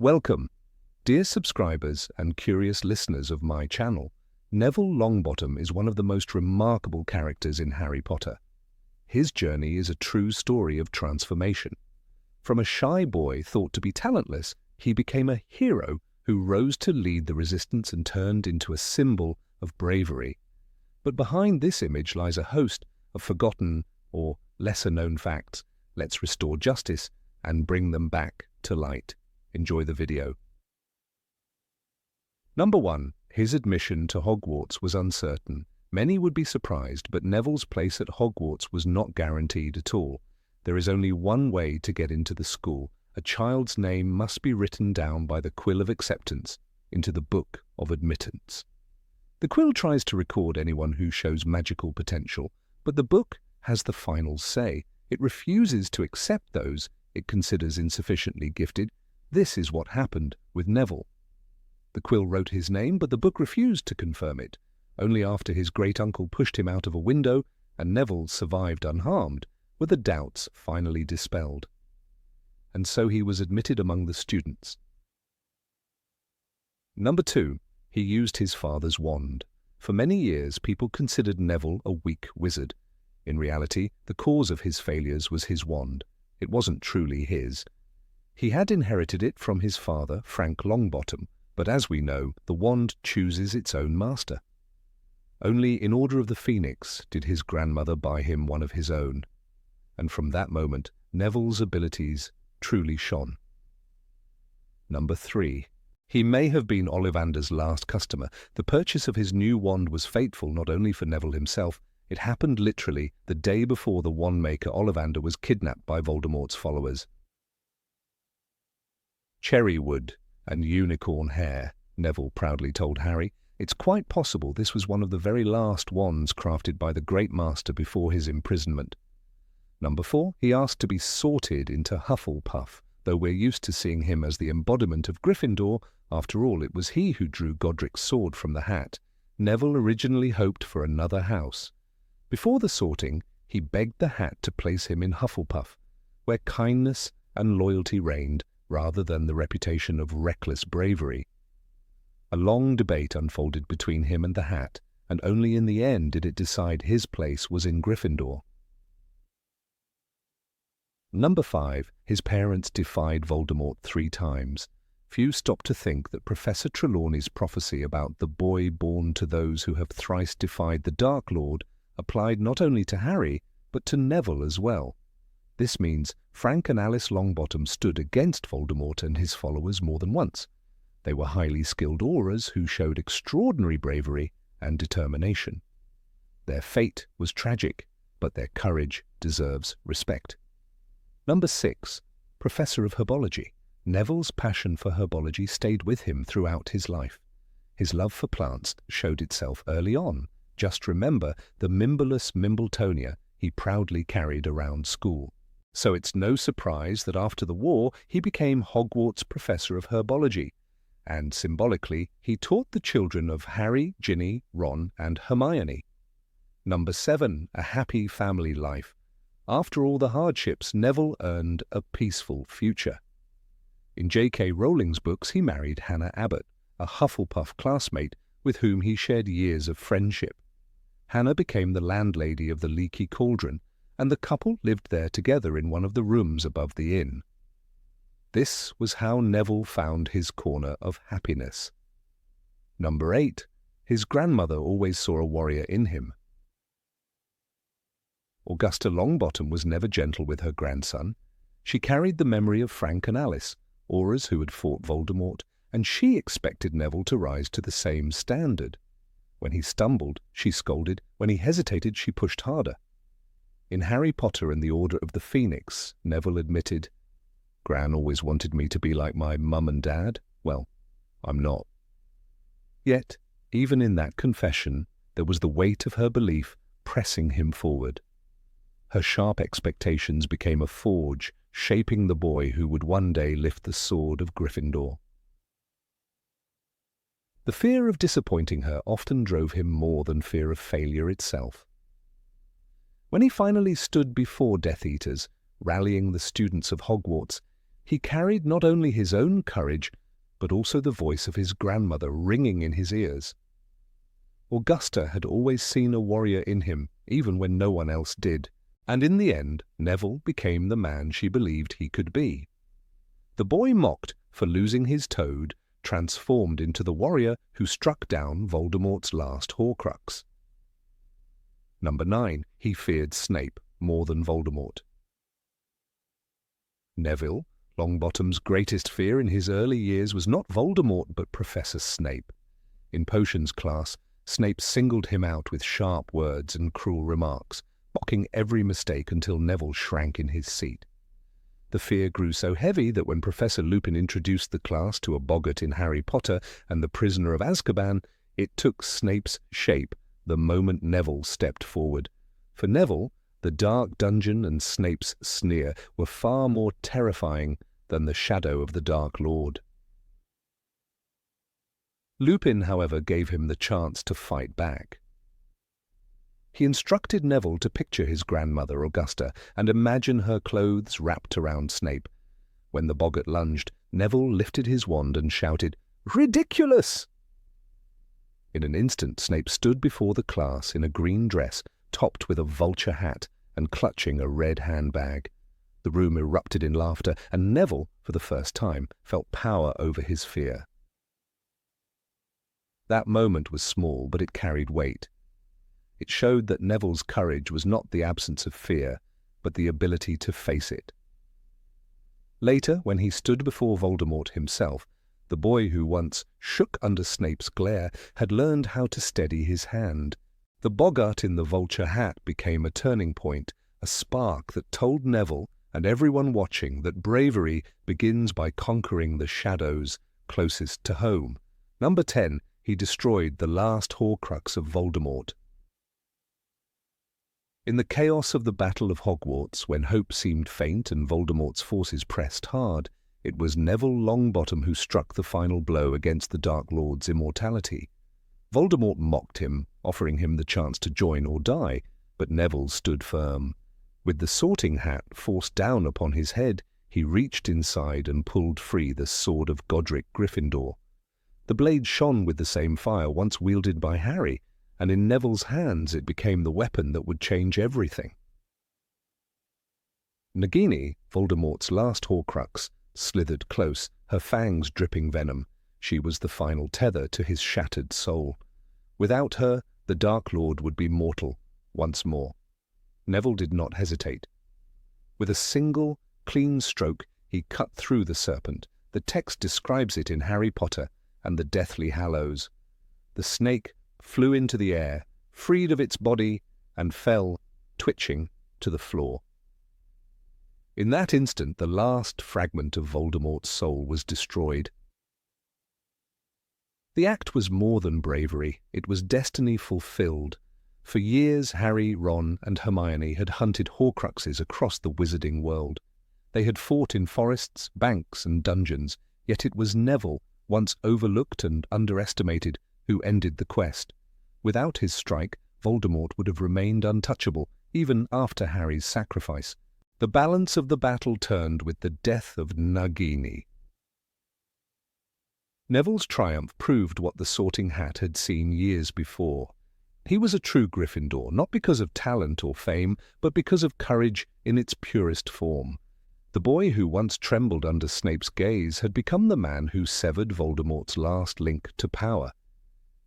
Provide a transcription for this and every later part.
Welcome, dear subscribers and curious listeners of my channel. Neville Longbottom is one of the most remarkable characters in Harry Potter. His journey is a true story of transformation. From a shy boy thought to be talentless, he became a hero who rose to lead the resistance and turned into a symbol of bravery. But behind this image lies a host of forgotten or lesser-known facts. Let's restore justice and bring them back to light. Enjoy the video. Number 1. His admission to Hogwarts was uncertain. Many would be surprised, but Neville's place at Hogwarts was not guaranteed at all. There is only one way to get into the school. A child's name must be written down by the quill of acceptance into the book of admittance. The quill tries to record anyone who shows magical potential, but the book has the final say. It refuses to accept those it considers insufficiently gifted. This is what happened with Neville. The quill wrote his name, but the book refused to confirm it. Only after his great-uncle pushed him out of a window and Neville survived unharmed were the doubts finally dispelled. And so he was admitted among the students. Number 2. He used his father's wand. For many years, people considered Neville a weak wizard. In reality, the cause of his failures was his wand. It wasn't truly his. He had inherited it from his father, Frank Longbottom, but as we know, the wand chooses its own master. Only in Order of the Phoenix did his grandmother buy him one of his own. And from that moment, Neville's abilities truly shone. Number 3. He may have been Ollivander's last customer. The purchase of his new wand was fateful not only for Neville himself. It happened literally the day before the wand-maker Ollivander was kidnapped by Voldemort's followers. Cherry wood and unicorn hair, Neville proudly told Harry. It's quite possible this was one of the very last wands crafted by the great master before his imprisonment. Number 4. He asked to be sorted into Hufflepuff, though we're used to seeing him as the embodiment of Gryffindor. After all, it was he who drew Godric's sword from the hat. Neville originally hoped for another house. Before the sorting, he begged the hat to place him in Hufflepuff, where kindness and loyalty reigned, rather than the reputation of reckless bravery. A long debate unfolded between him and the hat, and only in the end did it decide his place was in Gryffindor. Number 5. His parents defied Voldemort 3 times. Few stopped to think that Professor Trelawney's prophecy about the boy born to those who have thrice defied the Dark Lord applied not only to Harry, but to Neville as well. This means Frank and Alice Longbottom stood against Voldemort and his followers more than once. They were highly skilled aurors who showed extraordinary bravery and determination. Their fate was tragic, but their courage deserves respect. Number 6. Professor of Herbology. Neville's passion for herbology stayed with him throughout his life. His love for plants showed itself early on. Just remember the Mimbolus Mimbletonia he proudly carried around school. So it's no surprise that after the war he became Hogwarts Professor of Herbology, and symbolically he taught the children of Harry, Ginny, Ron and Hermione. Number 7. A happy family life. After all the hardships, Neville earned a peaceful future. In J.K. Rowling's books he married Hannah Abbott, a Hufflepuff classmate with whom he shared years of friendship. Hannah became the landlady of the Leaky Cauldron, and the couple lived there together in one of the rooms above the inn. This was how Neville found his corner of happiness. Number 8. His grandmother always saw a warrior in him. Augusta Longbottom was never gentle with her grandson. She carried the memory of Frank and Alice, aurors who had fought Voldemort, and she expected Neville to rise to the same standard. When he stumbled, she scolded. When he hesitated, she pushed harder. In Harry Potter and the Order of the Phoenix, Neville admitted, "Gran always wanted me to be like my mum and dad. Well, I'm not." Yet, even in that confession, there was the weight of her belief pressing him forward. Her sharp expectations became a forge, shaping the boy who would one day lift the sword of Gryffindor. The fear of disappointing her often drove him more than fear of failure itself. When he finally stood before Death Eaters, rallying the students of Hogwarts, He carried not only his own courage, but also the voice of his grandmother ringing in his ears. Augusta had always seen a warrior in him, even when no one else did, and in the end Neville became the man she believed he could be. The boy mocked for losing his toad, transformed into the warrior who struck down Voldemort's last Horcrux. Number 9. He feared Snape more than Voldemort. Neville, Longbottom's greatest fear in his early years, was not Voldemort but Professor Snape. In potions class, Snape singled him out with sharp words and cruel remarks, mocking every mistake until Neville shrank in his seat. The fear grew so heavy that when Professor Lupin introduced the class to a boggart in Harry Potter and the Prisoner of Azkaban, it took Snape's shape the moment Neville stepped forward. For Neville, the dark dungeon and Snape's sneer were far more terrifying than the shadow of the Dark Lord. Lupin, however, gave him the chance to fight back. He instructed Neville to picture his grandmother Augusta and imagine her clothes wrapped around Snape. When the boggart lunged, Neville lifted his wand and shouted, "Ridiculous!" In an instant, Snape stood before the class in a green dress, topped with a vulture hat and clutching a red handbag. The room erupted in laughter, and Neville, for the first time, felt power over his fear. That moment was small, but it carried weight. It showed that Neville's courage was not the absence of fear, but the ability to face it. Later, when he stood before Voldemort himself, the boy who once shook under Snape's glare had learned how to steady his hand. The boggart in the vulture hat became a turning point, a spark that told Neville and everyone watching that bravery begins by conquering the shadows closest to home. Number 10. He destroyed the last Horcrux of Voldemort. In the chaos of the Battle of Hogwarts, when hope seemed faint and Voldemort's forces pressed hard, it was Neville Longbottom who struck the final blow against the Dark Lord's immortality. Voldemort mocked him, offering him the chance to join or die, but Neville stood firm. With the sorting hat forced down upon his head, he reached inside and pulled free the sword of Godric Gryffindor. The blade shone with the same fire once wielded by Harry, and in Neville's hands it became the weapon that would change everything. Nagini, Voldemort's last Horcrux, slithered close, her fangs dripping venom. She was the final tether to his shattered soul. Without her, the Dark Lord would be mortal once more. Neville did not hesitate. With a single, clean stroke, he cut through the serpent. The text describes it in Harry Potter and the Deathly Hallows. The snake flew into the air, freed of its body, and fell, twitching, to the floor. In that instant, the last fragment of Voldemort's soul was destroyed. The act was more than bravery, it was destiny fulfilled. For years, Harry, Ron, and Hermione had hunted Horcruxes across the wizarding world. They had fought in forests, banks, and dungeons, yet it was Neville, once overlooked and underestimated, who ended the quest. Without his strike, Voldemort would have remained untouchable, even after Harry's sacrifice. The balance of the battle turned with the death of Nagini. Neville's triumph proved what the Sorting Hat had seen years before. He was a true Gryffindor, not because of talent or fame, but because of courage in its purest form. The boy who once trembled under Snape's gaze had become the man who severed Voldemort's last link to power.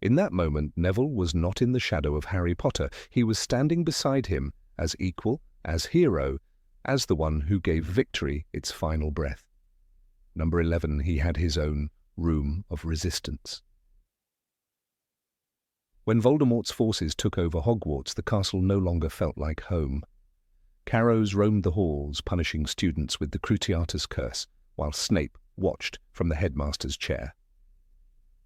In that moment, Neville was not in the shadow of Harry Potter. He was standing beside him, as equal, as hero, as the one who gave victory its final breath. Number 11, he had his own room of resistance. When Voldemort's forces took over Hogwarts, the castle no longer felt like home. Carrows roamed the halls, punishing students with the Cruciatus Curse, while Snape watched from the headmaster's chair.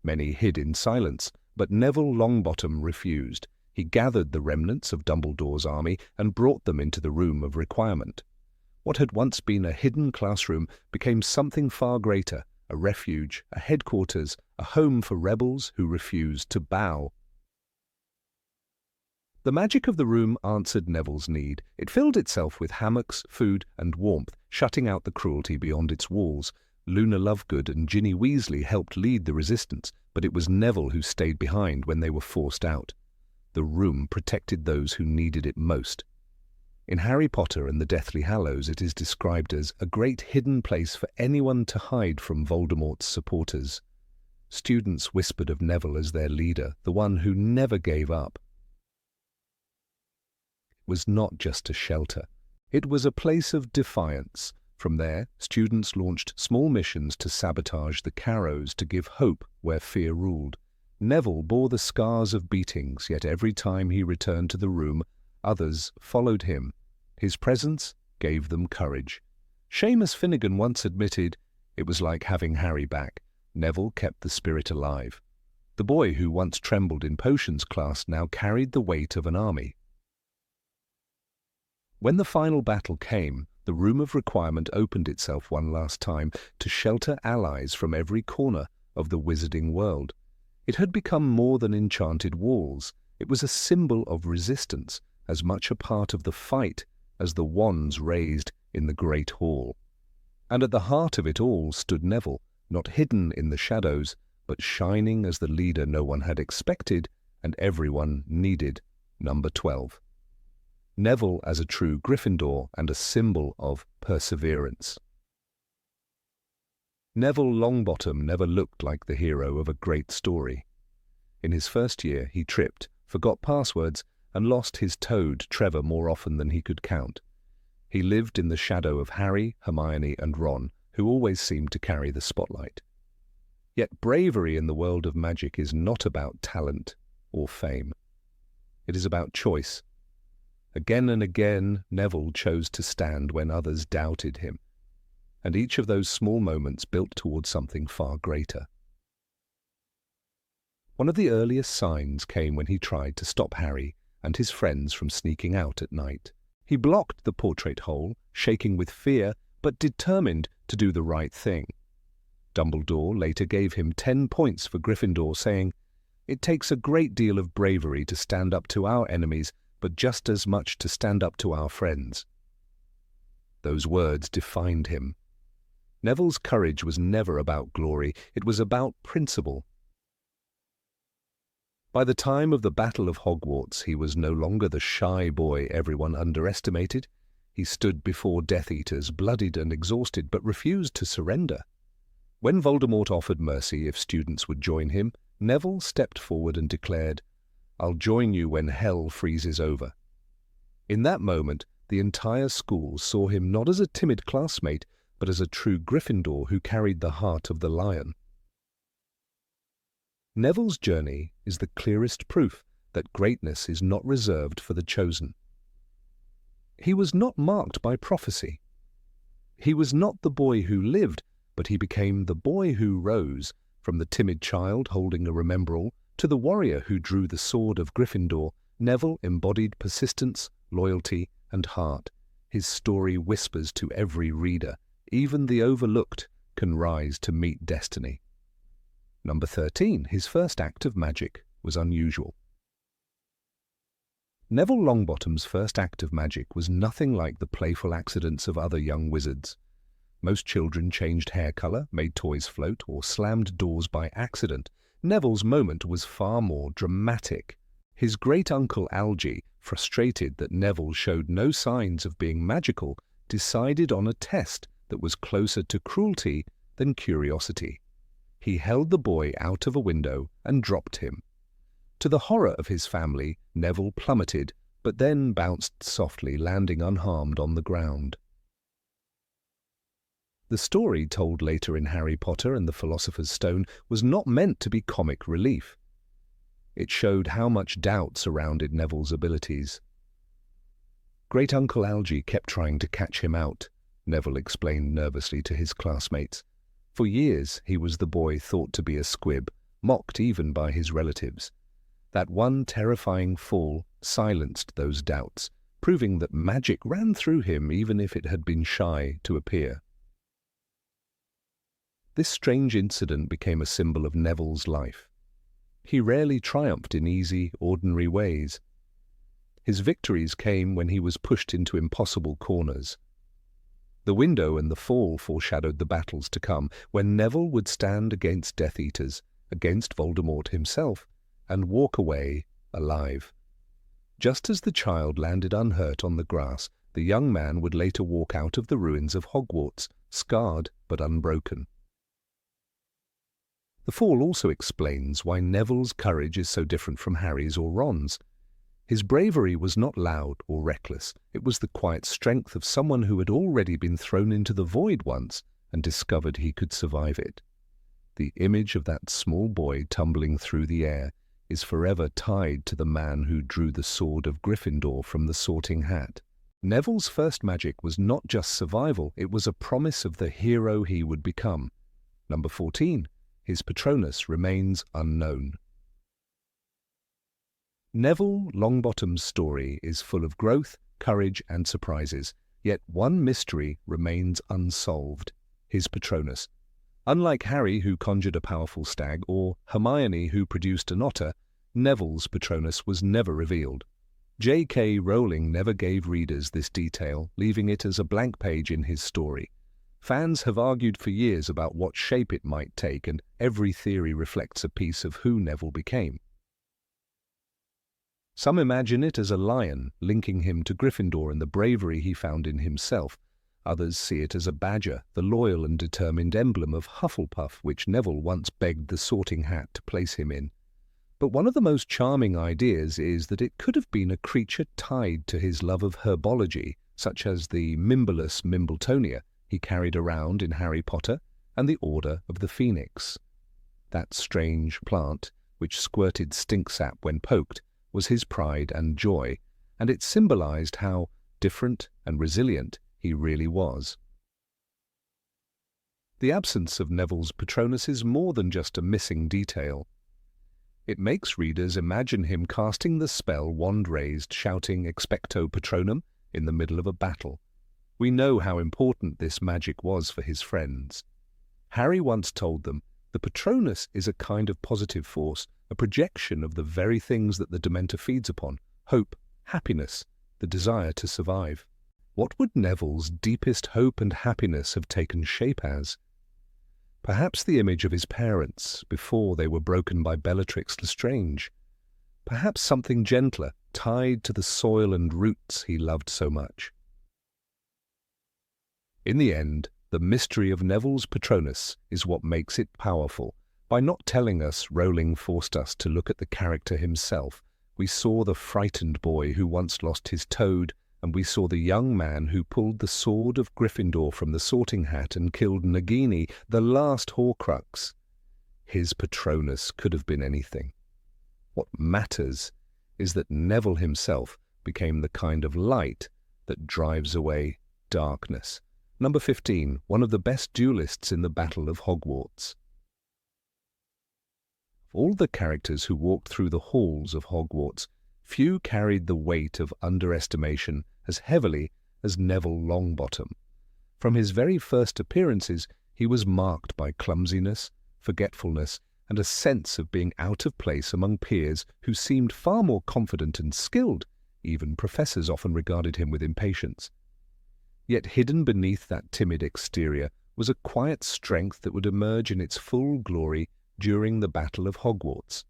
Many hid in silence, but Neville Longbottom refused. He gathered the remnants of Dumbledore's army and brought them into the room of requirement. What had once been a hidden classroom became something far greater, a refuge, a headquarters, a home for rebels who refused to bow. The magic of the room answered Neville's need. It filled itself with hammocks, food, and warmth, shutting out the cruelty beyond its walls. Luna Lovegood and Ginny Weasley helped lead the resistance, but it was Neville who stayed behind when they were forced out. The room protected those who needed it most. In Harry Potter and the Deathly Hallows, it is described as a great hidden place for anyone to hide from Voldemort's supporters. Students whispered of Neville as their leader, the one who never gave up. It was not just a shelter. It was a place of defiance. From there, students launched small missions to sabotage the Carrows to give hope where fear ruled. Neville bore the scars of beatings, yet every time he returned to the room, others followed him. His presence gave them courage. Seamus Finnegan once admitted, it was like having Harry back. Neville kept the spirit alive. The boy who once trembled in potions class now carried the weight of an army. When the final battle came, the Room of Requirement opened itself one last time to shelter allies from every corner of the wizarding world. It had become more than enchanted walls. It was a symbol of resistance, as much a part of the fight as the wands raised in the Great Hall. And at the heart of it all stood Neville, not hidden in the shadows, but shining as the leader no one had expected and everyone needed, number 12. Neville as a true Gryffindor and a symbol of perseverance. Neville Longbottom never looked like the hero of a great story. In his first year, he tripped, forgot passwords, and lost his toad, Trevor, more often than he could count. He lived in the shadow of Harry, Hermione, and Ron, who always seemed to carry the spotlight. Yet bravery in the world of magic is not about talent or fame. It is about choice. Again and again, Neville chose to stand when others doubted him, and each of those small moments built towards something far greater. One of the earliest signs came when he tried to stop Harry and his friends from sneaking out at night. He blocked the portrait hole, shaking with fear, but determined to do the right thing. Dumbledore later gave him 10 points for Gryffindor, saying, "It takes a great deal of bravery to stand up to our enemies, but just as much to stand up to our friends." Those words defined him. Neville's courage was never about glory, it was about principle. By the time of the Battle of Hogwarts, he was no longer the shy boy everyone underestimated. He stood before Death Eaters, bloodied and exhausted, but refused to surrender. When Voldemort offered mercy if students would join him, Neville stepped forward and declared, "I'll join you when hell freezes over." In that moment, the entire school saw him not as a timid classmate, but as a true Gryffindor who carried the heart of the lion. Neville's journey is the clearest proof that greatness is not reserved for the chosen. He was not marked by prophecy. He was not the boy who lived, but he became the boy who rose, from the timid child holding a remembrall to the warrior who drew the sword of Gryffindor. Neville embodied persistence, loyalty, and heart. His story whispers to every reader, even the overlooked can rise to meet destiny. Number 13, his first act of magic was unusual. Neville Longbottom's first act of magic was nothing like the playful accidents of other young wizards. Most children changed hair colour, made toys float, or slammed doors by accident. Neville's moment was far more dramatic. His great-uncle Algy, frustrated that Neville showed no signs of being magical, decided on a test that was closer to cruelty than curiosity. He held the boy out of a window and dropped him. To the horror of his family, Neville plummeted, but then bounced softly, landing unharmed on the ground. The story, told later in Harry Potter and the Philosopher's Stone, was not meant to be comic relief. It showed how much doubt surrounded Neville's abilities. Great-uncle Algy kept trying to catch him out, Neville explained nervously to his classmates. For years, he was the boy thought to be a squib, mocked even by his relatives. That one terrifying fall silenced those doubts, proving that magic ran through him even if it had been shy to appear. This strange incident became a symbol of Neville's life. He rarely triumphed in easy, ordinary ways. His victories came when he was pushed into impossible corners. The window and the fall foreshadowed the battles to come, when Neville would stand against Death Eaters, against Voldemort himself, and walk away alive. Just as the child landed unhurt on the grass, the young man would later walk out of the ruins of Hogwarts, scarred but unbroken. The fall also explains why Neville's courage is so different from Harry's or Ron's. His bravery was not loud or reckless. It was the quiet strength of someone who had already been thrown into the void once and discovered he could survive it. The image of that small boy tumbling through the air is forever tied to the man who drew the sword of Gryffindor from the Sorting Hat. Neville's first magic was not just survival, it was a promise of the hero he would become. Number 14. His patronus remains unknown. Neville Longbottom's story is full of growth, courage, and surprises, yet one mystery remains unsolved: his patronus. Unlike Harry, who conjured a powerful stag, or Hermione, who produced an otter, Neville's patronus was never revealed. J.K. Rowling never gave readers this detail, leaving it as a blank page in his story. Fans have argued for years about what shape it might take, and every theory reflects a piece of who Neville became. Some imagine it as a lion, linking him to Gryffindor and the bravery he found in himself. Others see it as a badger, the loyal and determined emblem of Hufflepuff, which Neville once begged the Sorting Hat to place him in. But one of the most charming ideas is that it could have been a creature tied to his love of herbology, such as the Mimblus Mimbletonia he carried around in Harry Potter and the Order of the Phoenix. That strange plant, which squirted stink sap when poked, was his pride and joy, and it symbolized how different and resilient he really was. The absence of Neville's patronus is more than just a missing detail. It makes readers imagine him casting the spell wand raised, shouting "Expecto Patronum" in the middle of a battle. We know how important this magic was for his friends. Harry once told them, "The patronus is a kind of positive force, a projection of the very things that the Dementor feeds upon: hope, happiness, the desire to survive." What would Neville's deepest hope and happiness have taken shape as? Perhaps the image of his parents before they were broken by Bellatrix Lestrange. Perhaps something gentler, tied to the soil and roots he loved so much. In the end, the mystery of Neville's patronus is what makes it powerful. By not telling us, Rowling forced us to look at the character himself. We saw the frightened boy who once lost his toad, and we saw the young man who pulled the sword of Gryffindor from the Sorting Hat and killed Nagini, the last Horcrux. His patronus could have been anything. What matters is that Neville himself became the kind of light that drives away darkness. Number 15, one of the best duelists in the Battle of Hogwarts. Of all the characters who walked through the halls of Hogwarts, few carried the weight of underestimation as heavily as Neville Longbottom. From his very first appearances, he was marked by clumsiness, forgetfulness, and a sense of being out of place among peers who seemed far more confident and skilled. Even professors often regarded him with impatience. Yet hidden beneath that timid exterior was a quiet strength that would emerge in its full glory during the Battle of Hogwarts.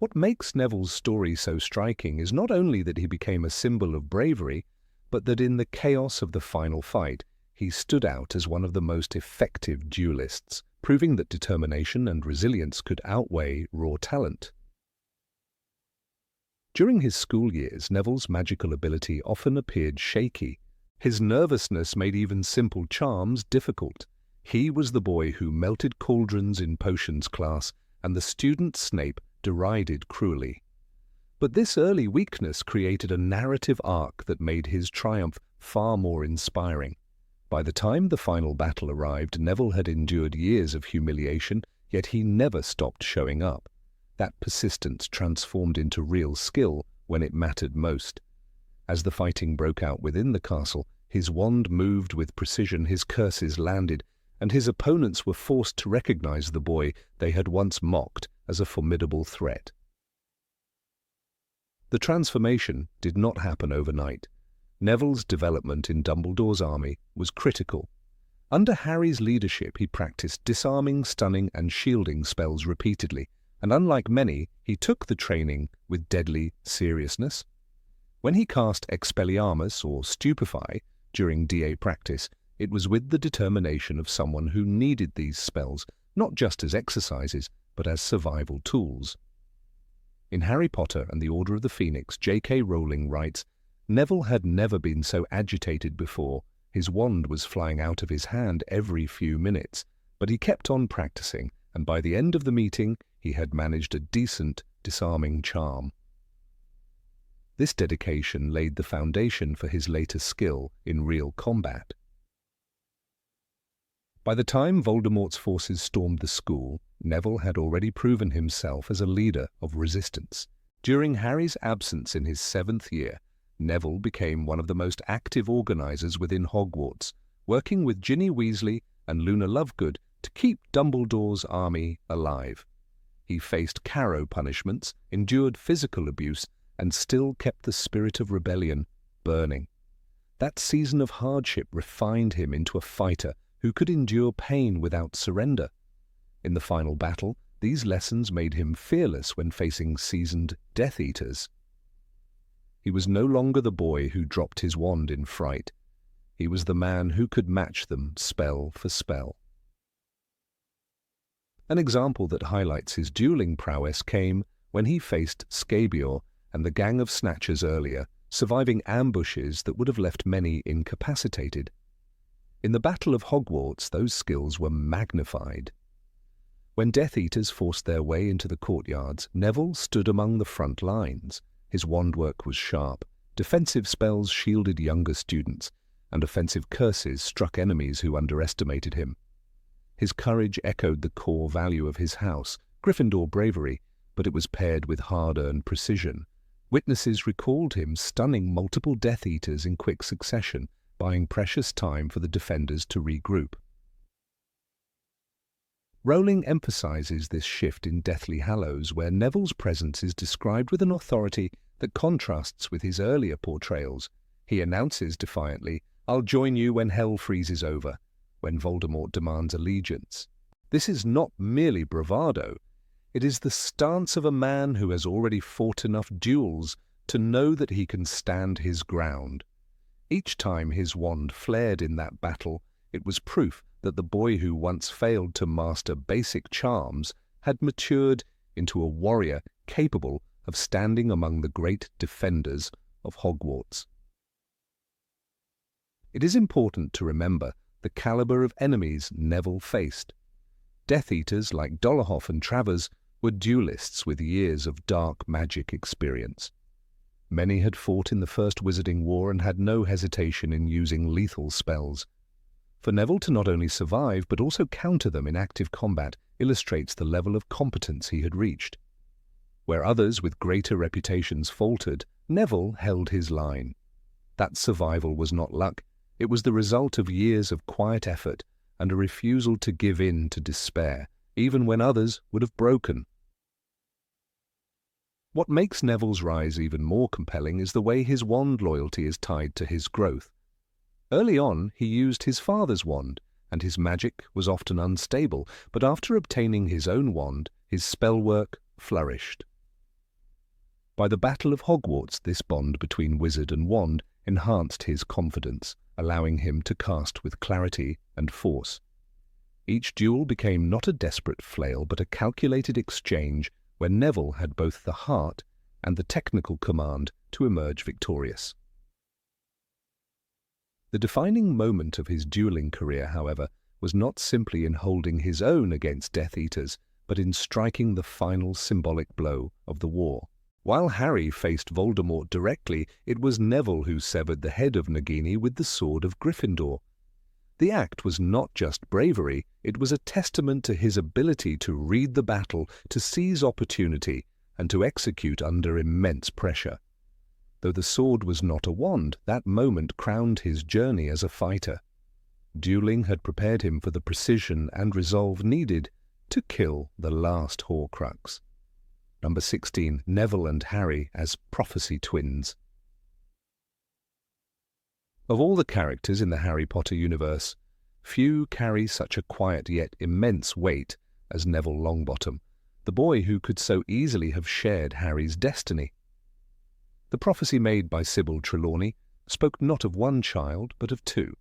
What makes Neville's story so striking is not only that he became a symbol of bravery, but that in the chaos of the final fight, he stood out as one of the most effective duelists, proving that determination and resilience could outweigh raw talent. During his school years, Neville's magical ability often appeared shaky. His nervousness made even simple charms difficult. He was the boy who melted cauldrons in potions class, and the student Snape derided cruelly. But this early weakness created a narrative arc that made his triumph far more inspiring. By the time the final battle arrived, Neville had endured years of humiliation, yet he never stopped showing up. That persistence transformed into real skill when it mattered most. As the fighting broke out within the castle, his wand moved with precision, his curses landed, and his opponents were forced to recognize the boy they had once mocked as a formidable threat. The transformation did not happen overnight. Neville's development in Dumbledore's army was critical. Under Harry's leadership, he practiced disarming, stunning, and shielding spells repeatedly, and unlike many, he took the training with deadly seriousness. When he cast Expelliarmus or Stupefy during DA practice, it was with the determination of someone who needed these spells, not just as exercises, but as survival tools. In Harry Potter and the Order of the Phoenix, J.K. Rowling writes, Neville had never been so agitated before. His wand was flying out of his hand every few minutes, but he kept on practicing, and by the end of the meeting, he had managed a decent, disarming charm. This dedication laid the foundation for his later skill in real combat. By the time Voldemort's forces stormed the school, Neville had already proven himself as a leader of resistance. During Harry's absence in his 7th year, Neville became one of the most active organizers within Hogwarts, working with Ginny Weasley and Luna Lovegood to keep Dumbledore's army alive. He faced Carrow punishments, endured physical abuse, and still kept the spirit of rebellion burning. That season of hardship refined him into a fighter who could endure pain without surrender. In the final battle, these lessons made him fearless when facing seasoned Death Eaters. He was no longer the boy who dropped his wand in fright. He was the man who could match them spell for spell. An example that highlights his dueling prowess came when he faced Scabior and the gang of Snatchers earlier, surviving ambushes that would have left many incapacitated. In the Battle of Hogwarts, those skills were magnified. When Death Eaters forced their way into the courtyards, Neville stood among the front lines. His wand work was sharp, defensive spells shielded younger students, and offensive curses struck enemies who underestimated him. His courage echoed the core value of his house, Gryffindor bravery, but it was paired with hard-earned precision. Witnesses recalled him stunning multiple Death Eaters in quick succession, buying precious time for the defenders to regroup. Rowling emphasizes this shift in Deathly Hallows, where Neville's presence is described with an authority that contrasts with his earlier portrayals. He announces defiantly, "I'll join you when hell freezes over," when Voldemort demands allegiance. This is not merely bravado. It is the stance of a man who has already fought enough duels to know that he can stand his ground. Each time his wand flared in that battle, it was proof that the boy who once failed to master basic charms had matured into a warrior capable of standing among the great defenders of Hogwarts. It is important to remember the caliber of enemies Neville faced. Death Eaters like Dolohov and Travers were duelists with years of dark magic experience. Many had fought in the First Wizarding War and had no hesitation in using lethal spells. For Neville to not only survive but also counter them in active combat illustrates the level of competence he had reached. Where others with greater reputations faltered, Neville held his line. That survival was not luck, it was the result of years of quiet effort and a refusal to give in to despair, even when others would have broken. What makes Neville's rise even more compelling is the way his wand loyalty is tied to his growth. Early on, he used his father's wand, and his magic was often unstable, but after obtaining his own wand, his spell work flourished. By the Battle of Hogwarts, this bond between wizard and wand enhanced his confidence, allowing him to cast with clarity and force. Each duel became not a desperate flail, but a calculated exchange where Neville had both the heart and the technical command to emerge victorious. The defining moment of his dueling career, however, was not simply in holding his own against Death Eaters, but in striking the final symbolic blow of the war. While Harry faced Voldemort directly, it was Neville who severed the head of Nagini with the sword of Gryffindor. The act was not just bravery, it was a testament to his ability to read the battle, to seize opportunity, and to execute under immense pressure. Though the sword was not a wand, that moment crowned his journey as a fighter. Dueling had prepared him for the precision and resolve needed to kill the last Horcrux. Number 16. Neville and Harry as prophecy twins. Of all the characters in the Harry Potter universe, few carry such a quiet yet immense weight as Neville Longbottom, the boy who could so easily have shared Harry's destiny. The prophecy made by Sybil Trelawney spoke not of one child, but of two.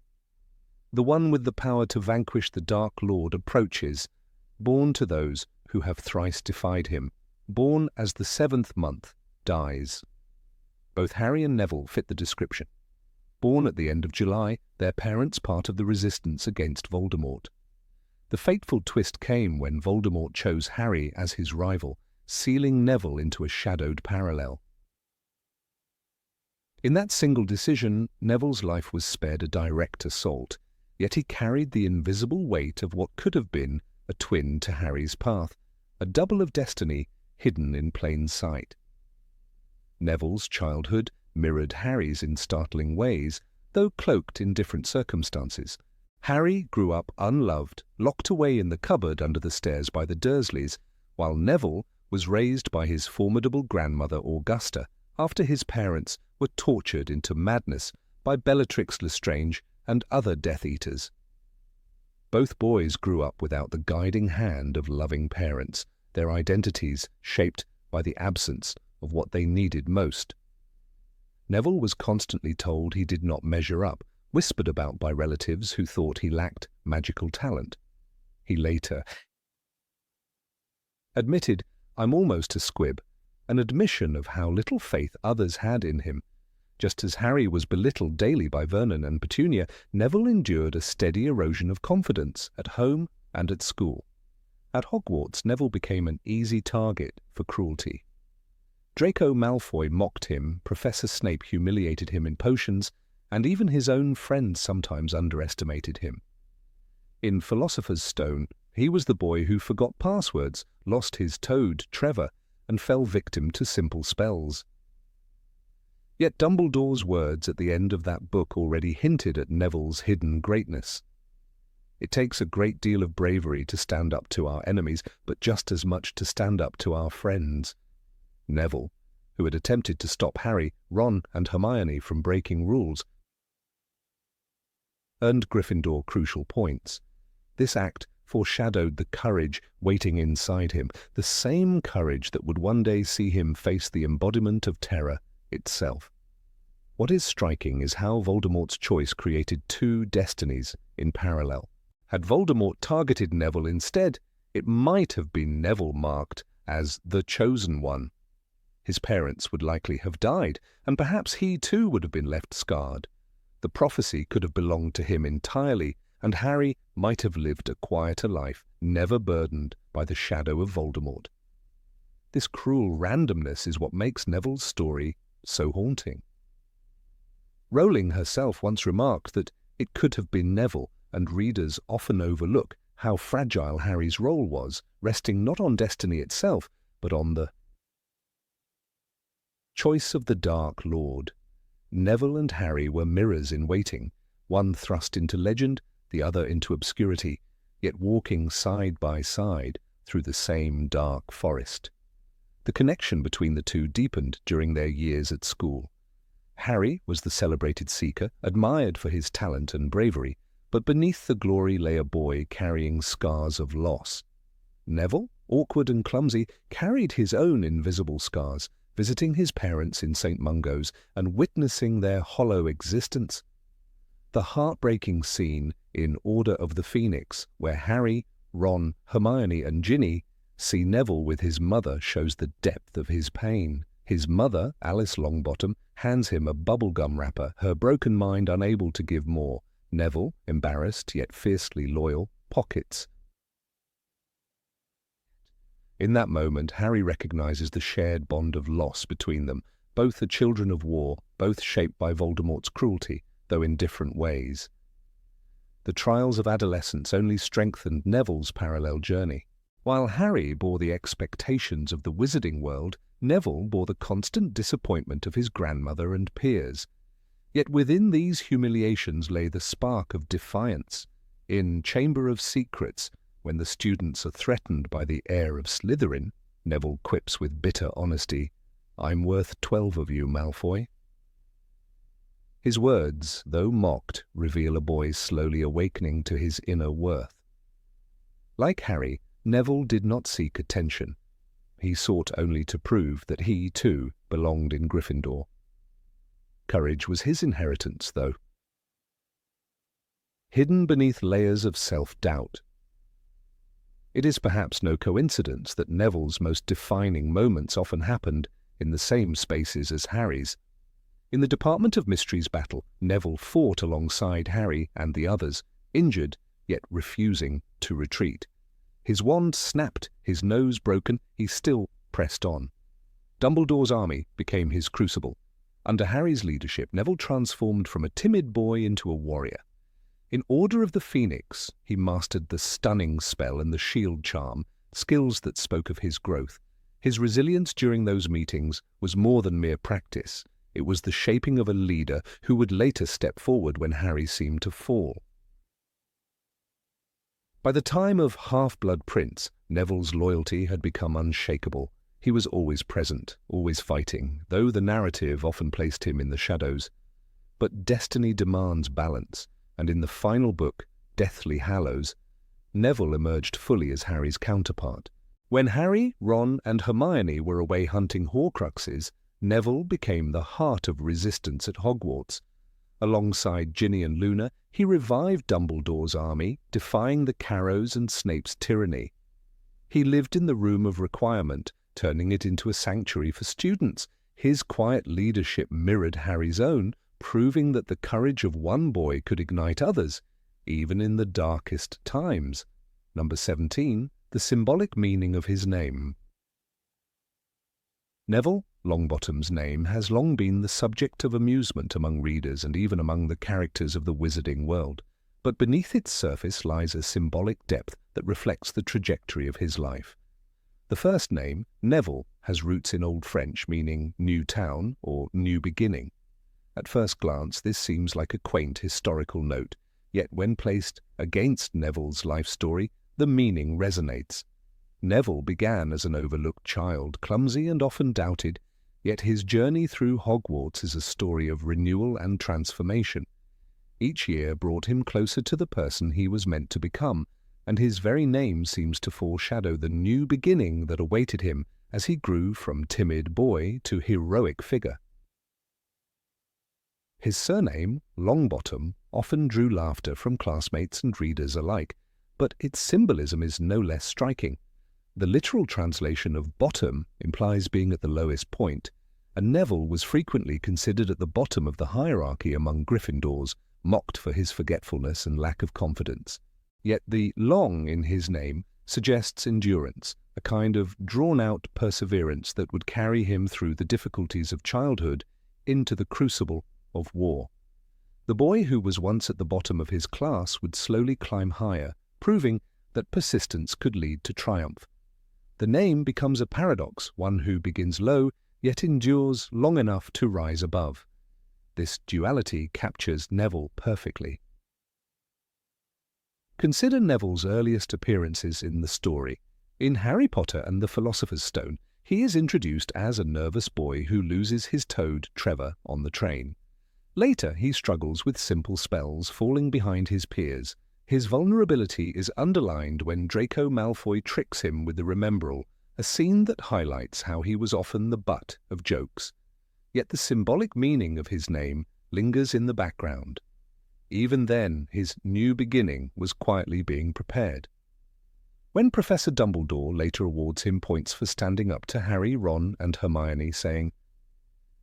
The one with the power to vanquish the Dark Lord approaches, born to those who have thrice defied him, born as the 7th month, dies. Both Harry and Neville fit the description. Born at the end of July, their parents part of the resistance against Voldemort. The fateful twist came when Voldemort chose Harry as his rival, sealing Neville into a shadowed parallel. In that single decision, Neville's life was spared a direct assault, yet he carried the invisible weight of what could have been a twin to Harry's path, a double of destiny hidden in plain sight. Neville's childhood mirrored Harry's in startling ways, though cloaked in different circumstances. Harry grew up unloved, locked away in the cupboard under the stairs by the Dursleys, while Neville was raised by his formidable grandmother Augusta after his parents were tortured into madness by Bellatrix Lestrange and other Death Eaters. Both boys grew up without the guiding hand of loving parents, their identities shaped by the absence of what they needed most. Neville was constantly told he did not measure up, whispered about by relatives who thought he lacked magical talent. He later admitted, "I'm almost a squib," an admission of how little faith others had in him. Just as Harry was belittled daily by Vernon and Petunia, Neville endured a steady erosion of confidence at home and at school. At Hogwarts, Neville became an easy target for cruelty. Draco Malfoy mocked him, Professor Snape humiliated him in potions, and even his own friends sometimes underestimated him. In Philosopher's Stone, he was the boy who forgot passwords, lost his toad, Trevor, and fell victim to simple spells. Yet Dumbledore's words at the end of that book already hinted at Neville's hidden greatness. It takes a great deal of bravery to stand up to our enemies, but just as much to stand up to our friends. Neville, who had attempted to stop Harry, Ron, and Hermione from breaking rules, earned Gryffindor crucial points. This act foreshadowed the courage waiting inside him, the same courage that would one day see him face the embodiment of terror itself. What is striking is how Voldemort's choice created two destinies in parallel. Had Voldemort targeted Neville instead, it might have been Neville marked as the chosen one. His parents would likely have died, and perhaps he too would have been left scarred. The prophecy could have belonged to him entirely, and Harry might have lived a quieter life, never burdened by the shadow of Voldemort. This cruel randomness is what makes Neville's story so haunting. Rowling herself once remarked that it could have been Neville, and readers often overlook how fragile Harry's role was, resting not on destiny itself, but on the choice of the Dark Lord. Neville and Harry were mirrors in waiting, one thrust into legend, the other into obscurity, yet walking side by side through the same dark forest. The connection between the two deepened during their years at school. Harry was the celebrated seeker, admired for his talent and bravery, but beneath the glory lay a boy carrying scars of loss. Neville, awkward and clumsy, carried his own invisible scars, visiting his parents in St. Mungo's and witnessing their hollow existence. The heartbreaking scene in Order of the Phoenix, where Harry, Ron, Hermione and Ginny see Neville with his mother, shows the depth of his pain. His mother, Alice Longbottom, hands him a bubblegum wrapper, her broken mind unable to give more. Neville, embarrassed yet fiercely loyal, pockets. In that moment, Harry recognizes the shared bond of loss between them. Both are children of war, both shaped by Voldemort's cruelty, though in different ways. The trials of adolescence only strengthened Neville's parallel journey. While Harry bore the expectations of the wizarding world, Neville bore the constant disappointment of his grandmother and peers. Yet within these humiliations lay the spark of defiance. In Chamber of Secrets, when the students are threatened by the heir of Slytherin, Neville quips with bitter honesty, "I'm worth 12 of you, Malfoy." His words, though mocked, reveal a boy slowly awakening to his inner worth. Like Harry, Neville did not seek attention. He sought only to prove that he, too, belonged in Gryffindor. Courage was his inheritance, though. Hidden beneath layers of self-doubt. It is perhaps no coincidence that Neville's most defining moments often happened in the same spaces as Harry's. In the Department of Mysteries battle, Neville fought alongside Harry and the others, injured, yet refusing to retreat. His wand snapped, his nose broken, he still pressed on. Dumbledore's army became his crucible. Under Harry's leadership, Neville transformed from a timid boy into a warrior. In Order of the Phoenix, he mastered the stunning spell and the shield charm, skills that spoke of his growth. His resilience during those meetings was more than mere practice. It was the shaping of a leader who would later step forward when Harry seemed to fall. By the time of Half-Blood Prince, Neville's loyalty had become unshakable. He was always present, always fighting, though the narrative often placed him in the shadows. But destiny demands balance, and in the final book, Deathly Hallows, Neville emerged fully as Harry's counterpart. When Harry, Ron, and Hermione were away hunting Horcruxes, Neville became the heart of resistance at Hogwarts. Alongside Ginny and Luna, he revived Dumbledore's army, defying the Carrows and Snape's tyranny. He lived in the Room of Requirement, turning it into a sanctuary for students. His quiet leadership mirrored Harry's own, proving that the courage of one boy could ignite others, even in the darkest times. Number 17, the symbolic meaning of his name. Neville Longbottom's name has long been the subject of amusement among readers and even among the characters of the wizarding world, but beneath its surface lies a symbolic depth that reflects the trajectory of his life. The first name, Neville, has roots in Old French meaning new town or new beginning. At first glance, this seems like a quaint historical note, yet when placed against Neville's life story, the meaning resonates. Neville began as an overlooked child, clumsy and often doubted, yet his journey through Hogwarts is a story of renewal and transformation. Each year brought him closer to the person he was meant to become, and his very name seems to foreshadow the new beginning that awaited him as he grew from timid boy to heroic figure. His surname, Longbottom, often drew laughter from classmates and readers alike, but its symbolism is no less striking. The literal translation of bottom implies being at the lowest point, and Neville was frequently considered at the bottom of the hierarchy among Gryffindors, mocked for his forgetfulness and lack of confidence. Yet the long in his name suggests endurance, a kind of drawn-out perseverance that would carry him through the difficulties of childhood into the crucible of war. The boy who was once at the bottom of his class would slowly climb higher, proving that persistence could lead to triumph. The name becomes a paradox, one who begins low, yet endures long enough to rise above. This duality captures Neville perfectly. Consider Neville's earliest appearances in the story. In Harry Potter and the Philosopher's Stone, he is introduced as a nervous boy who loses his toad, Trevor, on the train. Later, he struggles with simple spells, falling behind his peers. His vulnerability is underlined when Draco Malfoy tricks him with the Remembrall, a scene that highlights how he was often the butt of jokes. Yet the symbolic meaning of his name lingers in the background. Even then, his new beginning was quietly being prepared. When Professor Dumbledore later awards him points for standing up to Harry, Ron, and Hermione, saying,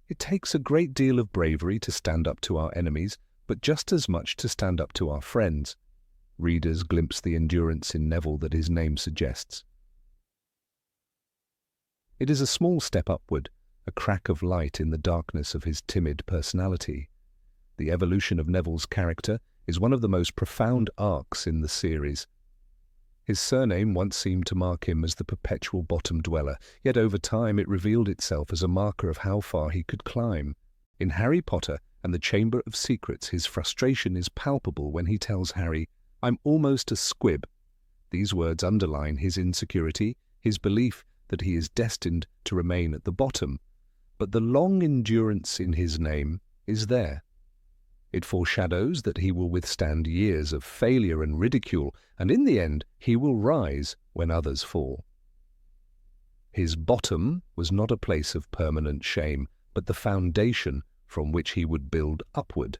"It takes a great deal of bravery to stand up to our enemies, but just as much to stand up to our friends," readers glimpse the endurance in Neville that his name suggests. It is a small step upward, a crack of light in the darkness of his timid personality. The evolution of Neville's character is one of the most profound arcs in the series. His surname once seemed to mark him as the perpetual bottom dweller, yet over time it revealed itself as a marker of how far he could climb. In Harry Potter and the Chamber of Secrets, his frustration is palpable when he tells Harry, "I'm almost a squib." These words underline his insecurity, his belief that he is destined to remain at the bottom, but the long endurance in his name is there. It foreshadows that he will withstand years of failure and ridicule, and in the end he will rise when others fall. His bottom was not a place of permanent shame, but the foundation from which he would build upward.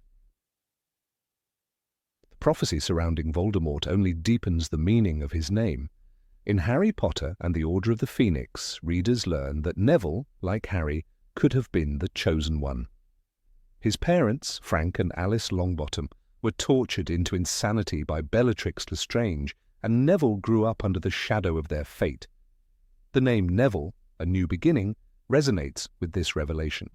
The prophecy surrounding Voldemort only deepens the meaning of his name. In Harry Potter and the Order of the Phoenix, readers learn that Neville, like Harry, could have been the chosen one. His parents, Frank and Alice Longbottom, were tortured into insanity by Bellatrix Lestrange, and Neville grew up under the shadow of their fate. The name Neville, a new beginning, resonates with this revelation.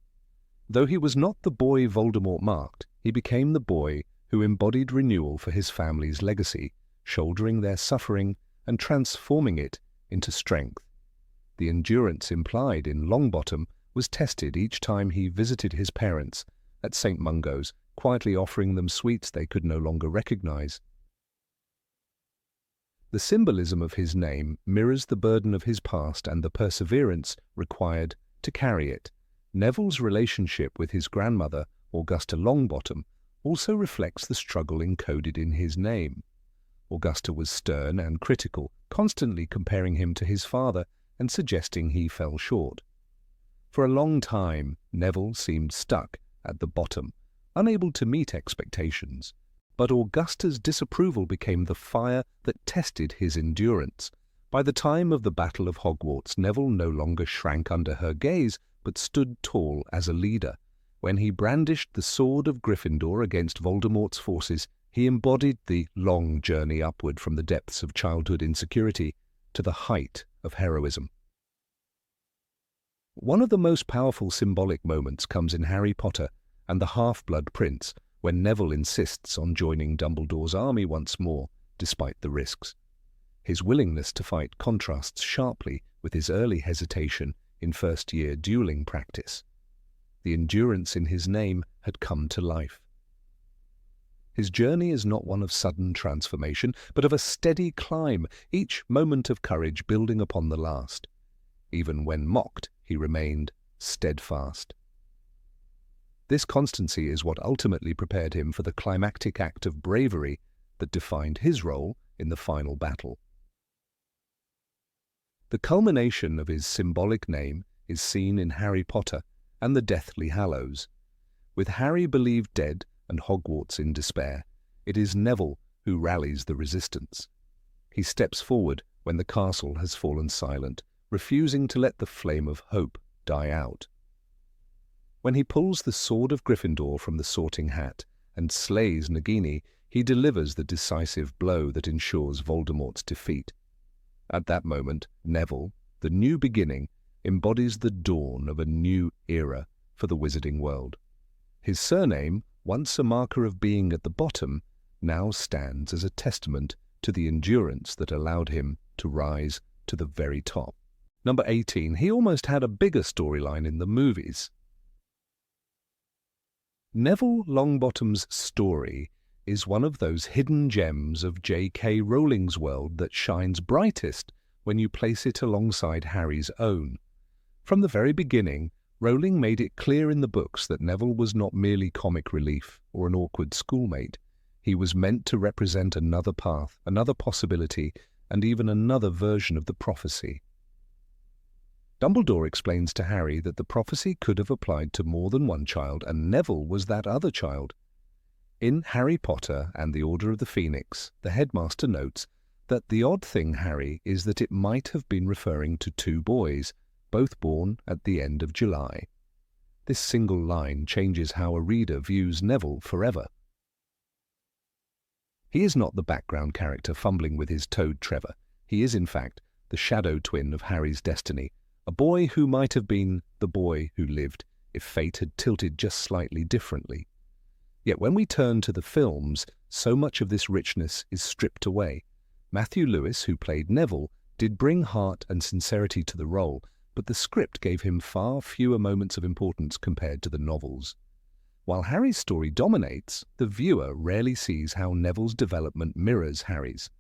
Though he was not the boy Voldemort marked, he became the boy who embodied renewal for his family's legacy, shouldering their suffering and transforming it into strength. The endurance implied in Longbottom was tested each time he visited his parents at St. Mungo's, quietly offering them sweets they could no longer recognize. The symbolism of his name mirrors the burden of his past and the perseverance required to carry it. Neville's relationship with his grandmother, Augusta Longbottom, also reflects the struggle encoded in his name. Augusta was stern and critical, constantly comparing him to his father and suggesting he fell short. For a long time, Neville seemed stuck at the bottom, unable to meet expectations. But Augusta's disapproval became the fire that tested his endurance. By the time of the Battle of Hogwarts, Neville no longer shrank under her gaze, but stood tall as a leader. When he brandished the sword of Gryffindor against Voldemort's forces, he embodied the long journey upward from the depths of childhood insecurity to the height of heroism. One of the most powerful symbolic moments comes in Harry Potter and the Half-Blood Prince, when Neville insists on joining Dumbledore's army once more, despite the risks. His willingness to fight contrasts sharply with his early hesitation in first-year dueling practice. The endurance in his name had come to life. His journey is not one of sudden transformation, but of a steady climb, each moment of courage building upon the last. Even when mocked, he remained steadfast. This constancy is what ultimately prepared him for the climactic act of bravery that defined his role in the final battle. The culmination of his symbolic name is seen in Harry Potter and the Deathly Hallows. With Harry believed dead and Hogwarts in despair, it is Neville who rallies the resistance. He steps forward when the castle has fallen silent, refusing to let the flame of hope die out. When he pulls the sword of Gryffindor from the Sorting Hat and slays Nagini, he delivers the decisive blow that ensures Voldemort's defeat. At that moment, Neville, the new beginning, embodies the dawn of a new era for the wizarding world. His surname, once a marker of being at the bottom, now stands as a testament to the endurance that allowed him to rise to the very top. Number 18. He almost had a bigger storyline in the movies. Neville Longbottom's story is one of those hidden gems of J.K. Rowling's world that shines brightest when you place it alongside Harry's own. From the very beginning, Rowling made it clear in the books that Neville was not merely comic relief or an awkward schoolmate. He was meant to represent another path, another possibility, and even another version of the prophecy. Dumbledore explains to Harry that the prophecy could have applied to more than one child, and Neville was that other child. In Harry Potter and the Order of the Phoenix, the headmaster notes that the odd thing, Harry, is that it might have been referring to two boys, both born at the end of July. This single line changes how a reader views Neville forever. He is not the background character fumbling with his toad Trevor. He is, in fact, the shadow twin of Harry's destiny, a boy who might have been the boy who lived if fate had tilted just slightly differently. Yet when we turn to the films, so much of this richness is stripped away. Matthew Lewis, who played Neville, did bring heart and sincerity to the role, but the script gave him far fewer moments of importance compared to the novels. While Harry's story dominates, the viewer rarely sees how Neville's development mirrors Harry's.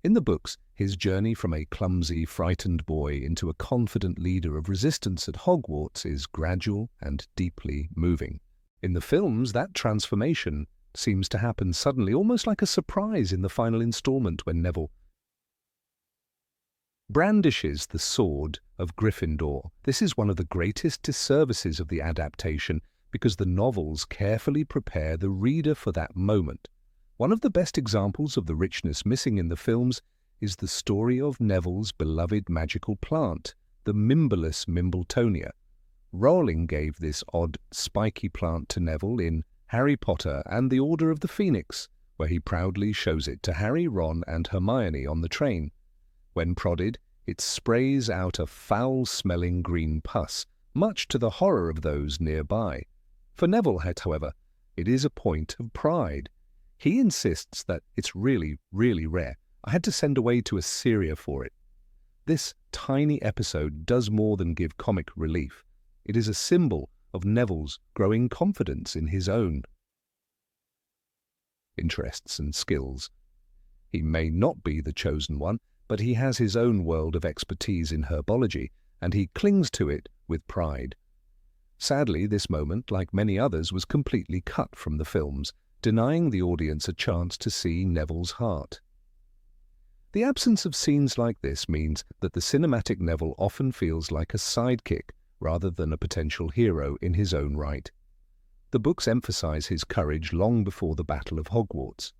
In the books, his journey from a clumsy, frightened boy into a confident leader of resistance at Hogwarts is gradual and deeply moving. In the films, that transformation seems to happen suddenly, almost like a surprise in the final installment when Neville brandishes the sword of Gryffindor. This is one of the greatest disservices of the adaptation because the novels carefully prepare the reader for that moment. One of the best examples of the richness missing in the films is the story of Neville's beloved magical plant, the Mimbolus Mimbletonia. Rowling gave this odd, spiky plant to Neville in Harry Potter and the Order of the Phoenix, where he proudly shows it to Harry, Ron and Hermione on the train. When prodded, it sprays out a foul-smelling green pus, much to the horror of those nearby. For Neville, however, it is a point of pride. He insists that it's really, really rare. I had to send away to Assyria for it. This tiny episode does more than give comic relief. It is a symbol of Neville's growing confidence in his own interests and skills. He may not be the chosen one, but he has his own world of expertise in herbology, and he clings to it with pride. Sadly, this moment, like many others, was completely cut from the films, denying the audience a chance to see Neville's heart. The absence of scenes like this means that the cinematic Neville often feels like a sidekick rather than a potential hero in his own right. The books emphasize his courage long before the Battle of Hogwarts.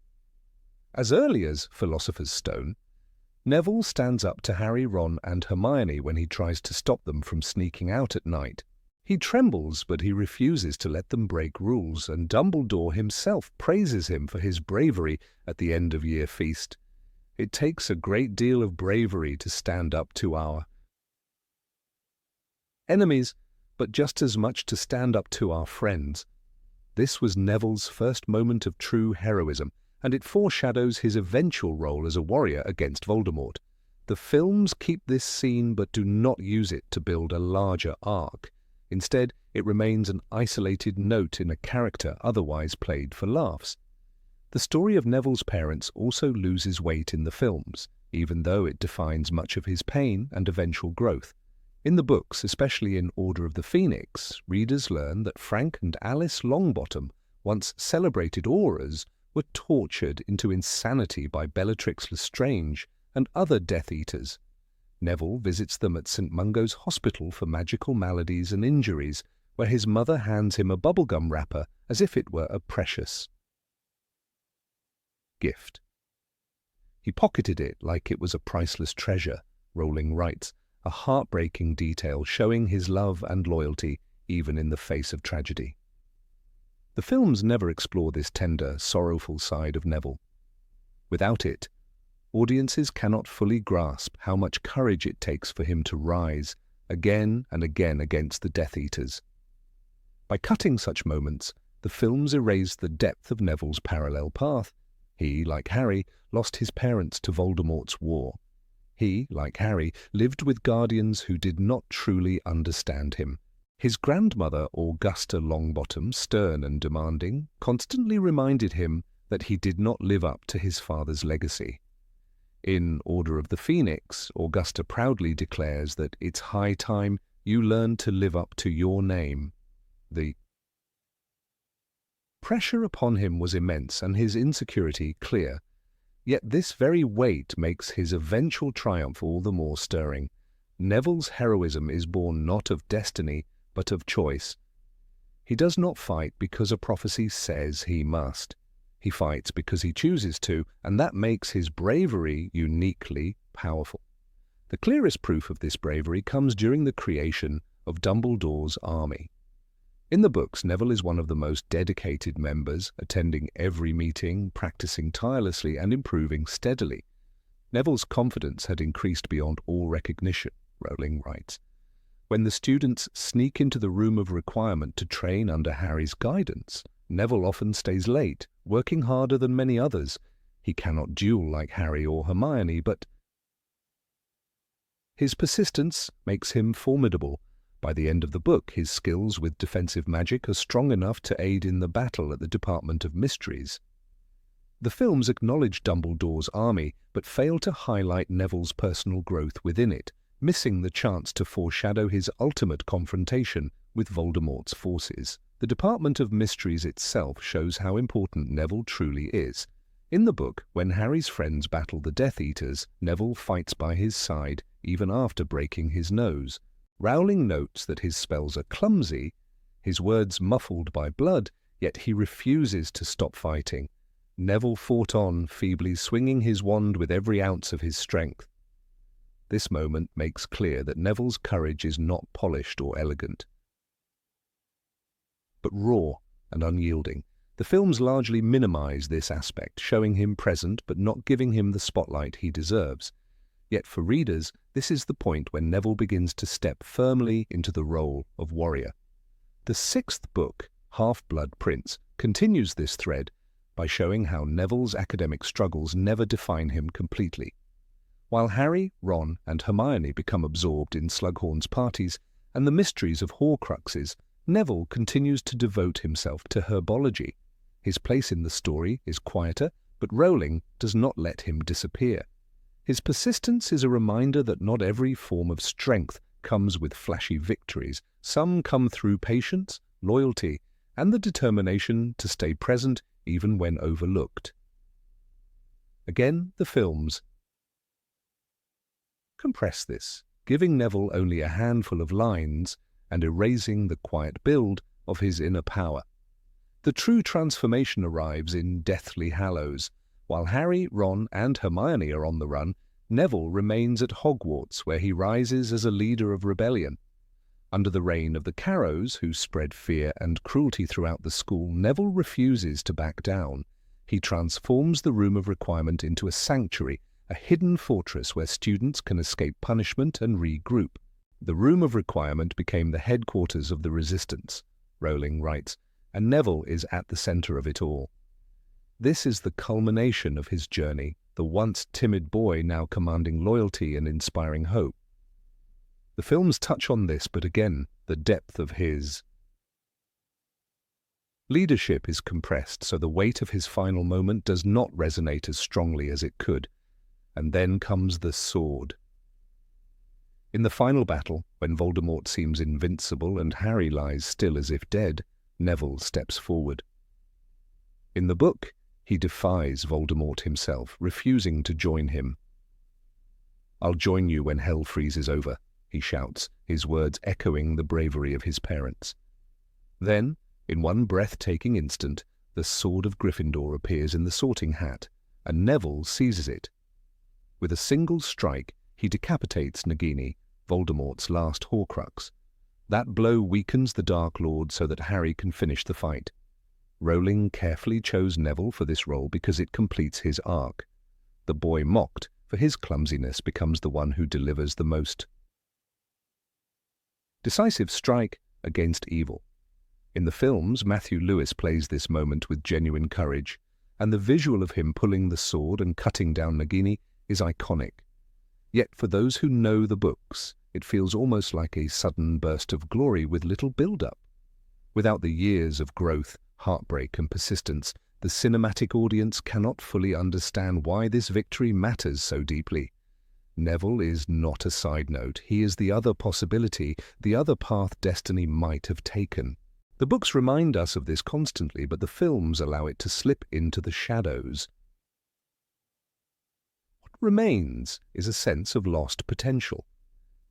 As early as Philosopher's Stone, Neville stands up to Harry, Ron and Hermione when he tries to stop them from sneaking out at night. He trembles, but he refuses to let them break rules, and Dumbledore himself praises him for his bravery at the end-of-year feast. It takes a great deal of bravery to stand up to our enemies, but just as much to stand up to our friends. This was Neville's first moment of true heroism, and it foreshadows his eventual role as a warrior against Voldemort. The films keep this scene but do not use it to build a larger arc. Instead, it remains an isolated note in a character otherwise played for laughs. The story of Neville's parents also loses weight in the films, even though it defines much of his pain and eventual growth. In the books, especially in Order of the Phoenix, readers learn that Frank and Alice Longbottom, once celebrated Aurors, were tortured into insanity by Bellatrix Lestrange and other Death Eaters. Neville visits them at St. Mungo's Hospital for Magical Maladies and Injuries, where his mother hands him a bubblegum wrapper as if it were a precious gift. He pocketed it like it was a priceless treasure, Rowling writes, a heartbreaking detail showing his love and loyalty even in the face of tragedy. The films never explore this tender, sorrowful side of Neville. Without it, audiences cannot fully grasp how much courage it takes for him to rise again and again against the Death Eaters. By cutting such moments, the films erase the depth of Neville's parallel path. He, like Harry, lost his parents to Voldemort's war. He, like Harry, lived with guardians who did not truly understand him. His grandmother, Augusta Longbottom, stern and demanding, constantly reminded him that he did not live up to his father's legacy. In Order of the Phoenix, Augusta proudly declares that it's high time you learn to live up to your name. The pressure upon him was immense and his insecurity clear. Yet this very weight makes his eventual triumph all the more stirring. Neville's heroism is born not of destiny, but of choice. He does not fight because a prophecy says he must. He fights because he chooses to, and that makes his bravery uniquely powerful. The clearest proof of this bravery comes during the creation of Dumbledore's army. In the books, Neville is one of the most dedicated members, attending every meeting, practicing tirelessly, and improving steadily. Neville's confidence had increased beyond all recognition, Rowling writes. When the students sneak into the room of requirement to train under Harry's guidance, Neville often stays late, working harder than many others. He cannot duel like Harry or Hermione, but his persistence makes him formidable. By the end of the book, his skills with defensive magic are strong enough to aid in the battle at the Department of Mysteries. The films acknowledge Dumbledore's army, but fail to highlight Neville's personal growth within it, missing the chance to foreshadow his ultimate confrontation with Voldemort's forces. The Department of Mysteries itself shows how important Neville truly is. In the book, when Harry's friends battle the Death Eaters, Neville fights by his side even after breaking his nose. Rowling notes that his spells are clumsy, his words muffled by blood, yet he refuses to stop fighting. Neville fought on, feebly swinging his wand with every ounce of his strength. This moment makes clear that Neville's courage is not polished or elegant, but raw and unyielding. The films largely minimize this aspect, showing him present but not giving him the spotlight he deserves. Yet for readers, this is the point when Neville begins to step firmly into the role of warrior. The sixth book, Half-Blood Prince, continues this thread by showing how Neville's academic struggles never define him completely. While Harry, Ron, and Hermione become absorbed in Slughorn's parties and the mysteries of Horcruxes, Neville continues to devote himself to herbology. His place in the story is quieter, but Rowling does not let him disappear. His persistence is a reminder that not every form of strength comes with flashy victories. Some come through patience, loyalty, and the determination to stay present even when overlooked. Again, the films compress this, giving Neville only a handful of lines and erasing the quiet build of his inner power. The true transformation arrives in Deathly Hallows. While Harry, Ron, and Hermione are on the run, Neville remains at Hogwarts, where he rises as a leader of rebellion. Under the reign of the Carrows, who spread fear and cruelty throughout the school, Neville refuses to back down. He transforms the Room of Requirement into a sanctuary, a hidden fortress where students can escape punishment and regroup. The Room of Requirement became the headquarters of the Resistance, Rowling writes, and Neville is at the center of it all. This is the culmination of his journey, the once timid boy now commanding loyalty and inspiring hope. The films touch on this, but again, the depth of his leadership is compressed, so the weight of his final moment does not resonate as strongly as it could. And then comes the sword. In the final battle, when Voldemort seems invincible and Harry lies still as if dead, Neville steps forward. In the book, he defies Voldemort himself, refusing to join him. "I'll join you when hell freezes over," he shouts, his words echoing the bravery of his parents. Then, in one breathtaking instant, the sword of Gryffindor appears in the sorting hat, and Neville seizes it. With a single strike, he decapitates Nagini, Voldemort's last Horcrux. That blow weakens the Dark Lord so that Harry can finish the fight. Rowling carefully chose Neville for this role because it completes his arc. The boy mocked for his clumsiness becomes the one who delivers the most decisive strike against evil. In the films, Matthew Lewis plays this moment with genuine courage, and the visual of him pulling the sword and cutting down Nagini is iconic. Yet for those who know the books, it feels almost like a sudden burst of glory with little build-up. Without the years of growth, heartbreak, and persistence, the cinematic audience cannot fully understand why this victory matters so deeply. Neville is not a side note. He is the other possibility, the other path destiny might have taken. The books remind us of this constantly, but the films allow it to slip into the shadows. What remains is a sense of lost potential.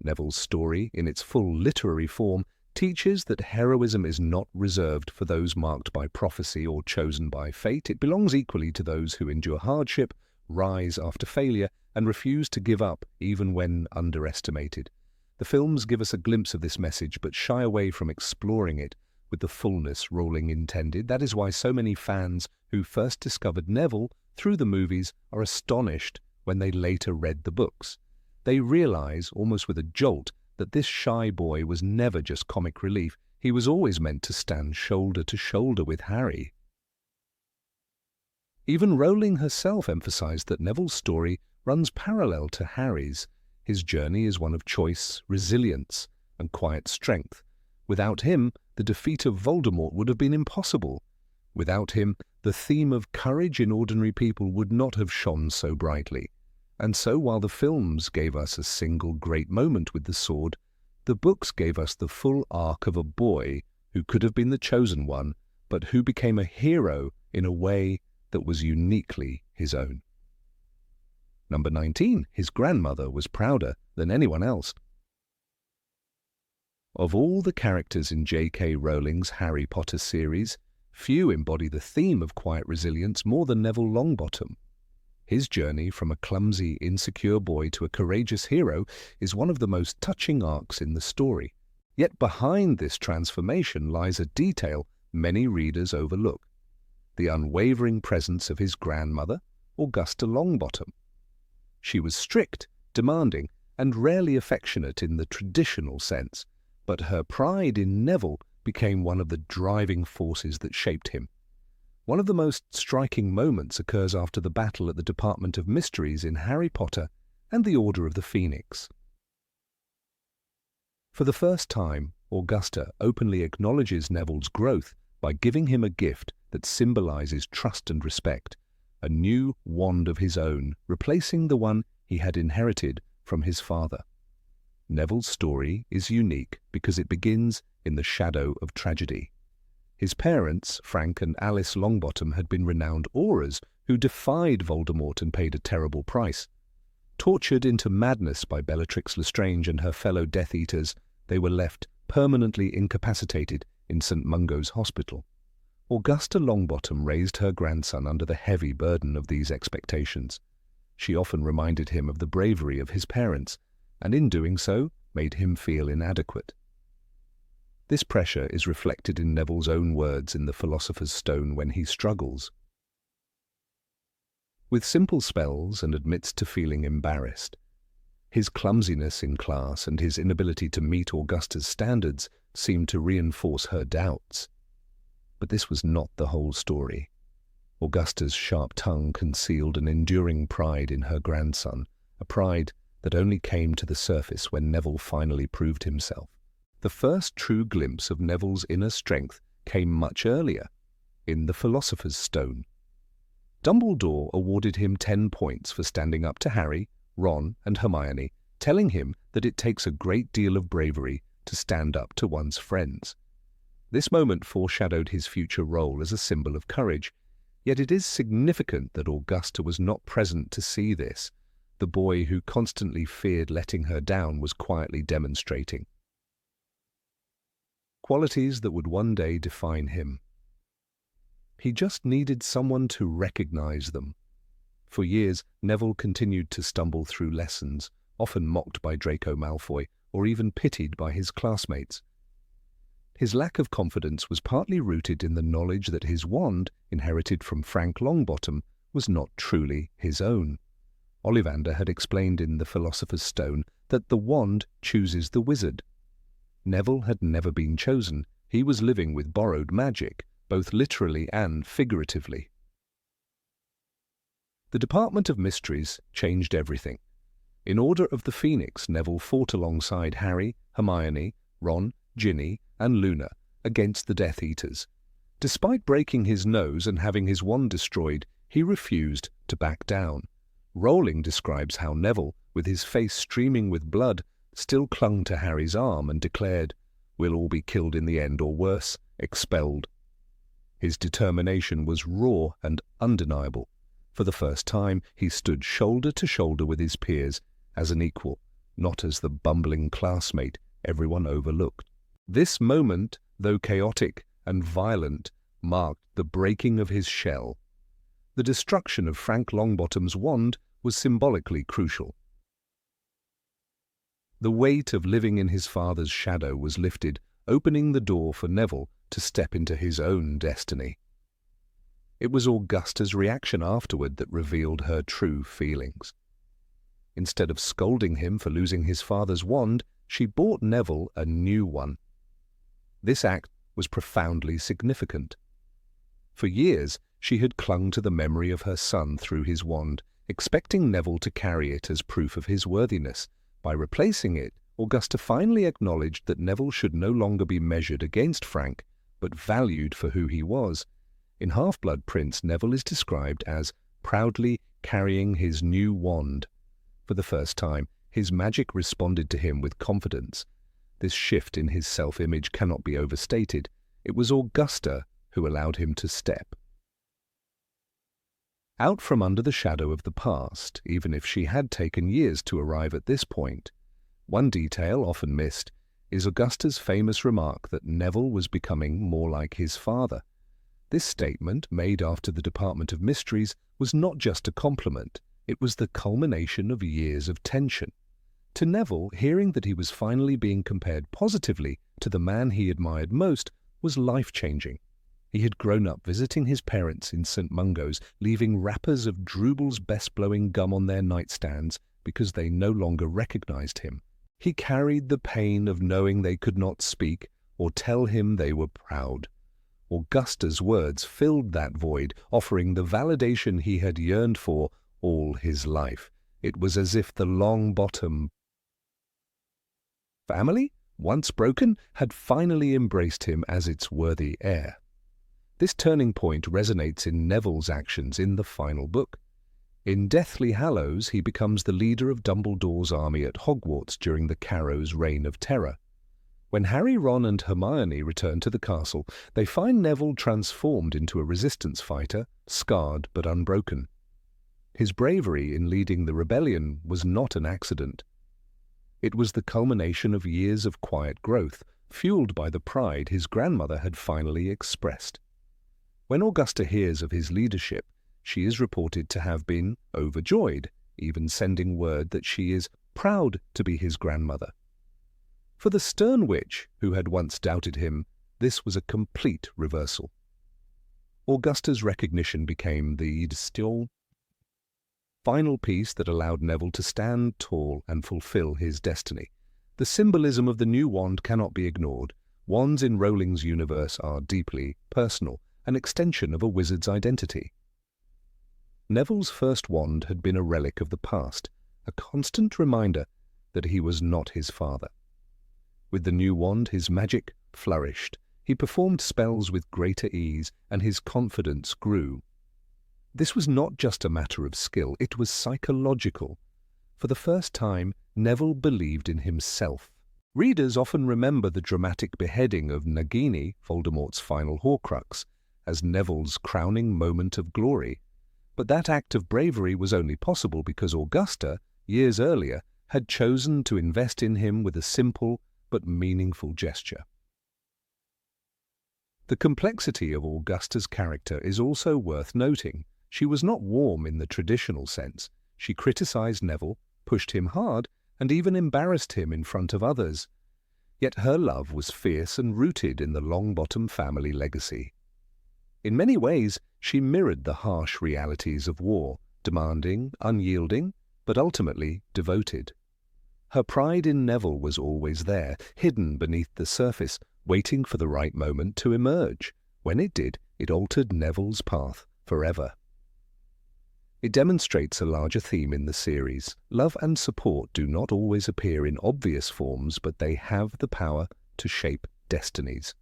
Neville's story, in its full literary form, teaches that heroism is not reserved for those marked by prophecy or chosen by fate. It belongs equally to those who endure hardship, rise after failure, and refuse to give up even when underestimated. The films give us a glimpse of this message, but shy away from exploring it with the fullness Rowling intended. That is why so many fans who first discovered Neville through the movies are astonished when they later read the books. They realize, almost with a jolt, that this shy boy was never just comic relief. He was always meant to stand shoulder to shoulder with Harry. Even Rowling herself emphasized that Neville's story runs parallel to Harry's. His journey is one of choice, resilience, and quiet strength. Without him, the defeat of Voldemort would have been impossible. Without him, the theme of courage in ordinary people would not have shone so brightly. And so while the films gave us a single great moment with the sword, the books gave us the full arc of a boy who could have been the chosen one, but who became a hero in a way that was uniquely his own. Number 19. His grandmother was prouder than anyone else. Of all the characters in J.K. Rowling's Harry Potter series, few embody the theme of quiet resilience more than Neville Longbottom. His journey from a clumsy, insecure boy to a courageous hero is one of the most touching arcs in the story. Yet behind this transformation lies a detail many readers overlook: the unwavering presence of his grandmother, Augusta Longbottom. She was strict, demanding, and rarely affectionate in the traditional sense, but her pride in Neville became one of the driving forces that shaped him. One of the most striking moments occurs after the battle at the Department of Mysteries in Harry Potter and the Order of the Phoenix. For the first time, Augusta openly acknowledges Neville's growth by giving him a gift that symbolizes trust and respect, a new wand of his own, replacing the one he had inherited from his father. Neville's story is unique because it begins in the shadow of tragedy. His parents, Frank and Alice Longbottom, had been renowned aurors who defied Voldemort and paid a terrible price. Tortured into madness by Bellatrix Lestrange and her fellow Death Eaters, they were left permanently incapacitated in St. Mungo's Hospital. Augusta Longbottom raised her grandson under the heavy burden of these expectations. She often reminded him of the bravery of his parents, and in doing so, made him feel inadequate. This pressure is reflected in Neville's own words in the Philosopher's Stone when he struggles with simple spells and admits to feeling embarrassed. His clumsiness in class and his inability to meet Augusta's standards seemed to reinforce her doubts. But this was not the whole story. Augusta's sharp tongue concealed an enduring pride in her grandson, a pride that only came to the surface when Neville finally proved himself. The first true glimpse of Neville's inner strength came much earlier, in the Philosopher's Stone. Dumbledore awarded him 10 points for standing up to Harry, Ron, and Hermione, telling him that it takes a great deal of bravery to stand up to one's friends. This moment foreshadowed his future role as a symbol of courage, yet it is significant that Augusta was not present to see this. The boy who constantly feared letting her down was quietly demonstrating qualities that would one day define him. He just needed someone to recognize them. For years, Neville continued to stumble through lessons, often mocked by Draco Malfoy or even pitied by his classmates. His lack of confidence was partly rooted in the knowledge that his wand, inherited from Frank Longbottom, was not truly his own. Ollivander had explained in The Philosopher's Stone that the wand chooses the wizard. Neville had never been chosen. He was living with borrowed magic, both literally and figuratively. The Department of Mysteries changed everything. In Order of the Phoenix, Neville fought alongside Harry, Hermione, Ron, Ginny, and Luna against the Death Eaters. Despite breaking his nose and having his wand destroyed, he refused to back down. Rowling describes how Neville, with his face streaming with blood, still clung to Harry's arm and declared, "We'll all be killed in the end, or worse, expelled." His determination was raw and undeniable. For the first time, he stood shoulder to shoulder with his peers as an equal, not as the bumbling classmate everyone overlooked. This moment, though chaotic and violent, marked the breaking of his shell. The destruction of Frank Longbottom's wand was symbolically crucial. The weight of living in his father's shadow was lifted, opening the door for Neville to step into his own destiny. It was Augusta's reaction afterward that revealed her true feelings. Instead of scolding him for losing his father's wand, she bought Neville a new one. This act was profoundly significant. For years, she had clung to the memory of her son through his wand, expecting Neville to carry it as proof of his worthiness. By replacing it, Augusta finally acknowledged that Neville should no longer be measured against Frank, but valued for who he was. In Half-Blood Prince, Neville is described as proudly carrying his new wand. For the first time, his magic responded to him with confidence. This shift in his self-image cannot be overstated. It was Augusta who allowed him to step out from under the shadow of the past, even if she had taken years to arrive at this point. One detail often missed is Augusta's famous remark that Neville was becoming more like his father. This statement, made after the Department of Mysteries, was not just a compliment, it was the culmination of years of tension. To Neville, hearing that he was finally being compared positively to the man he admired most was life-changing. He had grown up visiting his parents in St. Mungo's, leaving wrappers of Drooble's best-blowing gum on their nightstands because they no longer recognized him. He carried the pain of knowing they could not speak or tell him they were proud. Augusta's words filled that void, offering the validation he had yearned for all his life. It was as if the Longbottom family, once broken, had finally embraced him as its worthy heir. This turning point resonates in Neville's actions in the final book. In Deathly Hallows, he becomes the leader of Dumbledore's army at Hogwarts during the Carrow's reign of terror. When Harry, Ron and Hermione return to the castle, they find Neville transformed into a resistance fighter, scarred but unbroken. His bravery in leading the rebellion was not an accident. It was the culmination of years of quiet growth, fueled by the pride his grandmother had finally expressed. When Augusta hears of his leadership, she is reported to have been overjoyed, even sending word that she is proud to be his grandmother. For the stern witch, who had once doubted him, this was a complete reversal. Augusta's recognition became the still final piece that allowed Neville to stand tall and fulfill his destiny. The symbolism of the new wand cannot be ignored. Wands in Rowling's universe are deeply personal, an extension of a wizard's identity. Neville's first wand had been a relic of the past, a constant reminder that he was not his father. With the new wand, his magic flourished. He performed spells with greater ease, and his confidence grew. This was not just a matter of skill, it was psychological. For the first time, Neville believed in himself. Readers often remember the dramatic beheading of Nagini, Voldemort's final Horcrux, as Neville's crowning moment of glory. But that act of bravery was only possible because Augusta, years earlier, had chosen to invest in him with a simple but meaningful gesture. The complexity of Augusta's character is also worth noting. She was not warm in the traditional sense. She criticized Neville, pushed him hard, and even embarrassed him in front of others. Yet her love was fierce and rooted in the Longbottom family legacy. In many ways, she mirrored the harsh realities of war, demanding, unyielding, but ultimately devoted. Her pride in Neville was always there, hidden beneath the surface, waiting for the right moment to emerge. When it did, it altered Neville's path forever. It demonstrates a larger theme in the series. Love and support do not always appear in obvious forms, but they have the power to shape destinies.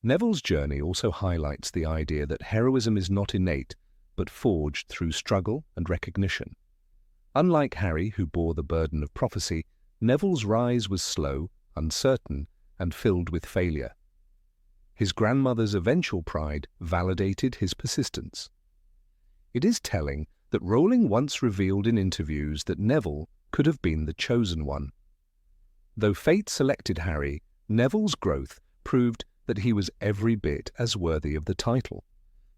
Neville's journey also highlights the idea that heroism is not innate, but forged through struggle and recognition. Unlike Harry, who bore the burden of prophecy, Neville's rise was slow, uncertain, and filled with failure. His grandmother's eventual pride validated his persistence. It is telling that Rowling once revealed in interviews that Neville could have been the chosen one. Though fate selected Harry, Neville's growth proved that he was every bit as worthy of the title.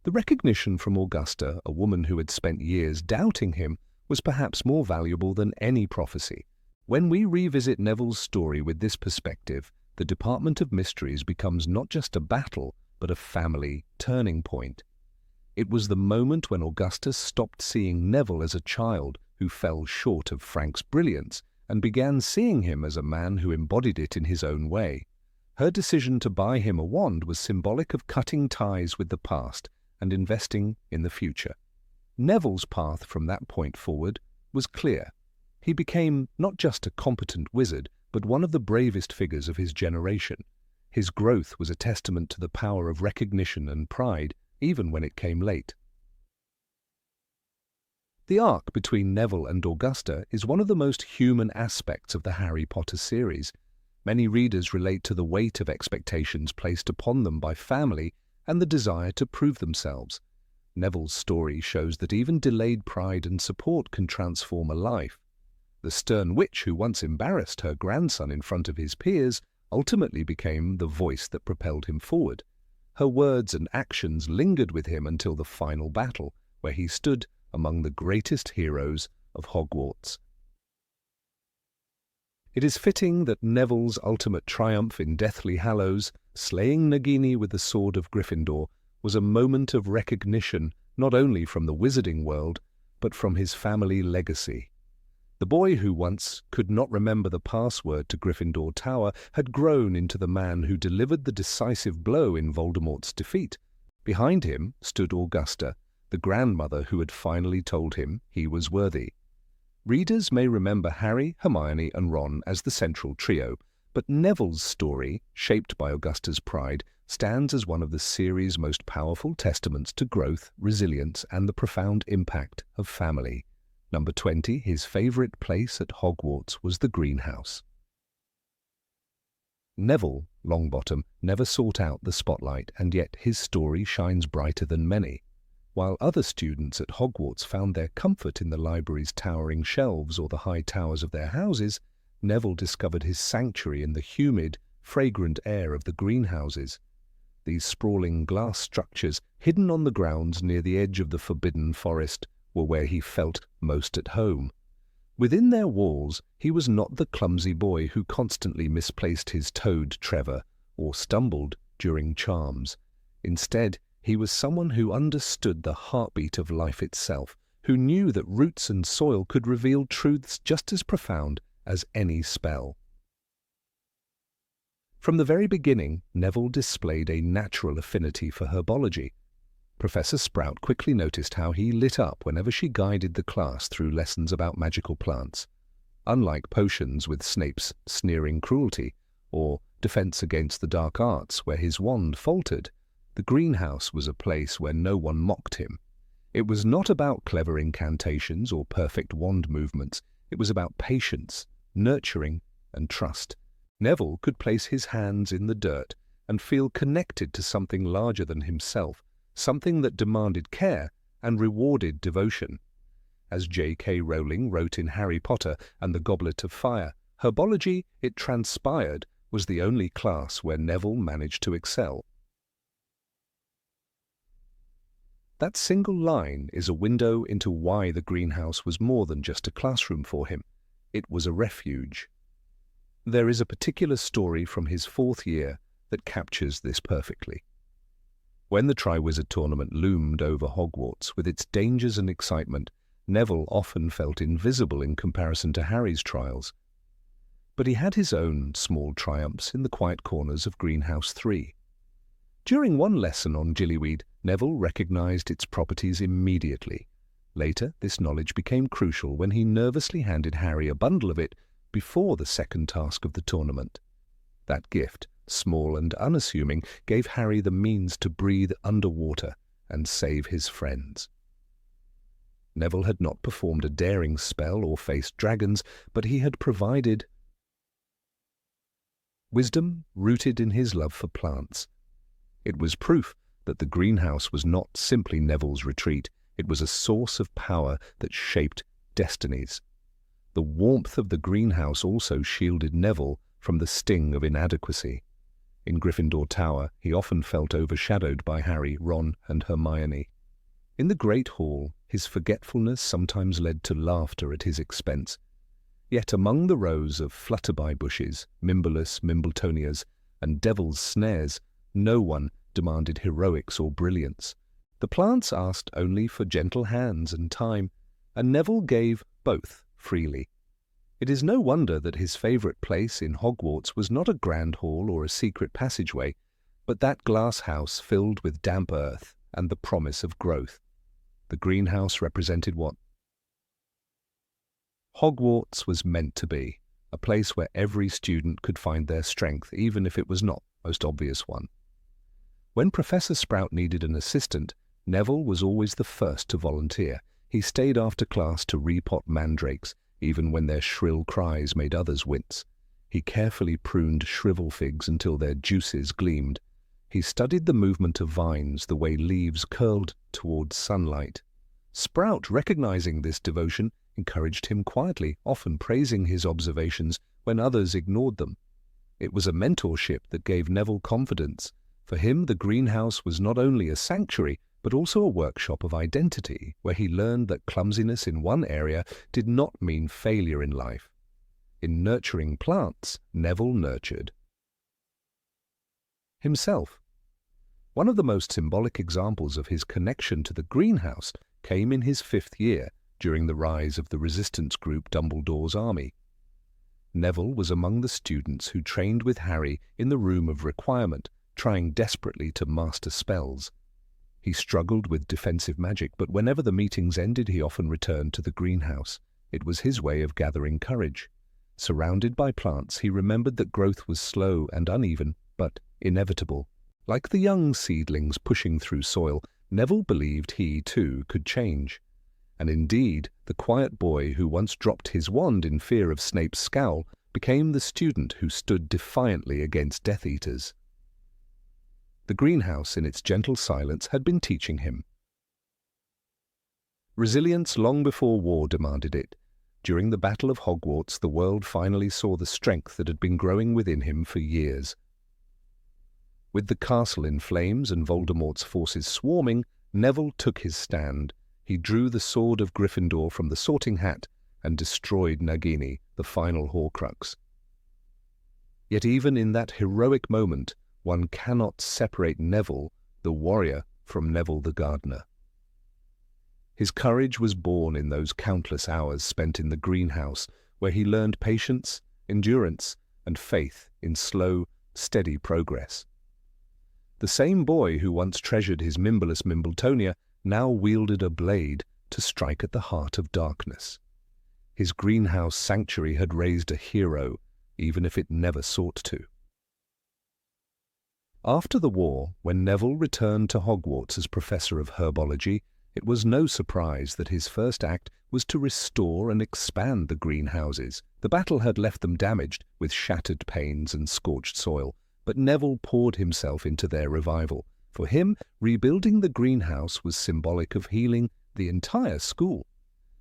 The recognition from Augusta, a woman who had spent years doubting him, was perhaps more valuable than any prophecy. When we revisit Neville's story with this perspective, the Department of Mysteries becomes not just a battle, but a family turning point. It was the moment when Augusta stopped seeing Neville as a child who fell short of Frank's brilliance and began seeing him as a man who embodied it in his own way. Her decision to buy him a wand was symbolic of cutting ties with the past and investing in the future. Neville's path from that point forward was clear. He became not just a competent wizard, but one of the bravest figures of his generation. His growth was a testament to the power of recognition and pride, even when it came late. The arc between Neville and Augusta is one of the most human aspects of the Harry Potter series. Many readers relate to the weight of expectations placed upon them by family and the desire to prove themselves. Neville's story shows that even delayed pride and support can transform a life. The stern witch who once embarrassed her grandson in front of his peers ultimately became the voice that propelled him forward. Her words and actions lingered with him until the final battle, where he stood among the greatest heroes of Hogwarts. It is fitting that Neville's ultimate triumph in Deathly Hallows, slaying Nagini with the sword of Gryffindor, was a moment of recognition not only from the wizarding world, but from his family legacy. The boy who once could not remember the password to Gryffindor Tower had grown into the man who delivered the decisive blow in Voldemort's defeat. Behind him stood Augusta, the grandmother who had finally told him he was worthy. Readers may remember Harry, Hermione, and Ron as the central trio, but Neville's story, shaped by Augusta's pride, stands as one of the series' most powerful testaments to growth, resilience, and the profound impact of family. Number 20, his favorite place at Hogwarts was the greenhouse. Neville Longbottom never sought out the spotlight, and yet his story shines brighter than many. While other students at Hogwarts found their comfort in the library's towering shelves or the high towers of their houses, Neville discovered his sanctuary in the humid, fragrant air of the greenhouses. These sprawling glass structures, hidden on the grounds near the edge of the forbidden forest, were where he felt most at home. Within their walls, he was not the clumsy boy who constantly misplaced his toad Trevor or stumbled during charms. Instead, he was someone who understood the heartbeat of life itself, who knew that roots and soil could reveal truths just as profound as any spell. From the very beginning, Neville displayed a natural affinity for herbology. Professor Sprout quickly noticed how he lit up whenever she guided the class through lessons about magical plants. Unlike potions with Snape's sneering cruelty, or defense against the dark arts where his wand faltered, the greenhouse was a place where no one mocked him. It was not about clever incantations or perfect wand movements. It was about patience, nurturing, and trust. Neville could place his hands in the dirt and feel connected to something larger than himself, something that demanded care and rewarded devotion. As J.K. Rowling wrote in Harry Potter and the Goblet of Fire, herbology, it transpired, was the only class where Neville managed to excel. That single line is a window into why the greenhouse was more than just a classroom for him. It was a refuge. There is a particular story from his 4th year that captures this perfectly. When the Triwizard Tournament loomed over Hogwarts with its dangers and excitement, Neville often felt invisible in comparison to Harry's trials. But he had his own small triumphs in the quiet corners of Greenhouse 3. During one lesson on gillyweed, Neville recognized its properties immediately. Later, this knowledge became crucial when he nervously handed Harry a bundle of it before the second task of the tournament. That gift, small and unassuming, gave Harry the means to breathe underwater and save his friends. Neville had not performed a daring spell or faced dragons, but he had provided wisdom rooted in his love for plants. It was proof that the greenhouse was not simply Neville's retreat. It was a source of power that shaped destinies. The warmth of the greenhouse also shielded Neville from the sting of inadequacy. In Gryffindor Tower, he often felt overshadowed by Harry, Ron, and Hermione. In the Great Hall, his forgetfulness sometimes led to laughter at his expense. Yet among the rows of flutterby bushes, Mimbolus, Mimbletoниas, and devil's snares, no one demanded heroics or brilliance. The plants asked only for gentle hands and time, and Neville gave both freely. It is no wonder that his favourite place in Hogwarts was not a grand hall or a secret passageway, but that glass house filled with damp earth and the promise of growth. The greenhouse represented what Hogwarts was meant to be, a place where every student could find their strength, even if it was not most obvious one. When Professor Sprout needed an assistant, Neville was always the first to volunteer. He stayed after class to repot mandrakes, even when their shrill cries made others wince. He carefully pruned shrivel figs until their juices gleamed. He studied the movement of vines, the way leaves curled towards sunlight. Sprout, recognizing this devotion, encouraged him quietly, often praising his observations when others ignored them. It was a mentorship that gave Neville confidence. For him, the greenhouse was not only a sanctuary, but also a workshop of identity, where he learned that clumsiness in one area did not mean failure in life. In nurturing plants, Neville nurtured himself. One of the most symbolic examples of his connection to the greenhouse came in his 5th year, during the rise of the resistance group Dumbledore's army. Neville was among the students who trained with Harry in the Room of Requirement, trying desperately to master spells. He struggled with defensive magic, but whenever the meetings ended, he often returned to the greenhouse. It was his way of gathering courage. Surrounded by plants, he remembered that growth was slow and uneven, but inevitable. Like the young seedlings pushing through soil, Neville believed he, too, could change. And indeed, the quiet boy who once dropped his wand in fear of Snape's scowl became the student who stood defiantly against Death Eaters. The greenhouse, in its gentle silence, had been teaching him resilience long before war demanded it. During the Battle of Hogwarts, the world finally saw the strength that had been growing within him for years. With the castle in flames and Voldemort's forces swarming, Neville took his stand. He drew the sword of Gryffindor from the sorting hat and destroyed Nagini, the final Horcrux. Yet even in that heroic moment, one cannot separate Neville, the warrior, from Neville the gardener. His courage was born in those countless hours spent in the greenhouse, where he learned patience, endurance, and faith in slow, steady progress. The same boy who once treasured his Mimbleless Mimbletonia now wielded a blade to strike at the heart of darkness. His greenhouse sanctuary had raised a hero, even if it never sought to. After the war, when Neville returned to Hogwarts as Professor of Herbology, it was no surprise that his first act was to restore and expand the greenhouses. The battle had left them damaged, with shattered panes and scorched soil, but Neville poured himself into their revival. For him, rebuilding the greenhouse was symbolic of healing the entire school.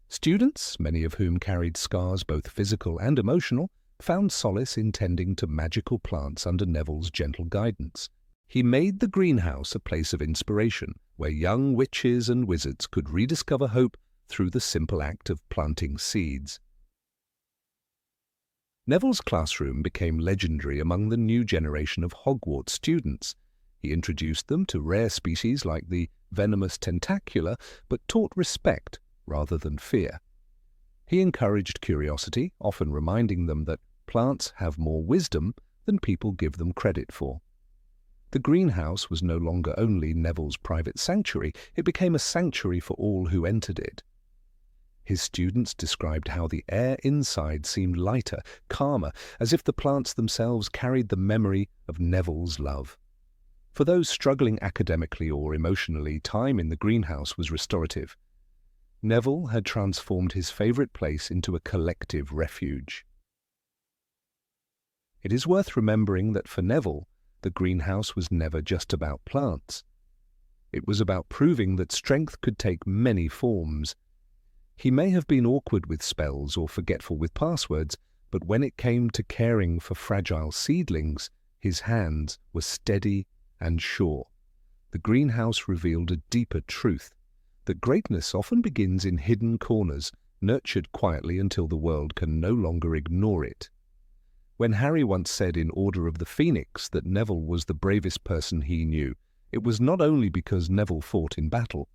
Students, many of whom carried scars both physical and emotional, found solace in tending to magical plants under Neville's gentle guidance. He made the greenhouse a place of inspiration, where young witches and wizards could rediscover hope through the simple act of planting seeds. Neville's classroom became legendary among the new generation of Hogwarts students. He introduced them to rare species like the venomous tentacula, but taught respect rather than fear. He encouraged curiosity, often reminding them that plants have more wisdom than people give them credit for. The greenhouse was no longer only Neville's private sanctuary, it became a sanctuary for all who entered it. His students described how the air inside seemed lighter, calmer, as if the plants themselves carried the memory of Neville's love. For those struggling academically or emotionally, time in the greenhouse was restorative. Neville had transformed his favorite place into a collective refuge. It is worth remembering that for Neville, the greenhouse was never just about plants. It was about proving that strength could take many forms. He may have been awkward with spells or forgetful with passwords, but when it came to caring for fragile seedlings, his hands were steady and sure. The greenhouse revealed a deeper truth, that greatness often begins in hidden corners, nurtured quietly until the world can no longer ignore it. When Harry once said in Order of the Phoenix that Neville was the bravest person he knew, it was not only because Neville fought in battle,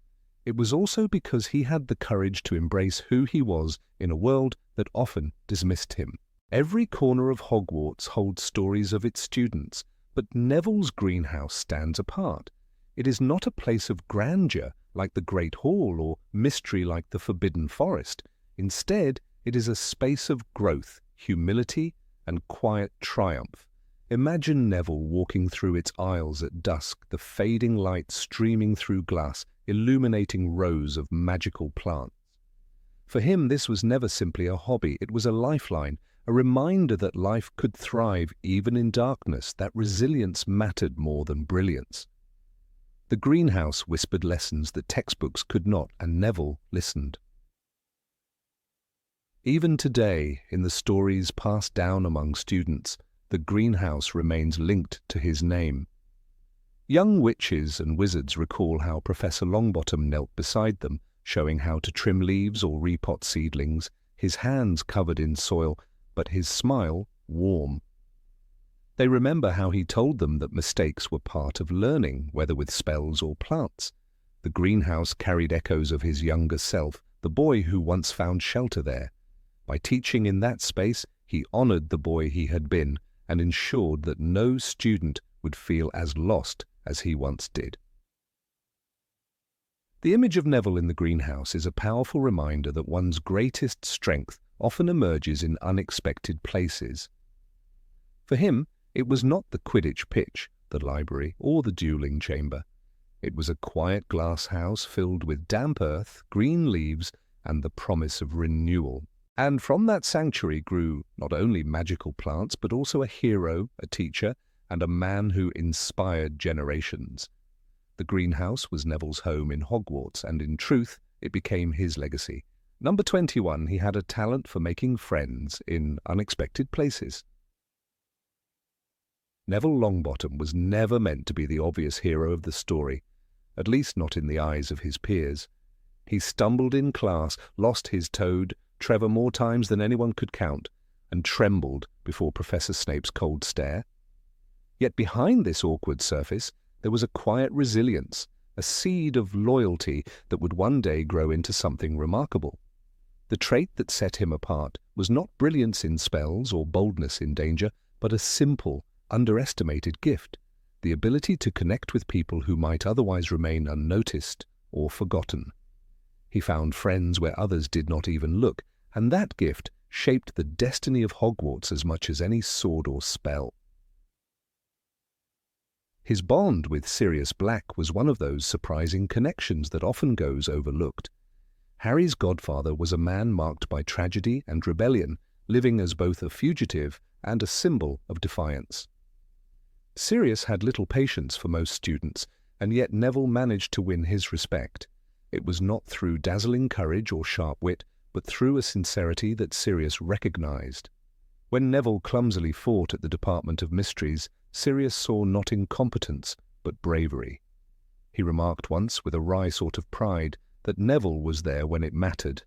it was also because he had the courage to embrace who he was in a world that often dismissed him. Every corner of Hogwarts holds stories of its students, but Neville's greenhouse stands apart. It is not a place of grandeur like the Great Hall or mystery like the Forbidden Forest. Instead, it is a space of growth, humility, and quiet triumph. Imagine Neville walking through its aisles at dusk, the fading light streaming through glass, illuminating rows of magical plants. For him, this was never simply a hobby, it was a lifeline, a reminder that life could thrive even in darkness, that resilience mattered more than brilliance. The greenhouse whispered lessons that textbooks could not, and Neville listened. Even today, in the stories passed down among students, the greenhouse remains linked to his name. Young witches and wizards recall how Professor Longbottom knelt beside them, showing how to trim leaves or repot seedlings, his hands covered in soil, but his smile warm. They remember how he told them that mistakes were part of learning, whether with spells or plants. The greenhouse carried echoes of his younger self, the boy who once found shelter there. By teaching in that space, he honored the boy he had been and ensured that no student would feel as lost as he once did. The image of Neville in the greenhouse is a powerful reminder that one's greatest strength often emerges in unexpected places. For him, it was not the Quidditch pitch, the library, or the dueling chamber. It was a quiet glass house filled with damp earth, green leaves, and the promise of renewal. And from that sanctuary grew not only magical plants, but also a hero, a teacher, and a man who inspired generations. The greenhouse was Neville's home in Hogwarts, and in truth, it became his legacy. Number 21, he had a talent for making friends in unexpected places. Neville Longbottom was never meant to be the obvious hero of the story, at least not in the eyes of his peers. He stumbled in class, lost his toad, Trevor more times than anyone could count, and trembled before Professor Snape's cold stare. Yet behind this awkward surface, there was a quiet resilience, a seed of loyalty that would one day grow into something remarkable. The trait that set him apart was not brilliance in spells or boldness in danger, but a simple, underestimated gift, the ability to connect with people who might otherwise remain unnoticed or forgotten. He found friends where others did not even look, and that gift shaped the destiny of Hogwarts as much as any sword or spell. His bond with Sirius Black was one of those surprising connections that often goes overlooked. Harry's godfather was a man marked by tragedy and rebellion, living as both a fugitive and a symbol of defiance. Sirius had little patience for most students, and yet Neville managed to win his respect. It was not through dazzling courage or sharp wit, but through a sincerity that Sirius recognized. When Neville clumsily fought at the Department of Mysteries, Sirius saw not incompetence, but bravery. He remarked once, with a wry sort of pride, that Neville was there when it mattered.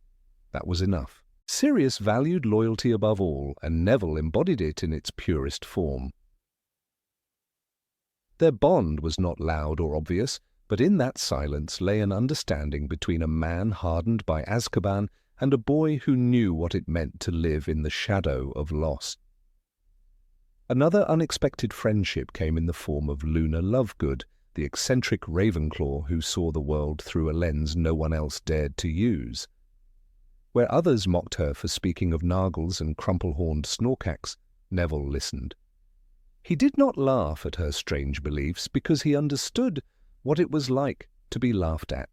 That was enough. Sirius valued loyalty above all, and Neville embodied it in its purest form. Their bond was not loud or obvious, but in that silence lay an understanding between a man hardened by Azkaban and a boy who knew what it meant to live in the shadow of loss. Another unexpected friendship came in the form of Luna Lovegood, the eccentric Ravenclaw who saw the world through a lens no one else dared to use. Where others mocked her for speaking of Nargles and crumple-horned Snorkax, Neville listened. He did not laugh at her strange beliefs because he understood what it was like to be laughed at.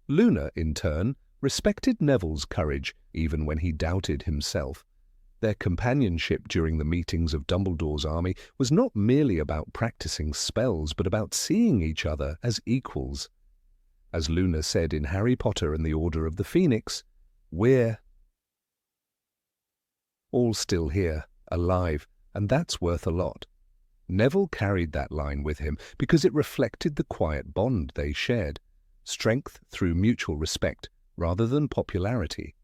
Luna, in turn, respected Neville's courage even when he doubted himself. Their companionship during the meetings of Dumbledore's army was not merely about practicing spells, but about seeing each other as equals. As Luna said in Harry Potter and the Order of the Phoenix, "We're all still here, alive, and that's worth a lot." Neville carried that line with him because it reflected the quiet bond they shared, strength through mutual respect rather than popularity.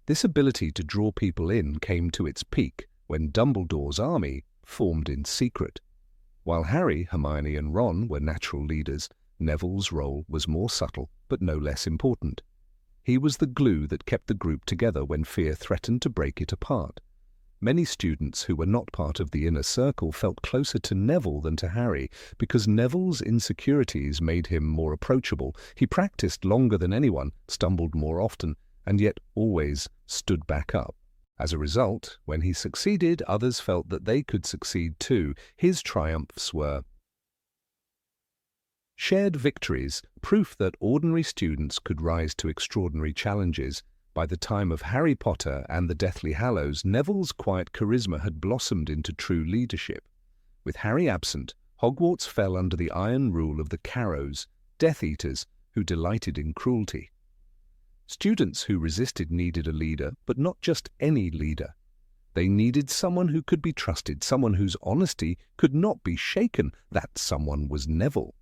This ability to draw people in came to its peak when Dumbledore's army formed in secret. While Harry, Hermione and Ron were natural leaders, Neville's role was more subtle but no less important. He was the glue that kept the group together when fear threatened to break it apart. Many students who were not part of the inner circle felt closer to Neville than to Harry because Neville's insecurities made him more approachable. He practiced longer than anyone, stumbled more often, and yet always stood back up. As a result, when he succeeded, others felt that they could succeed too. His triumphs were shared victories, proof that ordinary students could rise to extraordinary challenges. By the time of Harry Potter and the Deathly Hallows, Neville's quiet charisma had blossomed into true leadership. With Harry absent, Hogwarts fell under the iron rule of the Carrows, Death Eaters, who delighted in cruelty. Students who resisted needed a leader, but not just any leader. They needed someone who could be trusted, someone whose honesty could not be shaken. That someone was Neville.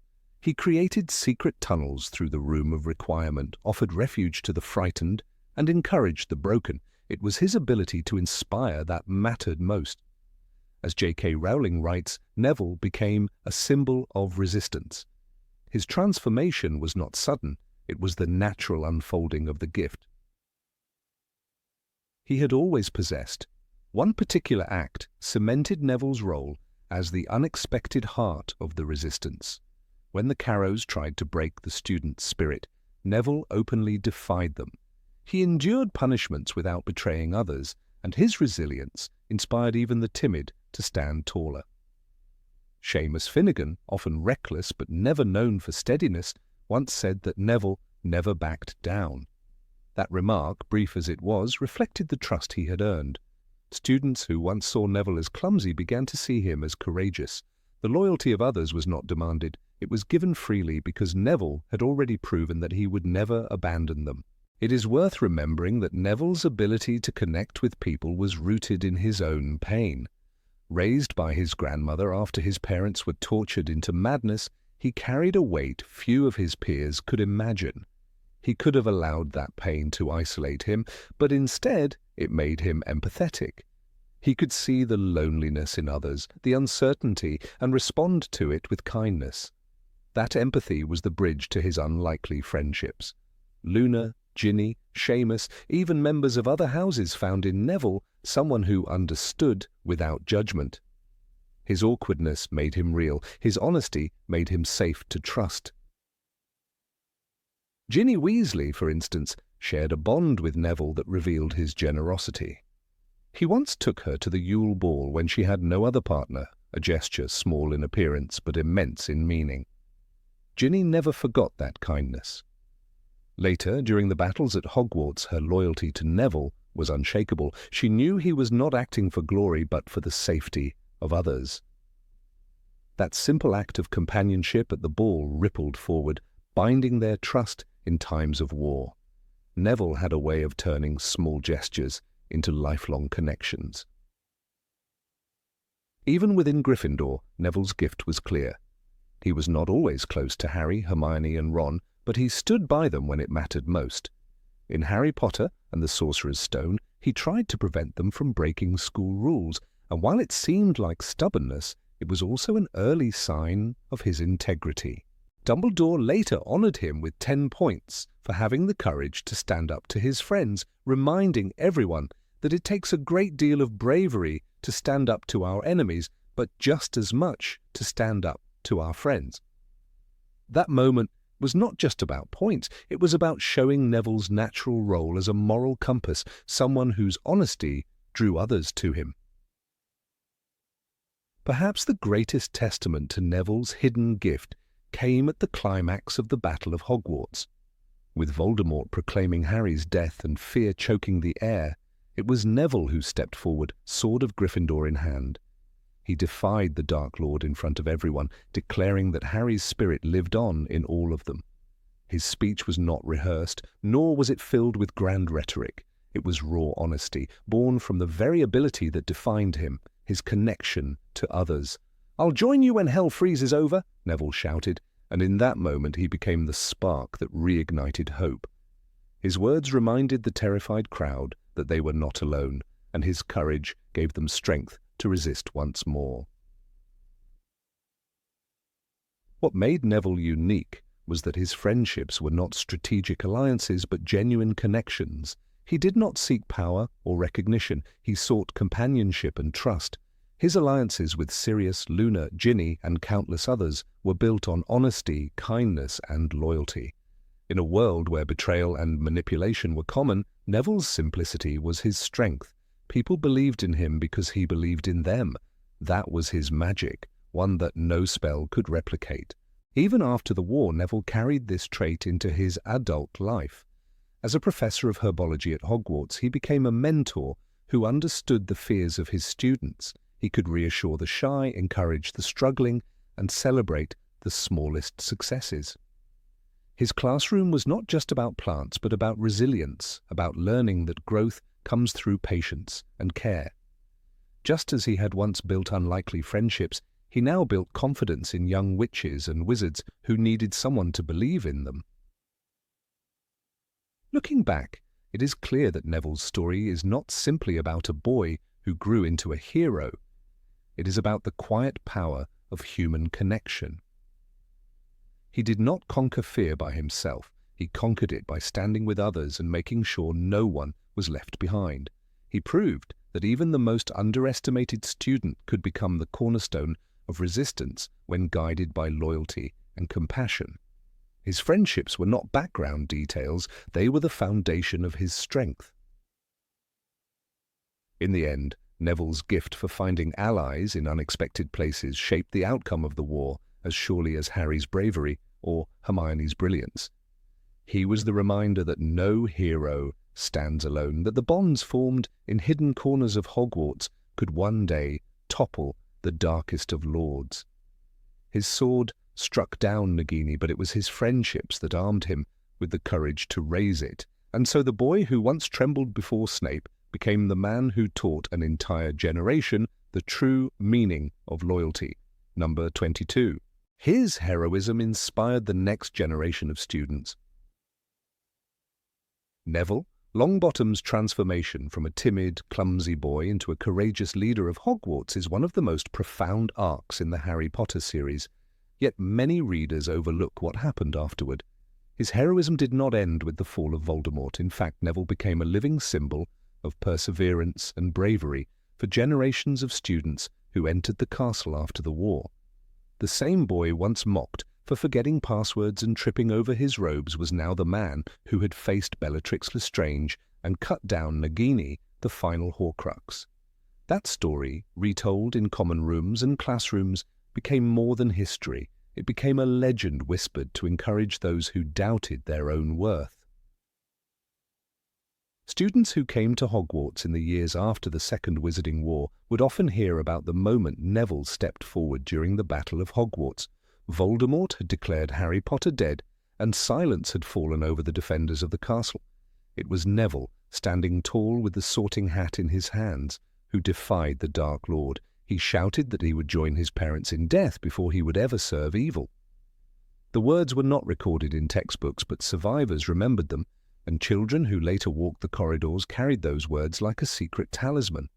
He created secret tunnels through the Room of Requirement, offered refuge to the frightened, and encouraged the broken. It was his ability to inspire that mattered most. As J.K. Rowling writes, Neville became a symbol of resistance. His transformation was not sudden, it was the natural unfolding of the gift he had always possessed. One particular act cemented Neville's role as the unexpected heart of the resistance. When the Carrows tried to break the student spirit, Neville openly defied them. He endured punishments without betraying others, and his resilience inspired even the timid to stand taller. Seamus Finnegan, often reckless but never known for steadiness, once said that Neville never backed down. That remark, brief as it was, reflected the trust he had earned. Students who once saw Neville as clumsy began to see him as courageous. The loyalty of others was not demanded. It was given freely because Neville had already proven that he would never abandon them. It is worth remembering that Neville's ability to connect with people was rooted in his own pain. Raised by his grandmother after his parents were tortured into madness, he carried a weight few of his peers could imagine. He could have allowed that pain to isolate him, but instead it made him empathetic. He could see the loneliness in others, the uncertainty, and respond to it with kindness. That empathy was the bridge to his unlikely friendships. Luna, Ginny, Seamus, even members of other houses found in Neville someone who understood without judgment. His awkwardness made him real. His honesty made him safe to trust. Ginny Weasley, for instance, shared a bond with Neville that revealed his generosity. He once took her to the Yule Ball when she had no other partner, a gesture small in appearance but immense in meaning. Ginny never forgot that kindness. Later, during the battles at Hogwarts, her loyalty to Neville was unshakable. She knew he was not acting for glory but for the safety of others. That simple act of companionship at the ball rippled forward, binding their trust in times of war. Neville had a way of turning small gestures into lifelong connections. Even within Gryffindor, Neville's gift was clear. He was not always close to Harry, Hermione, and Ron, but he stood by them when it mattered most. In Harry Potter and the Sorcerer's Stone, he tried to prevent them from breaking school rules, and while it seemed like stubbornness, it was also an early sign of his integrity. Dumbledore later honoured him with 10 points for having the courage to stand up to his friends, reminding everyone that it takes a great deal of bravery to stand up to our enemies, but just as much to stand up to our friends. That moment was not just about points, it was about showing Neville's natural role as a moral compass, someone whose honesty drew others to him. Perhaps the greatest testament to Neville's hidden gift came at the climax of the Battle of Hogwarts. With Voldemort proclaiming Harry's death and fear choking the air, it was Neville who stepped forward, sword of Gryffindor in hand. He defied the Dark Lord in front of everyone, declaring that Harry's spirit lived on in all of them. His speech was not rehearsed, nor was it filled with grand rhetoric. It was raw honesty, born from the very ability that defined him, his connection to others. "I'll join you when hell freezes over," Neville shouted, and in that moment he became the spark that reignited hope. His words reminded the terrified crowd that they were not alone, and his courage gave them strength to resist once more. What made Neville unique was that his friendships were not strategic alliances but genuine connections. He did not seek power or recognition, he sought companionship and trust. His alliances with Sirius, Luna, Ginny, and countless others were built on honesty, kindness, and loyalty. In a world where betrayal and manipulation were common, Neville's simplicity was his strength. People believed in him because he believed in them. That was his magic, one that no spell could replicate. Even after the war, Neville carried this trait into his adult life. As a professor of herbology at Hogwarts, he became a mentor who understood the fears of his students. He could reassure the shy, encourage the struggling, and celebrate the smallest successes. His classroom was not just about plants, but about resilience, about learning that growth comes through patience and care. Just as he had once built unlikely friendships, he now built confidence in young witches and wizards who needed someone to believe in them. Looking back, it is clear that Neville's story is not simply about a boy who grew into a hero. It is about the quiet power of human connection. He did not conquer fear by himself. He conquered it by standing with others and making sure no one was left behind. He proved that even the most underestimated student could become the cornerstone of resistance when guided by loyalty and compassion. His friendships were not background details, they were the foundation of his strength. In the end, Neville's gift for finding allies in unexpected places shaped the outcome of the war as surely as Harry's bravery or Hermione's brilliance. He was the reminder that no hero stands alone, that the bonds formed in hidden corners of Hogwarts could one day topple the darkest of lords. His sword struck down Nagini, but it was his friendships that armed him with the courage to raise it. And so the boy who once trembled before Snape became the man who taught an entire generation the true meaning of loyalty. Number 22. His heroism inspired the next generation of students. Neville Longbottom's transformation from a timid, clumsy boy into a courageous leader of Hogwarts is one of the most profound arcs in the Harry Potter series, yet many readers overlook what happened afterward. His heroism did not end with the fall of Voldemort. In fact, Neville became a living symbol of perseverance and bravery for generations of students who entered the castle after the war. The same boy once mocked for forgetting passwords and tripping over his robes was now the man who had faced Bellatrix Lestrange and cut down Nagini, the final Horcrux. That story, retold in common rooms and classrooms, became more than history. It became a legend whispered to encourage those who doubted their own worth. Students who came to Hogwarts in the years after the Second Wizarding War would often hear about the moment Neville stepped forward during the Battle of Hogwarts. Voldemort had declared Harry Potter dead, and silence had fallen over the defenders of the castle. It was Neville, standing tall with the sorting hat in his hands, who defied the Dark Lord. He shouted that he would join his parents in death before he would ever serve evil. The words were not recorded in textbooks, but survivors remembered them, and children who later walked the corridors carried those words like a secret talisman.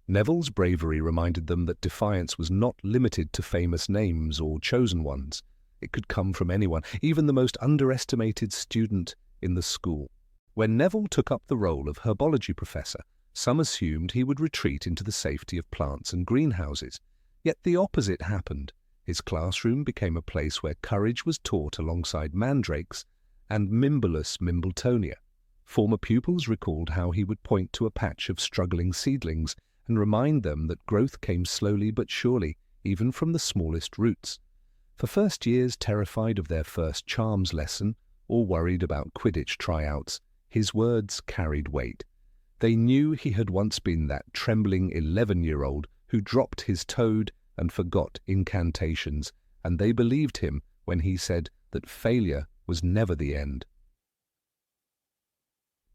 Neville's bravery reminded them that defiance was not limited to famous names or chosen ones. It could come from anyone, even the most underestimated student in the school. When Neville took up the role of herbology professor, some assumed he would retreat into the safety of plants and greenhouses. Yet the opposite happened. His classroom became a place where courage was taught alongside mandrakes and Mimbolus Mimbletonia. Former pupils recalled how he would point to a patch of struggling seedlings and remind them that growth came slowly but surely, even from the smallest roots. For first years terrified of their first charms lesson or worried about Quidditch tryouts, his words carried weight. They knew he had once been that trembling 11-year-old who dropped his toad and forgot incantations, and they believed him when he said that failure was never the end.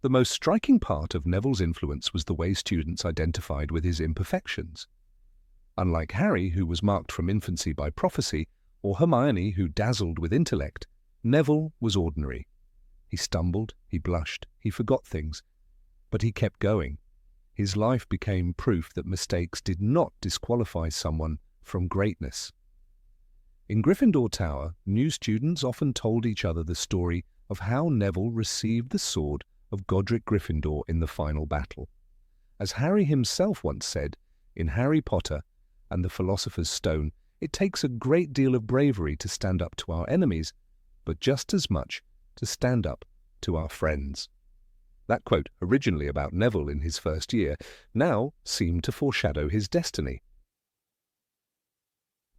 The most striking part of Neville's influence was the way students identified with his imperfections. Unlike Harry, who was marked from infancy by prophecy, or Hermione, who dazzled with intellect, Neville was ordinary. He stumbled, he blushed, he forgot things, but he kept going. His life became proof that mistakes did not disqualify someone from greatness. In Gryffindor Tower, new students often told each other the story of how Neville received the sword of Godric Gryffindor in the final battle. As Harry himself once said, in Harry Potter and the Philosopher's Stone, it takes a great deal of bravery to stand up to our enemies, but just as much to stand up to our friends. That quote, originally about Neville in his first year, now seemed to foreshadow his destiny.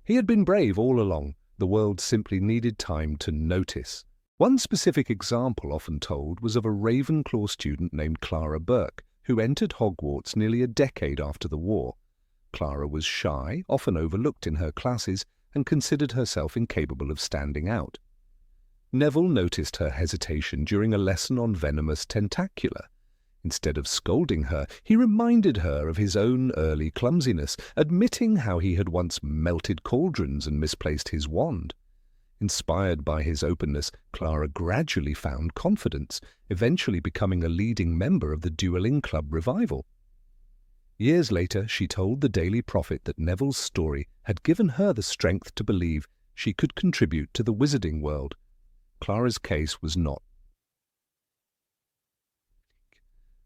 He had been brave all along. The world simply needed time to notice. One specific example often told was of a Ravenclaw student named Clara Burke, who entered Hogwarts nearly a decade after the war. Clara was shy, often overlooked in her classes, and considered herself incapable of standing out. Neville noticed her hesitation during a lesson on venomous tentacula. Instead of scolding her, he reminded her of his own early clumsiness, admitting how he had once melted cauldrons and misplaced his wand. Inspired by his openness, Clara gradually found confidence, eventually becoming a leading member of the dueling club revival. Years later, she told the Daily Prophet that Neville's story had given her the strength to believe she could contribute to the wizarding world. Clara's case was not.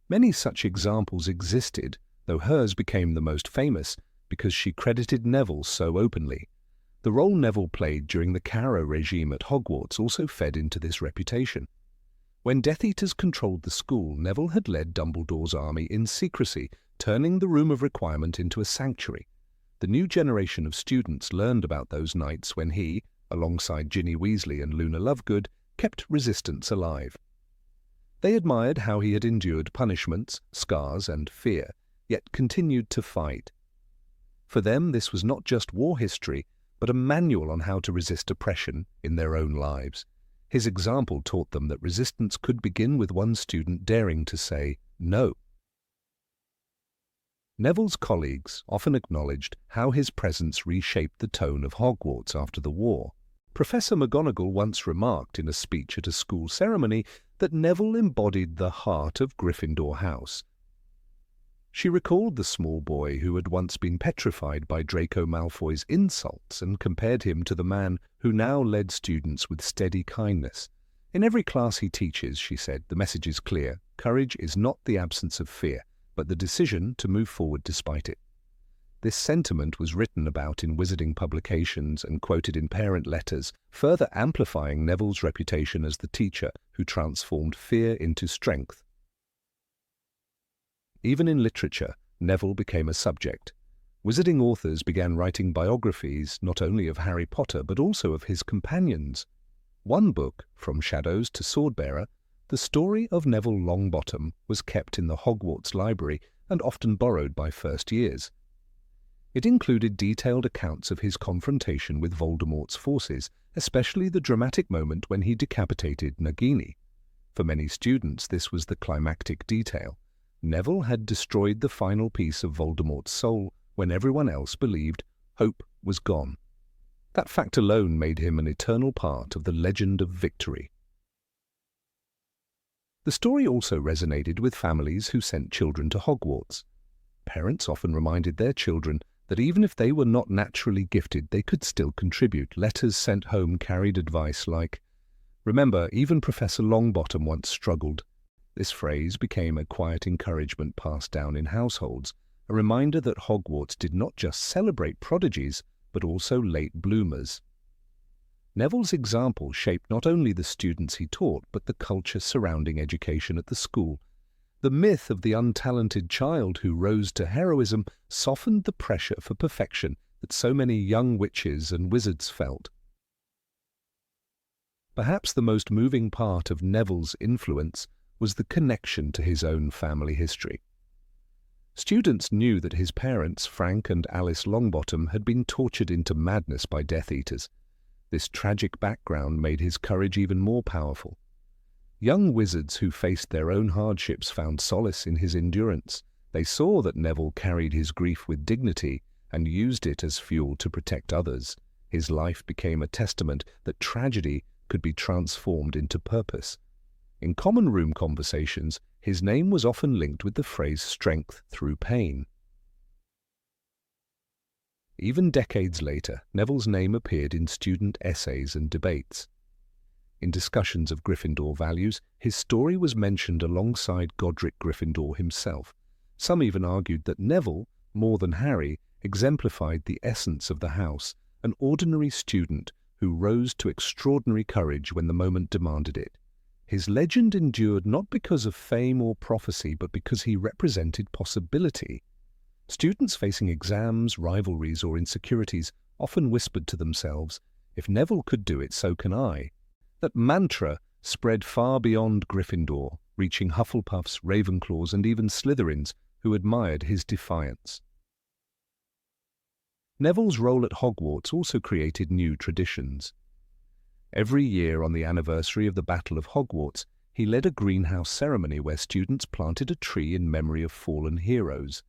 Many such examples existed, though hers became the most famous because she credited Neville so openly. The role Neville played during the Carrow regime at Hogwarts also fed into this reputation. When Death Eaters controlled the school, Neville had led Dumbledore's army in secrecy, turning the Room of Requirement into a sanctuary. The new generation of students learned about those nights when he, alongside Ginny Weasley and Luna Lovegood, kept resistance alive. They admired how he had endured punishments, scars, and fear, yet continued to fight. For them, this was not just war history, but a manual on how to resist oppression in their own lives. His example taught them that resistance could begin with one student daring to say no. Neville's colleagues often acknowledged how his presence reshaped the tone of Hogwarts after the war. Professor McGonagall once remarked in a speech at a school ceremony that Neville embodied the heart of Gryffindor House. She recalled the small boy who had once been petrified by Draco Malfoy's insults and compared him to the man who now led students with steady kindness. In every class he teaches, she said, the message is clear. Courage is not the absence of fear, but the decision to move forward despite it. This sentiment was written about in wizarding publications and quoted in parent letters, further amplifying Neville's reputation as the teacher who transformed fear into strength. Even in literature, Neville became a subject. Wizarding authors began writing biographies not only of Harry Potter but also of his companions. One book, From Shadows to Swordbearer, the story of Neville Longbottom, was kept in the Hogwarts library and often borrowed by first years. It included detailed accounts of his confrontation with Voldemort's forces, especially the dramatic moment when he decapitated Nagini. For many students, this was the climactic detail. Neville had destroyed the final piece of Voldemort's soul when everyone else believed hope was gone. That fact alone made him an eternal part of the legend of victory. The story also resonated with families who sent children to Hogwarts. Parents often reminded their children that even if they were not naturally gifted, they could still contribute. Letters sent home carried advice like, "Remember, even Professor Longbottom once struggled." This phrase became a quiet encouragement passed down in households, a reminder that Hogwarts did not just celebrate prodigies, but also late bloomers. Neville's example shaped not only the students he taught, but the culture surrounding education at the school. The myth of the untalented child who rose to heroism softened the pressure for perfection that so many young witches and wizards felt. Perhaps the most moving part of Neville's influence was the connection to his own family history. Students knew that his parents, Frank and Alice Longbottom, had been tortured into madness by Death Eaters. This tragic background made his courage even more powerful. Young wizards who faced their own hardships found solace in his endurance. They saw that Neville carried his grief with dignity and used it as fuel to protect others. His life became a testament that tragedy could be transformed into purpose. In common room conversations, his name was often linked with the phrase strength through pain. Even decades later, Neville's name appeared in student essays and debates. In discussions of Gryffindor values, his story was mentioned alongside Godric Gryffindor himself. Some even argued that Neville, more than Harry, exemplified the essence of the house, an ordinary student who rose to extraordinary courage when the moment demanded it. His legend endured not because of fame or prophecy, but because he represented possibility. Students facing exams, rivalries, or insecurities often whispered to themselves, "If Neville could do it, so can I." That mantra spread far beyond Gryffindor, reaching Hufflepuffs, Ravenclaws, and even Slytherins who admired his defiance. Neville's role at Hogwarts also created new traditions. Every year on the anniversary of the Battle of Hogwarts, he led a greenhouse ceremony where students planted a tree in memory of fallen heroes.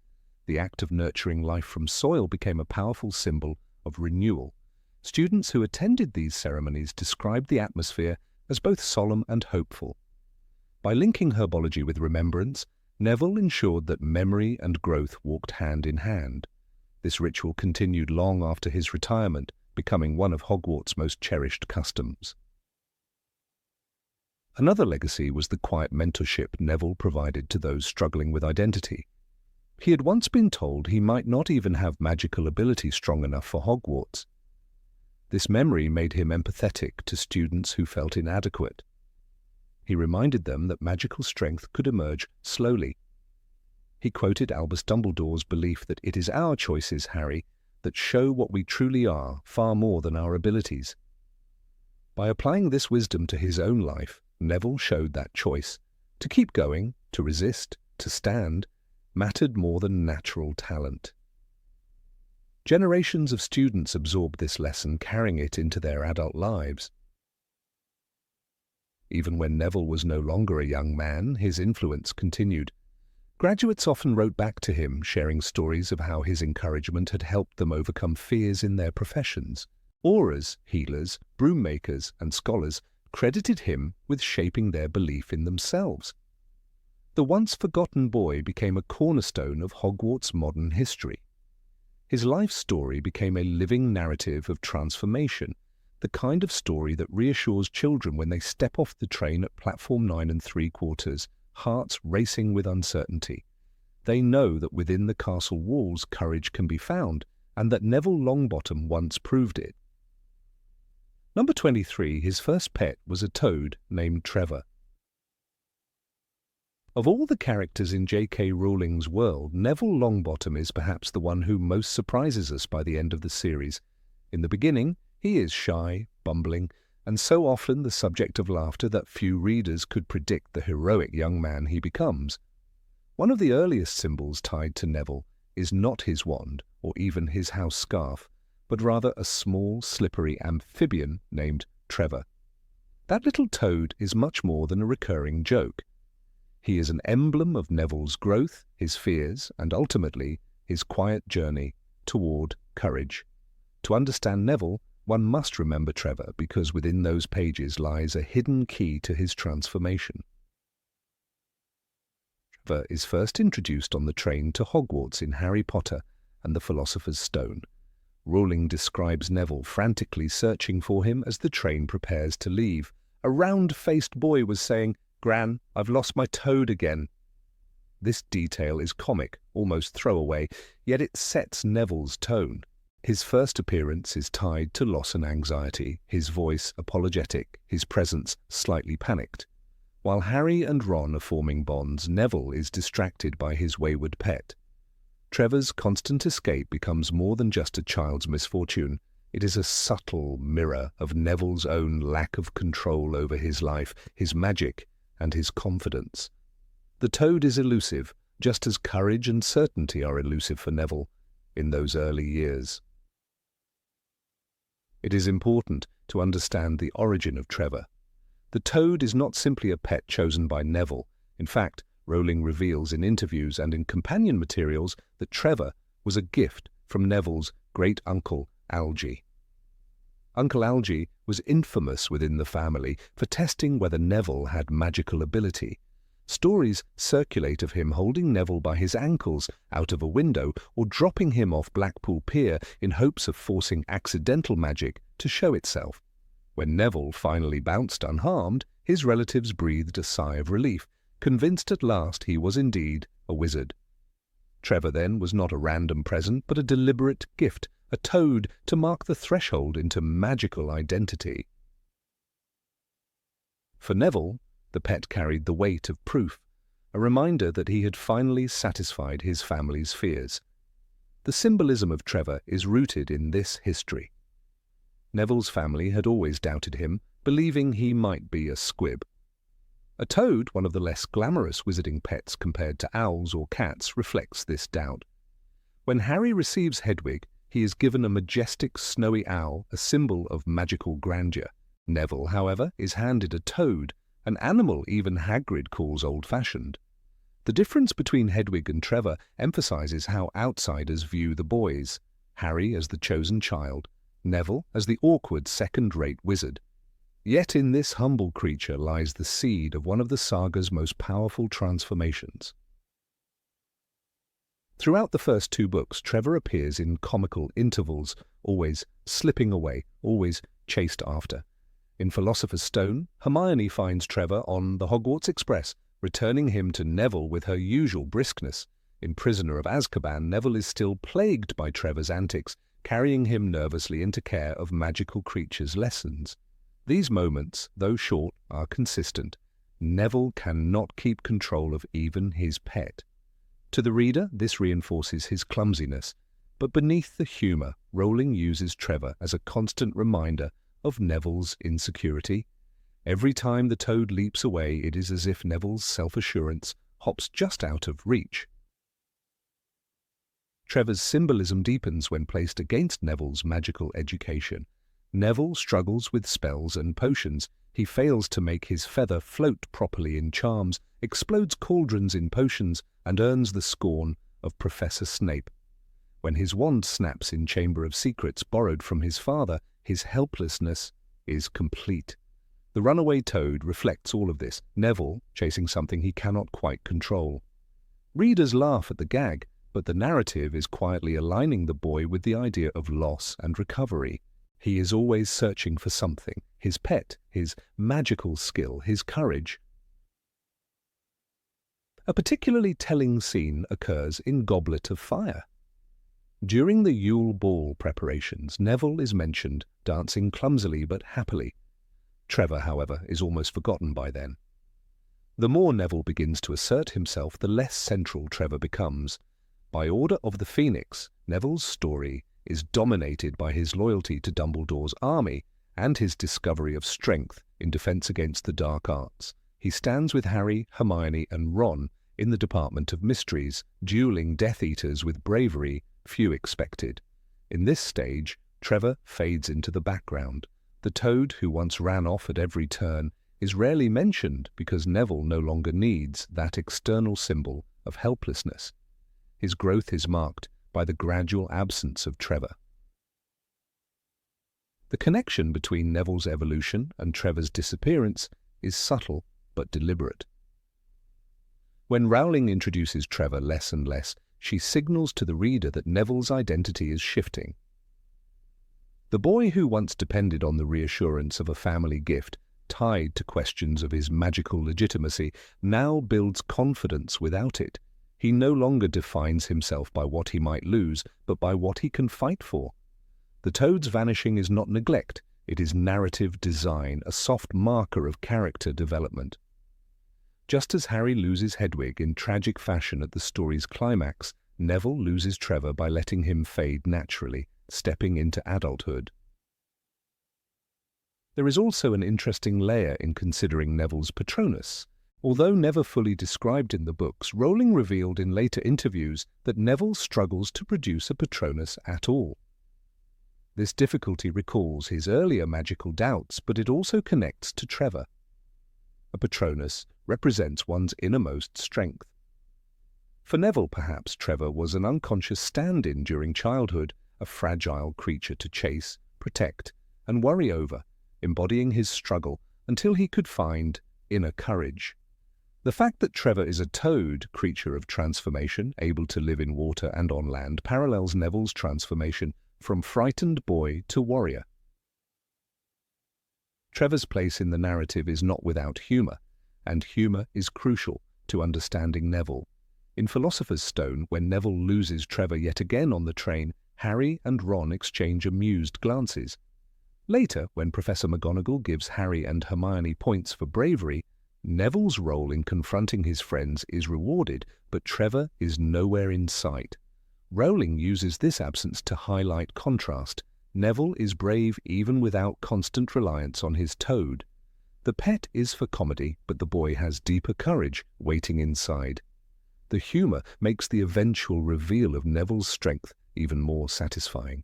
The act of nurturing life from soil became a powerful symbol of renewal. Students who attended these ceremonies described the atmosphere as both solemn and hopeful. By linking herbology with remembrance, Neville ensured that memory and growth walked hand in hand. This ritual continued long after his retirement, becoming one of Hogwarts' most cherished customs. Another legacy was the quiet mentorship Neville provided to those struggling with identity. He had once been told he might not even have magical ability strong enough for Hogwarts. This memory made him empathetic to students who felt inadequate. He reminded them that magical strength could emerge slowly. He quoted Albus Dumbledore's belief that it is our choices, Harry, that show what we truly are far more than our abilities. By applying this wisdom to his own life, Neville showed that choice, to keep going, to resist, to stand, mattered more than natural talent. Generations of students absorbed this lesson, carrying it into their adult lives. Even when Neville was no longer a young man, his influence continued. Graduates often wrote back to him, sharing stories of how his encouragement had helped them overcome fears in their professions. Aurors, healers, broom makers, and scholars credited him with shaping their belief in themselves. The once-forgotten boy became a cornerstone of Hogwarts' modern history. His life story became a living narrative of transformation, the kind of story that reassures children when they step off the train at platform 9 3/4, hearts racing with uncertainty. They know that within the castle walls courage can be found, and that Neville Longbottom once proved it. Number 23, his first pet was a toad named Trevor. Of all the characters in J.K. Rowling's world, Neville Longbottom is perhaps the one who most surprises us by the end of the series. In the beginning, he is shy, bumbling, and so often the subject of laughter that few readers could predict the heroic young man he becomes. One of the earliest symbols tied to Neville is not his wand or even his house scarf, but rather a small, slippery amphibian named Trevor. That little toad is much more than a recurring joke. He is an emblem of Neville's growth, his fears, and ultimately his quiet journey toward courage. To understand Neville, one must remember Trevor, because within those pages lies a hidden key to his transformation. Trevor is first introduced on the train to Hogwarts in Harry Potter and the Philosopher's Stone. Rowling describes Neville frantically searching for him as the train prepares to leave. A round-faced boy was saying, "Gran, I've lost my toad again." This detail is comic, almost throwaway, yet it sets Neville's tone. His first appearance is tied to loss and anxiety, his voice apologetic, his presence slightly panicked. While Harry and Ron are forming bonds, Neville is distracted by his wayward pet. Trevor's constant escape becomes more than just a child's misfortune. It is a subtle mirror of Neville's own lack of control over his life, his magic, and his confidence. The toad is elusive, just as courage and certainty are elusive for Neville in those early years. It is important to understand the origin of Trevor. The toad is not simply a pet chosen by Neville. In fact, Rowling reveals in interviews and in companion materials that Trevor was a gift from Neville's great-uncle Algy. Uncle Algy was infamous within the family for testing whether Neville had magical ability. Stories circulate of him holding Neville by his ankles out of a window or dropping him off Blackpool Pier in hopes of forcing accidental magic to show itself. When Neville finally bounced unharmed, his relatives breathed a sigh of relief, convinced at last he was indeed a wizard. Trevor then was not a random present, but a deliberate gift, a toad to mark the threshold into magical identity. For Neville, The pet carried the weight of proof, a reminder that he had finally satisfied his family's fears. The symbolism of Trevor is rooted in this history. Neville's family had always doubted him, believing he might be a squib. A toad, one of the less glamorous wizarding pets compared to owls or cats, reflects this doubt. When Harry receives Hedwig, he is given a majestic snowy owl, a symbol of magical grandeur. Neville, however, is handed a toad, an animal even Hagrid calls old-fashioned. The difference between Hedwig and Trevor emphasizes how outsiders view the boys, Harry as the chosen child, Neville as the awkward second-rate wizard. Yet in this humble creature lies the seed of one of the saga's most powerful transformations. Throughout the first 2 books, Trevor appears in comical intervals, always slipping away, always chased after. In Philosopher's Stone, Hermione finds Trevor on the Hogwarts Express, returning him to Neville with her usual briskness. In Prisoner of Azkaban, Neville is still plagued by Trevor's antics, carrying him nervously into care of magical creatures' lessons. These moments, though short, are consistent. Neville cannot keep control of even his pet. To the reader, this reinforces his clumsiness, but beneath the humour, Rowling uses Trevor as a constant reminder of Neville's insecurity. Every time the toad leaps away, it is as if Neville's self-assurance hops just out of reach. Trevor's symbolism deepens when placed against Neville's magical education. Neville struggles with spells and potions. He fails to make his feather float properly in charms, explodes cauldrons in potions, and earns the scorn of Professor Snape. When his wand snaps in Chamber of Secrets borrowed from his father, his helplessness is complete. The runaway toad reflects all of this, Neville chasing something he cannot quite control. Readers laugh at the gag, but the narrative is quietly aligning the boy with the idea of loss and recovery. He is always searching for something, his pet, his magical skill, his courage. A particularly telling scene occurs in Goblet of Fire. During the Yule Ball preparations, Neville is mentioned, dancing clumsily but happily. Trevor, however, is almost forgotten by then. The more Neville begins to assert himself, the less central Trevor becomes. By order of the Phoenix, Neville's story is dominated by his loyalty to Dumbledore's army and his discovery of strength in defense against the dark arts. He stands with Harry, Hermione, and Ron in the Department of Mysteries, dueling Death Eaters with bravery few expected. In this stage, Trevor fades into the background. The toad, who once ran off at every turn, is rarely mentioned because Neville no longer needs that external symbol of helplessness. His growth is marked by the gradual absence of Trevor. The connection between Neville's evolution and Trevor's disappearance is subtle but deliberate. When Rowling introduces Trevor less and less, she signals to the reader that Neville's identity is shifting. The boy who once depended on the reassurance of a family gift, tied to questions of his magical legitimacy, now builds confidence without it. He no longer defines himself by what he might lose, but by what he can fight for. The toad's vanishing is not neglect, it is narrative design, a soft marker of character development. Just as Harry loses Hedwig in tragic fashion at the story's climax, Neville loses Trevor by letting him fade naturally, stepping into adulthood. There is also an interesting layer in considering Neville's patronus. Although never fully described in the books, Rowling revealed in later interviews that Neville struggles to produce a patronus at all. This difficulty recalls his earlier magical doubts, but it also connects to Trevor. A patronus represents one's innermost strength. For Neville, perhaps, Trevor was an unconscious stand-in during childhood, a fragile creature to chase, protect, and worry over, embodying his struggle until he could find inner courage. The fact that Trevor is a toad, creature of transformation, able to live in water and on land, parallels Neville's transformation from frightened boy to warrior. Trevor's place in the narrative is not without humour, and humour is crucial to understanding Neville. In Philosopher's Stone, when Neville loses Trevor yet again on the train, Harry and Ron exchange amused glances. Later, when Professor McGonagall gives Harry and Hermione points for bravery, Neville's role in confronting his friends is rewarded, but Trevor is nowhere in sight. Rowling uses this absence to highlight contrast. Neville is brave even without constant reliance on his toad. The pet is for comedy, but the boy has deeper courage waiting inside. The humour makes the eventual reveal of Neville's strength even more satisfying.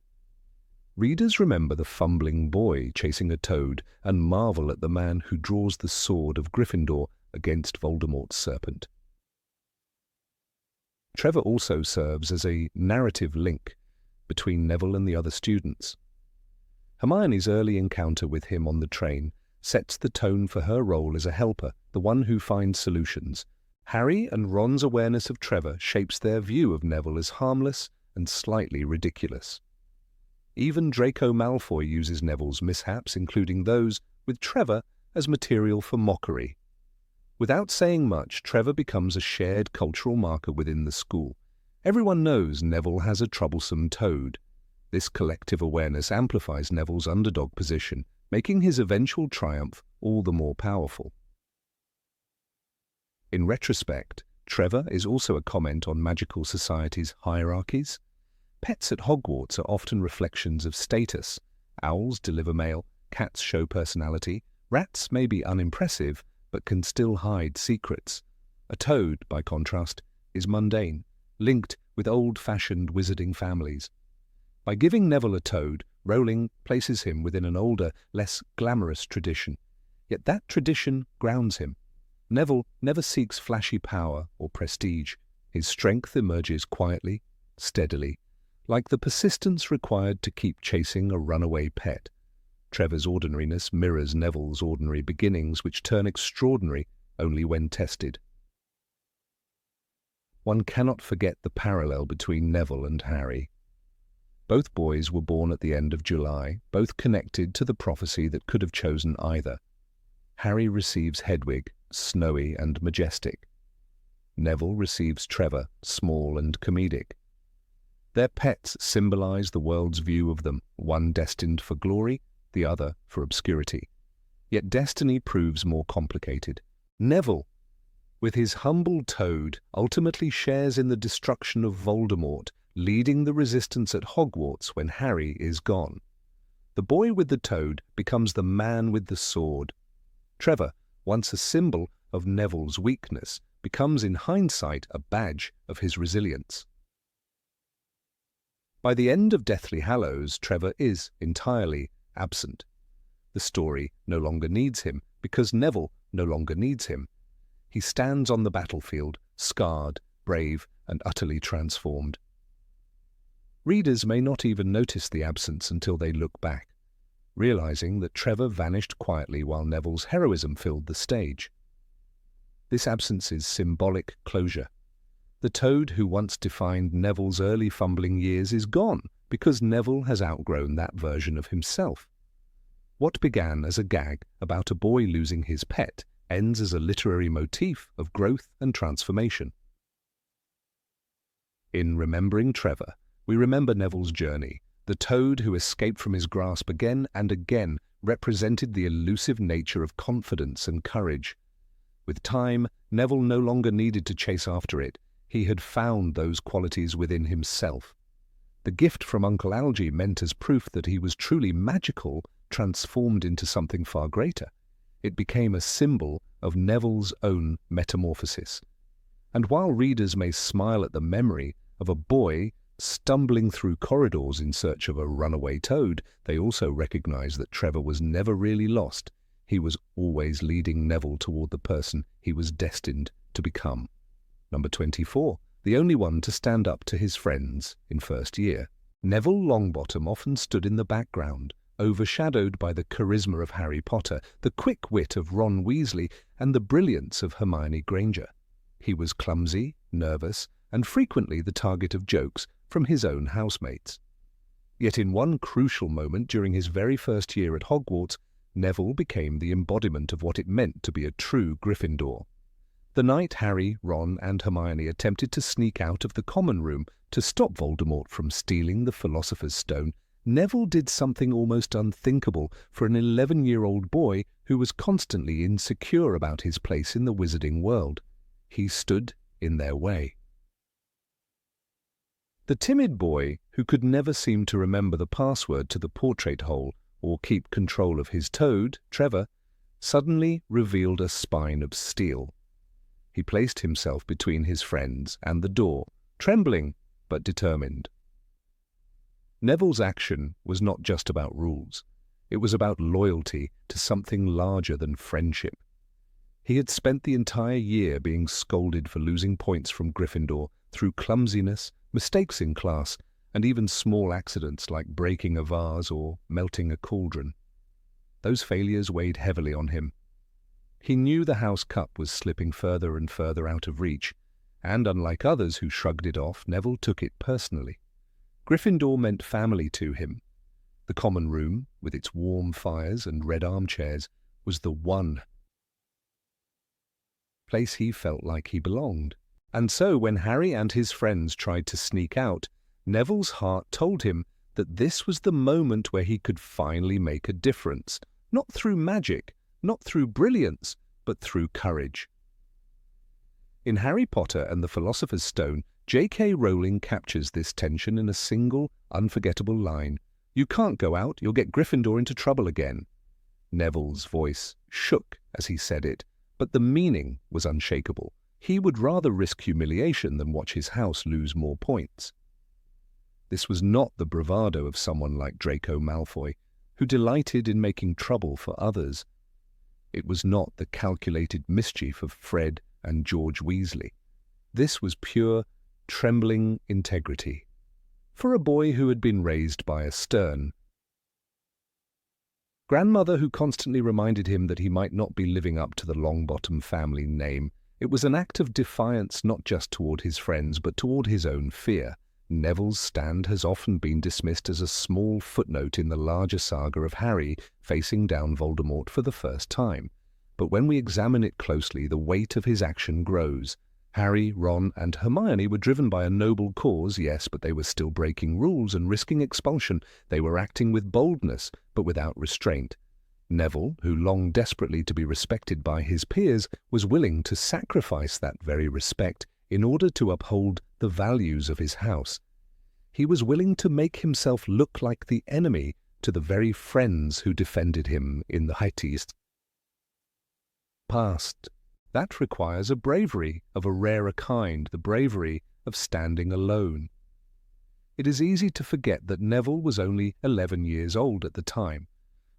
Readers remember the fumbling boy chasing a toad and marvel at the man who draws the sword of Gryffindor against Voldemort's serpent. Trevor also serves as a narrative link between Neville and the other students. Hermione's early encounter with him on the train sets the tone for her role as a helper, the one who finds solutions. Harry and Ron's awareness of Trevor shapes their view of Neville as harmless and slightly ridiculous. Even Draco Malfoy uses Neville's mishaps, including those with Trevor, as material for mockery. Without saying much, Trevor becomes a shared cultural marker within the school. Everyone knows Neville has a troublesome toad. This collective awareness amplifies Neville's underdog position, making his eventual triumph all the more powerful. In retrospect, Trevor is also a comment on magical society's hierarchies. Pets at Hogwarts are often reflections of status. Owls deliver mail, cats show personality, rats may be unimpressive but can still hide secrets. A toad, by contrast, is mundane, linked with old-fashioned wizarding families. By giving Neville a toad, Rowling places him within an older, less glamorous tradition. Yet that tradition grounds him. Neville never seeks flashy power or prestige. His strength emerges quietly, steadily, like the persistence required to keep chasing a runaway pet. Trevor's ordinariness mirrors Neville's ordinary beginnings, which turn extraordinary only when tested. One cannot forget the parallel between Neville and Harry. Both boys were born at the end of July, both connected to the prophecy that could have chosen either. Harry receives Hedwig, snowy and majestic. Neville receives Trevor, small and comedic. Their pets symbolize the world's view of them, one destined for glory, the other for obscurity. Yet destiny proves more complicated. Neville, with his humble toad, ultimately shares in the destruction of Voldemort, leading the resistance at Hogwarts when Harry is gone. The boy with the toad becomes the man with the sword. Trevor, once a symbol of Neville's weakness, becomes in hindsight a badge of his resilience. By the end of Deathly Hallows, Trevor is entirely absent. The story no longer needs him because Neville no longer needs him. He stands on the battlefield, scarred, brave, and utterly transformed. Readers may not even notice the absence until they look back, realizing that Trevor vanished quietly while Neville's heroism filled the stage. This absence is symbolic closure. The toad who once defined Neville's early fumbling years is gone because Neville has outgrown that version of himself. What began as a gag about a boy losing his pet ends as a literary motif of growth and transformation. In remembering Trevor, we remember Neville's journey. The toad who escaped from his grasp again and again represented the elusive nature of confidence and courage. With time, Neville no longer needed to chase after it. He had found those qualities within himself. The gift from Uncle Algy meant as proof that he was truly magical, transformed into something far greater. It became a symbol of Neville's own metamorphosis. And while readers may smile at the memory of a boy stumbling through corridors in search of a runaway toad, they also recognize that Trevor was never really lost. He was always leading Neville toward the person he was destined to become. Number 24, the only one to stand up to his friends in first year. Neville Longbottom often stood in the background, overshadowed by the charisma of Harry Potter, the quick wit of Ron Weasley, and the brilliance of Hermione Granger. He was clumsy, nervous, and frequently the target of jokes from his own housemates. Yet in one crucial moment during his very first year at Hogwarts, Neville became the embodiment of what it meant to be a true Gryffindor. The night Harry, Ron, and Hermione attempted to sneak out of the common room to stop Voldemort from stealing the Philosopher's Stone, Neville did something almost unthinkable for an 11-year-old boy who was constantly insecure about his place in the wizarding world. He stood in their way. The timid boy, who could never seem to remember the password to the portrait hole or keep control of his toad, Trevor, suddenly revealed a spine of steel. He placed himself between his friends and the door, trembling but determined. Neville's action was not just about rules. It was about loyalty to something larger than friendship. He had spent the entire year being scolded for losing points from Gryffindor through clumsiness, mistakes in class, and even small accidents like breaking a vase or melting a cauldron. Those failures weighed heavily on him. He knew the house cup was slipping further and further out of reach, and unlike others who shrugged it off, Neville took it personally. Gryffindor meant family to him. The common room, with its warm fires and red armchairs, was the one place he felt like he belonged. And so when Harry and his friends tried to sneak out, Neville's heart told him that this was the moment where he could finally make a difference, not through magic, not through brilliance, but through courage. In Harry Potter and the Philosopher's Stone, J.K. Rowling captures this tension in a single, unforgettable line. "You can't go out, you'll get Gryffindor into trouble again." Neville's voice shook as he said it, but the meaning was unshakable. He would rather risk humiliation than watch his house lose more points. This was not the bravado of someone like Draco Malfoy, who delighted in making trouble for others. It was not the calculated mischief of Fred and George Weasley. This was pure, trembling integrity. For a boy who had been raised by a stern grandmother who constantly reminded him that he might not be living up to the Longbottom family name, it was an act of defiance not just toward his friends but toward his own fear. Neville's stand has often been dismissed as a small footnote in the larger saga of Harry facing down Voldemort for the first time. But when we examine it closely, the weight of his action grows. Harry, Ron, and Hermione were driven by a noble cause, yes, but they were still breaking rules and risking expulsion. They were acting with boldness, but without restraint. Neville, who longed desperately to be respected by his peers, was willing to sacrifice that very respect in order to uphold the values of his house. He was willing to make himself look like the enemy to the very friends who defended him in the heightest past. That requires a bravery of a rarer kind, the bravery of standing alone. It is easy to forget that Neville was only 11 years old at the time.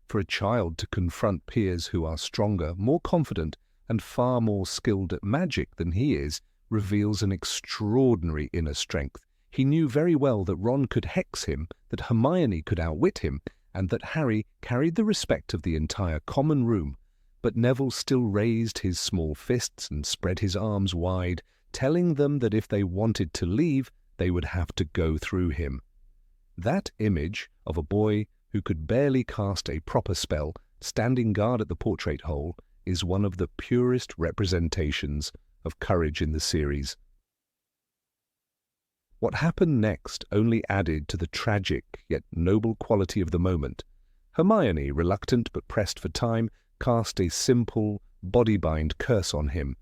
For a child to confront peers who are stronger, more confident, and far more skilled at magic than he is reveals an extraordinary inner strength. He knew very well that Ron could hex him, that Hermione could outwit him, and that Harry carried the respect of the entire common room. But Neville still raised his small fists and spread his arms wide, telling them that if they wanted to leave, they would have to go through him. That image of a boy who could barely cast a proper spell, standing guard at the portrait hole, is one of the purest representations of courage in the series. What happened next only added to the tragic yet noble quality of the moment. Hermione, reluctant but pressed for time, cast a simple, body-bind curse on him.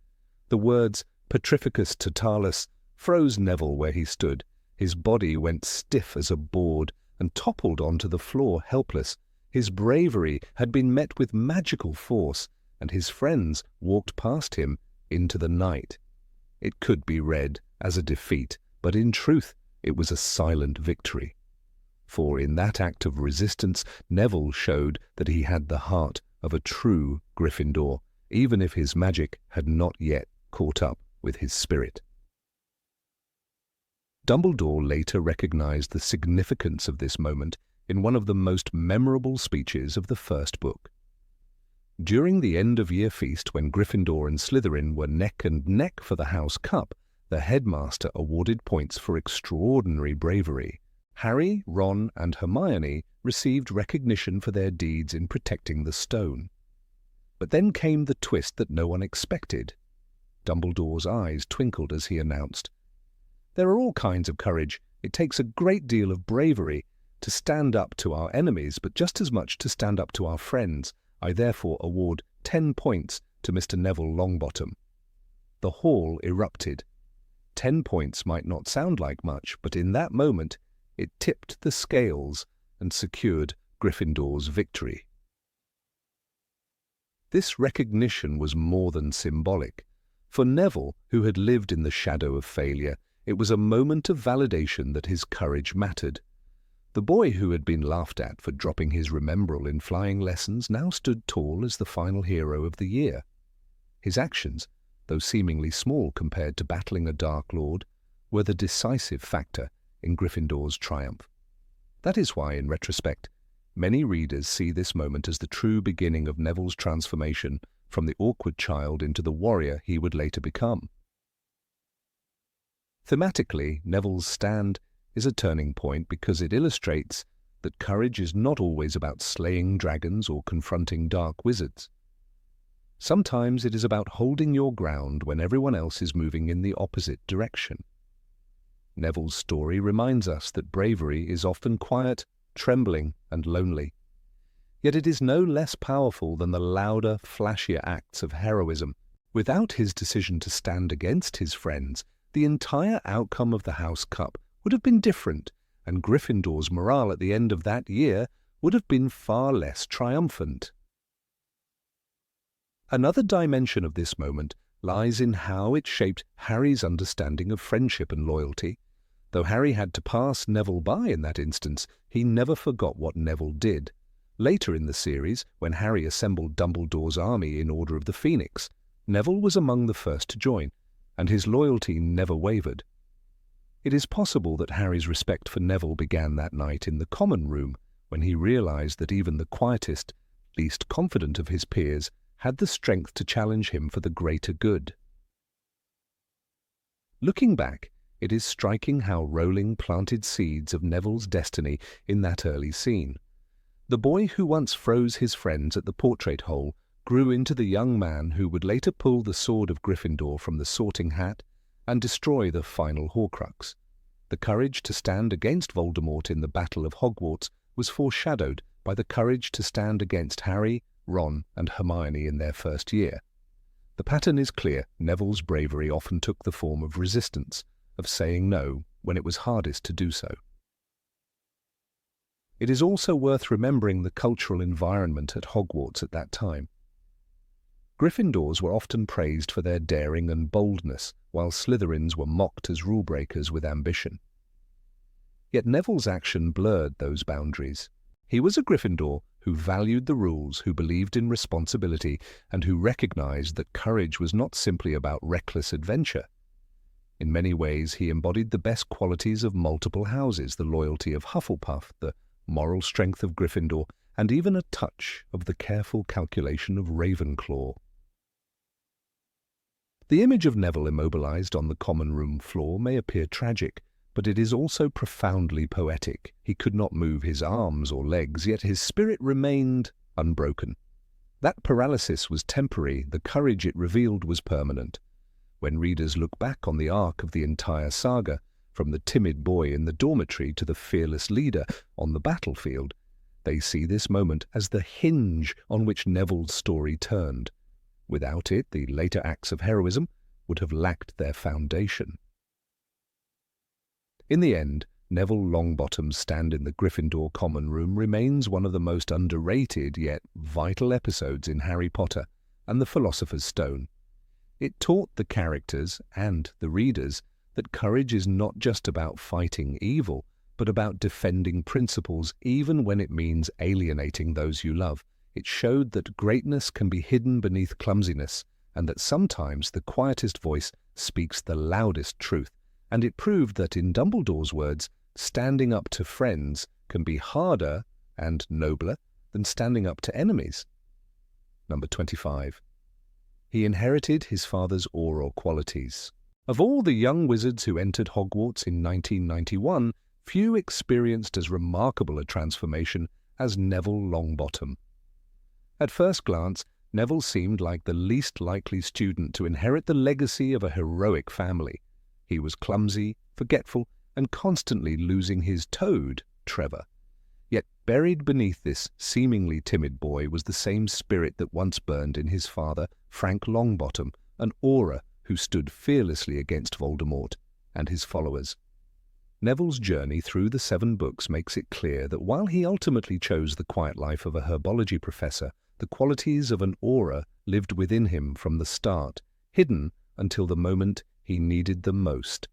The words Petrificus Totalis froze Neville where he stood. His body went stiff as a board and toppled onto the floor helpless. His bravery had been met with magical force, and his friends walked past him into the night. It could be read as a defeat, but in truth it was a silent victory. For in that act of resistance, Neville showed that he had the heart of a true Gryffindor, even if his magic had not yet caught up with his spirit. Dumbledore later recognized the significance of this moment in one of the most memorable speeches of the first book. During the end-of-year feast, when Gryffindor and Slytherin were neck and neck for the House Cup, the headmaster awarded points for extraordinary bravery. Harry, Ron, and Hermione received recognition for their deeds in protecting the stone. But then came the twist that no one expected. Dumbledore's eyes twinkled as he announced, "There are all kinds of courage. It takes a great deal of bravery, to stand up to our enemies, but just as much to stand up to our friends. I therefore award 10 points to Mr. Neville Longbottom." The hall erupted. 10 points might not sound like much, but in that moment it tipped the scales and secured Gryffindor's victory. This recognition was more than symbolic. For Neville, who had lived in the shadow of failure, it was a moment of validation that his courage mattered. The boy who had been laughed at for dropping his remembrall in flying lessons now stood tall as the final hero of the year. His actions, though seemingly small compared to battling a Dark Lord, were the decisive factor in Gryffindor's triumph. That is why, in retrospect, many readers see this moment as the true beginning of Neville's transformation from the awkward child into the warrior he would later become. Thematically, Neville's stand is a turning point because it illustrates that courage is not always about slaying dragons or confronting dark wizards. Sometimes it is about holding your ground when everyone else is moving in the opposite direction. Neville's story reminds us that bravery is often quiet, trembling, and lonely. Yet it is no less powerful than the louder, flashier acts of heroism. Without his decision to stand against his friends, the entire outcome of the House Cup would have been different, and Gryffindor's morale at the end of that year would have been far less triumphant. Another dimension of this moment lies in how it shaped Harry's understanding of friendship and loyalty. Though Harry had to pass Neville by in that instance, he never forgot what Neville did. Later in the series, when Harry assembled Dumbledore's army in Order of the Phoenix, Neville was among the first to join, and his loyalty never wavered. It is possible that Harry's respect for Neville began that night in the common room, when he realized that even the quietest, least confident of his peers had the strength to challenge him for the greater good. Looking back, it is striking how Rowling planted seeds of Neville's destiny in that early scene. The boy who once froze his friends at the portrait hole grew into the young man who would later pull the sword of Gryffindor from the sorting hat and destroy the final Horcrux. The courage to stand against Voldemort in the Battle of Hogwarts was foreshadowed by the courage to stand against Harry, Ron, and Hermione in their first year. The pattern is clear. Neville's bravery often took the form of resistance, of saying no when it was hardest to do so. It is also worth remembering the cultural environment at Hogwarts at that time. Gryffindors were often praised for their daring and boldness, while Slytherins were mocked as rule-breakers with ambition. Yet Neville's action blurred those boundaries. He was a Gryffindor who valued the rules, who believed in responsibility, and who recognized that courage was not simply about reckless adventure. In many ways, he embodied the best qualities of multiple houses, the loyalty of Hufflepuff, the moral strength of Gryffindor, and even a touch of the careful calculation of Ravenclaw. The image of Neville immobilized on the common room floor may appear tragic, but it is also profoundly poetic. He could not move his arms or legs, yet his spirit remained unbroken. That paralysis was temporary, the courage it revealed was permanent. When readers look back on the arc of the entire saga, from the timid boy in the dormitory to the fearless leader on the battlefield, they see this moment as the hinge on which Neville's story turned. Without it, the later acts of heroism would have lacked their foundation. In the end, Neville Longbottom's stand in the Gryffindor common room remains one of the most underrated yet vital episodes in Harry Potter and the Philosopher's Stone. It taught the characters and the readers that courage is not just about fighting evil, but about defending principles even when it means alienating those you love. It showed that greatness can be hidden beneath clumsiness, and that sometimes the quietest voice speaks the loudest truth. And it proved that, in Dumbledore's words, standing up to friends can be harder and nobler than standing up to enemies. Number 25. He inherited his father's aura qualities. Of all the young wizards who entered Hogwarts in 1991, few experienced as remarkable a transformation as Neville Longbottom. At first glance, Neville seemed like the least likely student to inherit the legacy of a heroic family. He was clumsy, forgetful, and constantly losing his toad, Trevor. Yet buried beneath this seemingly timid boy was the same spirit that once burned in his father, Frank Longbottom, an aura who stood fearlessly against Voldemort and his followers. Neville's journey through the 7 books makes it clear that while he ultimately chose the quiet life of a herbology professor, the qualities of an aura lived within him from the start, hidden until the moment he needed them most.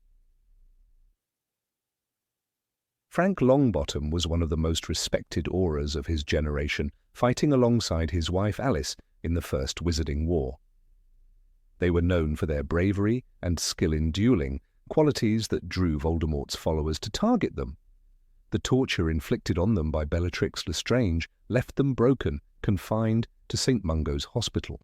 Frank Longbottom was one of the most respected auras of his generation, fighting alongside his wife Alice in the First Wizarding War. They were known for their bravery and skill in dueling, qualities that drew Voldemort's followers to target them. The torture inflicted on them by Bellatrix Lestrange left them broken, confined to St. Mungo's Hospital.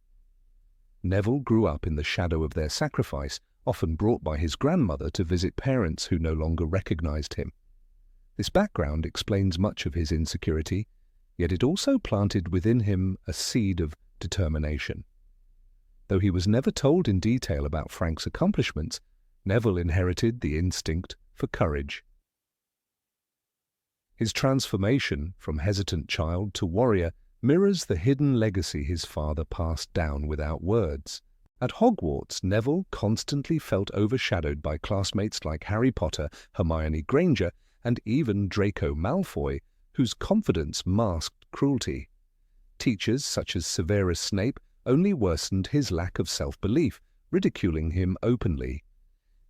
Neville grew up in the shadow of their sacrifice, often brought by his grandmother to visit parents who no longer recognized him. This background explains much of his insecurity, yet it also planted within him a seed of determination. Though he was never told in detail about Frank's accomplishments, Neville inherited the instinct for courage. His transformation from hesitant child to warrior mirrors the hidden legacy his father passed down without words. At Hogwarts, Neville constantly felt overshadowed by classmates like Harry Potter, Hermione Granger, and even Draco Malfoy, whose confidence masked cruelty. Teachers such as Severus Snape only worsened his lack of self-belief, ridiculing him openly.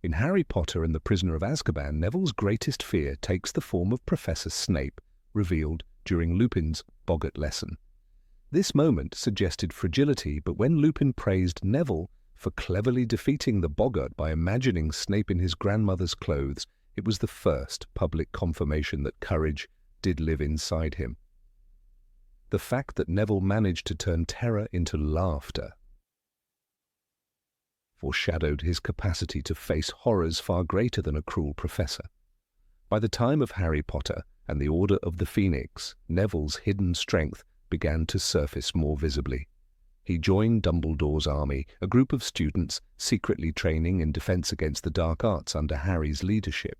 In Harry Potter and the Prisoner of Azkaban, Neville's greatest fear takes the form of Professor Snape, revealed during Lupin's boggart lesson. This moment suggested fragility, but when Lupin praised Neville for cleverly defeating the boggart by imagining Snape in his grandmother's clothes, it was the first public confirmation that courage did live inside him. The fact that Neville managed to turn terror into laughter foreshadowed his capacity to face horrors far greater than a cruel professor. By the time of Harry Potter and the Order of the Phoenix, Neville's hidden strength began to surface more visibly. He joined Dumbledore's army, a group of students secretly training in defense against the dark arts under Harry's leadership.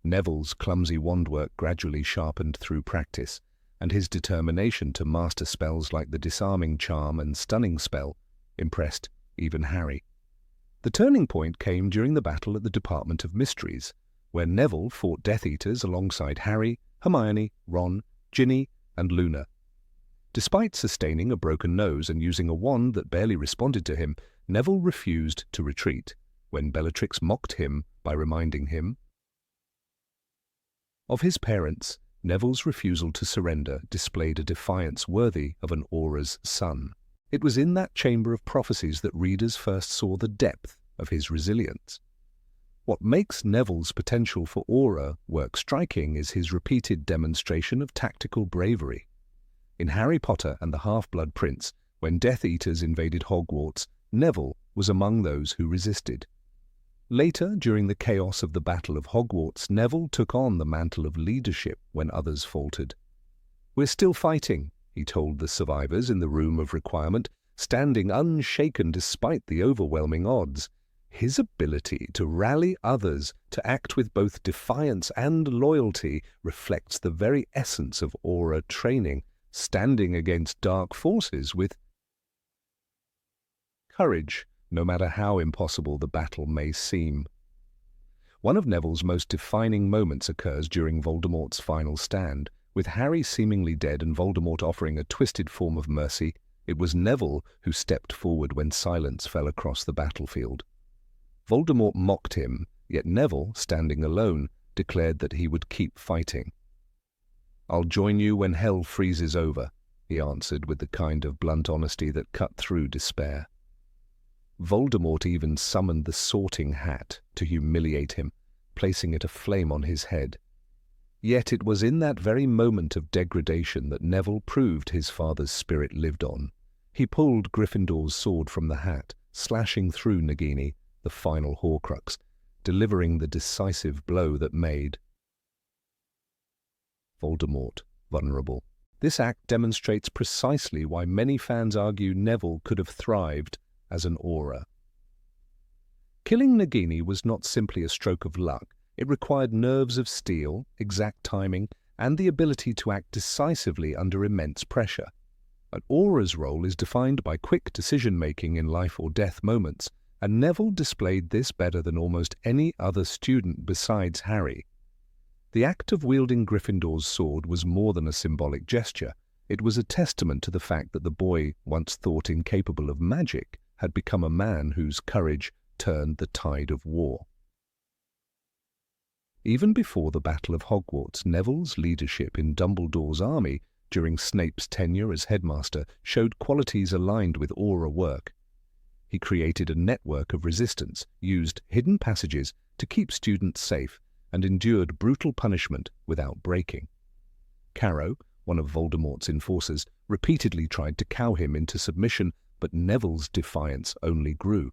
Neville's clumsy wandwork gradually sharpened through practice, and his determination to master spells like the disarming charm and stunning spell impressed even Harry. The turning point came during the battle at the Department of Mysteries, where Neville fought Death Eaters alongside Harry, Hermione, Ron, Ginny, and Luna. Despite sustaining a broken nose and using a wand that barely responded to him, Neville refused to retreat when Bellatrix mocked him by reminding him of his parents. Neville's refusal to surrender displayed a defiance worthy of an aura's son. It was in that chamber of prophecies that readers first saw the depth of his resilience. What makes Neville's potential for aura work striking is his repeated demonstration of tactical bravery. In Harry Potter and the Half-Blood Prince, when Death Eaters invaded Hogwarts, Neville was among those who resisted. Later, during the chaos of the Battle of Hogwarts, Neville took on the mantle of leadership when others faltered. "We're still fighting," he told the survivors in the Room of Requirement, standing unshaken despite the overwhelming odds. His ability to rally others to act with both defiance and loyalty reflects the very essence of aura training, standing against dark forces with courage, no matter how impossible the battle may seem. One of Neville's most defining moments occurs during Voldemort's final stand. With Harry seemingly dead and Voldemort offering a twisted form of mercy, it was Neville who stepped forward when silence fell across the battlefield. Voldemort mocked him, yet Neville, standing alone, declared that he would keep fighting. "I'll join you when hell freezes over," he answered with the kind of blunt honesty that cut through despair. Voldemort even summoned the Sorting Hat to humiliate him, placing it aflame on his head. Yet it was in that very moment of degradation that Neville proved his father's spirit lived on. He pulled Gryffindor's sword from the hat, slashing through Nagini, the final Horcrux, delivering the decisive blow that made Voldemort vulnerable. This act demonstrates precisely why many fans argue Neville could have thrived as an aura. Killing Nagini was not simply a stroke of luck. It required nerves of steel, exact timing, and the ability to act decisively under immense pressure. An aura's role is defined by quick decision-making in life or death moments, and Neville displayed this better than almost any other student besides Harry. The act of wielding Gryffindor's sword was more than a symbolic gesture. It was a testament to the fact that the boy, once thought incapable of magic, had become a man whose courage turned the tide of war. Even before the Battle of Hogwarts, Neville's leadership in Dumbledore's army during Snape's tenure as headmaster showed qualities aligned with aura work. He created a network of resistance, used hidden passages to keep students safe, and endured brutal punishment without breaking. Carrow, one of Voldemort's enforcers, repeatedly tried to cow him into submission, but Neville's defiance only grew.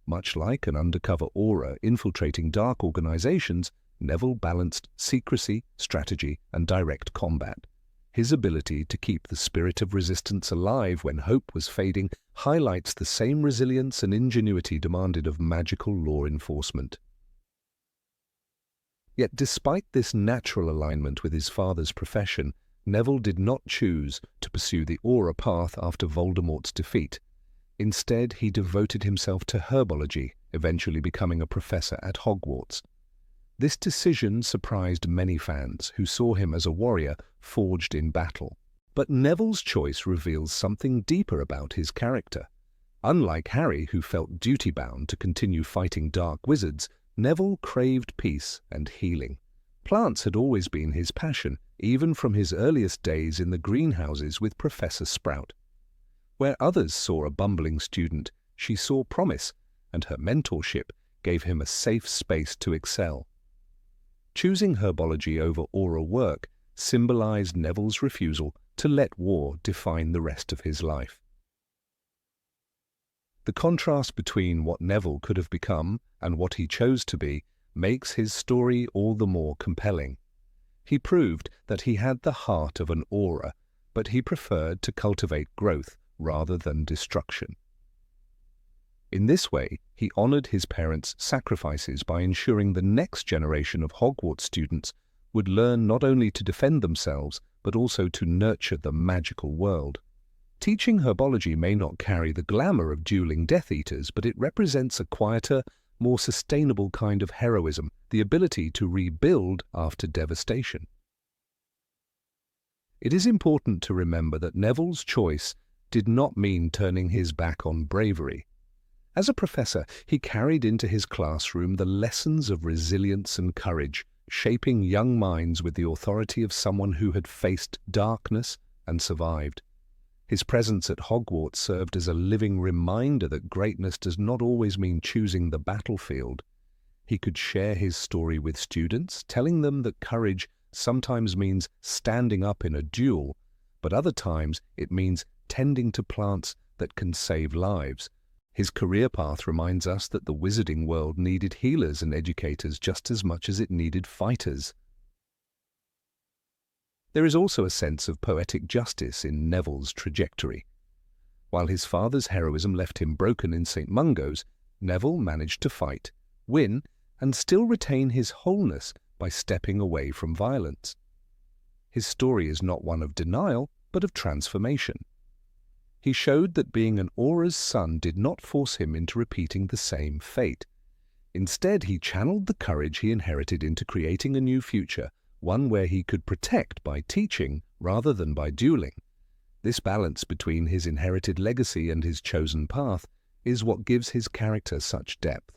Much like an undercover aura infiltrating dark organizations, Neville balanced secrecy, strategy, and direct combat. His ability to keep the spirit of resistance alive when hope was fading highlights the same resilience and ingenuity demanded of magical law enforcement. Yet despite this natural alignment with his father's profession, Neville did not choose to pursue the aura path after Voldemort's defeat. Instead, he devoted himself to herbology, eventually becoming a professor at Hogwarts. This decision surprised many fans who saw him as a warrior forged in battle. But Neville's choice reveals something deeper about his character. Unlike Harry, who felt duty-bound to continue fighting dark wizards, Neville craved peace and healing. Plants had always been his passion, even from his earliest days in the greenhouses with Professor Sprout. Where others saw a bumbling student, she saw promise, and her mentorship gave him a safe space to excel. Choosing herbology over aura work symbolized Neville's refusal to let war define the rest of his life. The contrast between what Neville could have become and what he chose to be makes his story all the more compelling. He proved that he had the heart of an aura, but he preferred to cultivate growth rather than destruction. In this way, he honored his parents' sacrifices by ensuring the next generation of Hogwarts students would learn not only to defend themselves, but also to nurture the magical world. Teaching herbology may not carry the glamour of dueling Death Eaters, but it represents a quieter, more sustainable kind of heroism, the ability to rebuild after devastation. It is important to remember that Neville's choice did not mean turning his back on bravery. As a professor, he carried into his classroom the lessons of resilience and courage, shaping young minds with the authority of someone who had faced darkness and survived. His presence at Hogwarts served as a living reminder that greatness does not always mean choosing the battlefield. He could share his story with students, telling them that courage sometimes means standing up in a duel, but other times it means tending to plants that can save lives. His career path reminds us that the wizarding world needed healers and educators just as much as it needed fighters. There is also a sense of poetic justice in Neville's trajectory. While his father's heroism left him broken in St. Mungo's, Neville managed to fight, win, and still retain his wholeness by stepping away from violence. His story is not one of denial, but of transformation. He showed that being an aura's son did not force him into repeating the same fate. Instead, he channeled the courage he inherited into creating a new future, one where he could protect by teaching rather than by dueling. This balance between his inherited legacy and his chosen path is what gives his character such depth.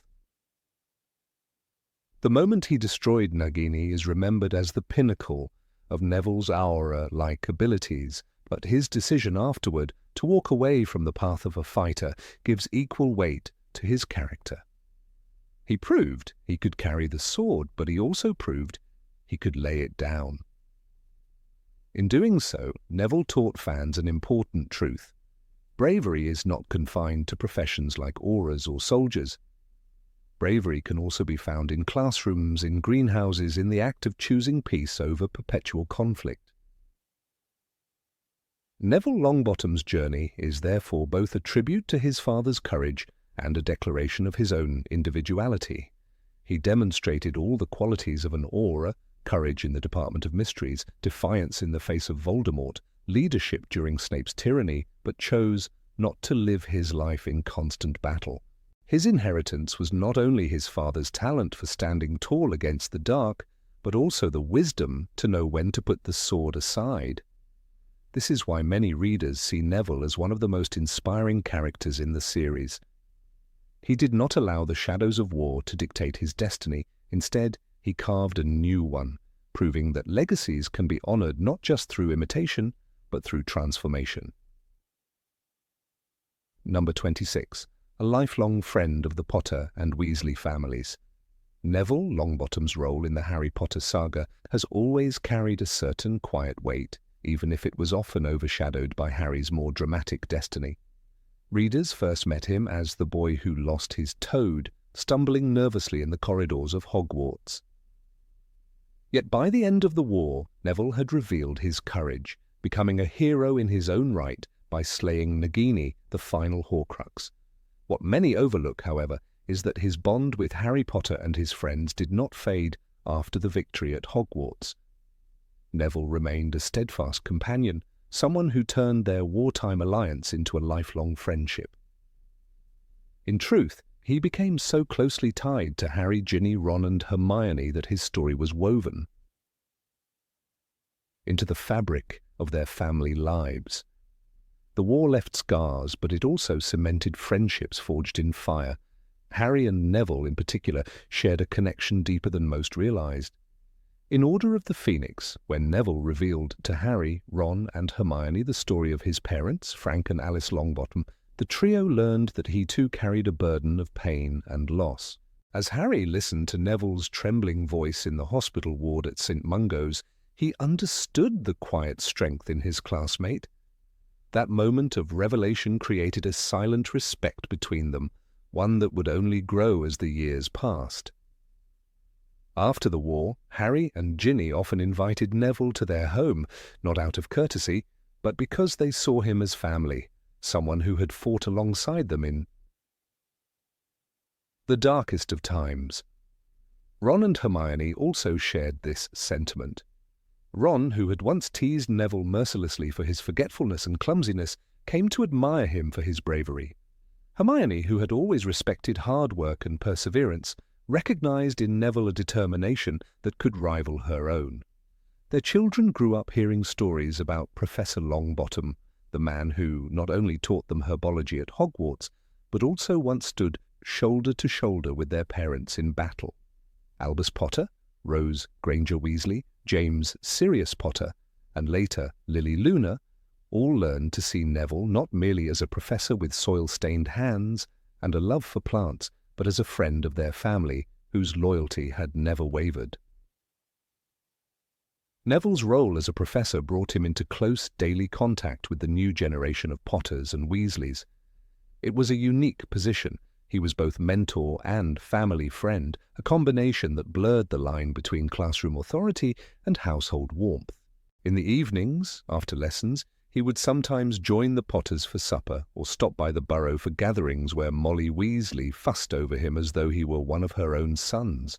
The moment he destroyed Nagini is remembered as the pinnacle of Neville's aura-like abilities, but his decision afterward to walk away from the path of a fighter gives equal weight to his character. He proved he could carry the sword, but he also proved he could lay it down. In doing so, Neville taught fans an important truth. Bravery is not confined to professions like auras or soldiers. Bravery can also be found in classrooms, in greenhouses, in the act of choosing peace over perpetual conflict. Neville Longbottom's journey is therefore both a tribute to his father's courage and a declaration of his own individuality. He demonstrated all the qualities of an aura, courage in the Department of Mysteries, defiance in the face of Voldemort, leadership during Snape's tyranny, but chose not to live his life in constant battle. His inheritance was not only his father's talent for standing tall against the dark, but also the wisdom to know when to put the sword aside. This is why many readers see Neville as one of the most inspiring characters in the series. He did not allow the shadows of war to dictate his destiny. Instead, he carved a new one, proving that legacies can be honored not just through imitation, but through transformation. Number 26. A lifelong friend of the Potter and Weasley families. Neville Longbottom's role in the Harry Potter saga has always carried a certain quiet weight, even if it was often overshadowed by Harry's more dramatic destiny. Readers first met him as the boy who lost his toad, stumbling nervously in the corridors of Hogwarts. Yet by the end of the war, Neville had revealed his courage, becoming a hero in his own right by slaying Nagini, the final Horcrux. What many overlook, however, is that his bond with Harry Potter and his friends did not fade after the victory at Hogwarts. Neville remained a steadfast companion, someone who turned their wartime alliance into a lifelong friendship. In truth, he became so closely tied to Harry, Ginny, Ron and Hermione that his story was woven into the fabric of their family lives. The war left scars, but it also cemented friendships forged in fire. Harry and Neville, in particular, shared a connection deeper than most realized. In Order of the Phoenix, when Neville revealed to Harry, Ron and Hermione the story of his parents, Frank and Alice Longbottom, the trio learned that he too carried a burden of pain and loss. As Harry listened to Neville's trembling voice in the hospital ward at St. Mungo's, he understood the quiet strength in his classmate. That moment of revelation created a silent respect between them, one that would only grow as the years passed. After the war, Harry and Ginny often invited Neville to their home, not out of courtesy, but because they saw him as family, someone who had fought alongside them in the darkest of times. Ron and Hermione also shared this sentiment. Ron, who had once teased Neville mercilessly for his forgetfulness and clumsiness, came to admire him for his bravery. Hermione, who had always respected hard work and perseverance, recognized in Neville a determination that could rival her own. Their children grew up hearing stories about Professor Longbottom, the man who not only taught them herbology at Hogwarts, but also once stood shoulder to shoulder with their parents in battle. Albus Potter, Rose Granger Weasley, James Sirius Potter, and later Lily Luna, all learned to see Neville not merely as a professor with soil-stained hands and a love for plants, but as a friend of their family whose loyalty had never wavered. Neville's role as a professor brought him into close daily contact with the new generation of Potters and Weasleys. It was a unique position. He was both mentor and family friend, a combination that blurred the line between classroom authority and household warmth. In the evenings, after lessons, he would sometimes join the Potters for supper or stop by the burrow for gatherings where Molly Weasley fussed over him as though he were one of her own sons.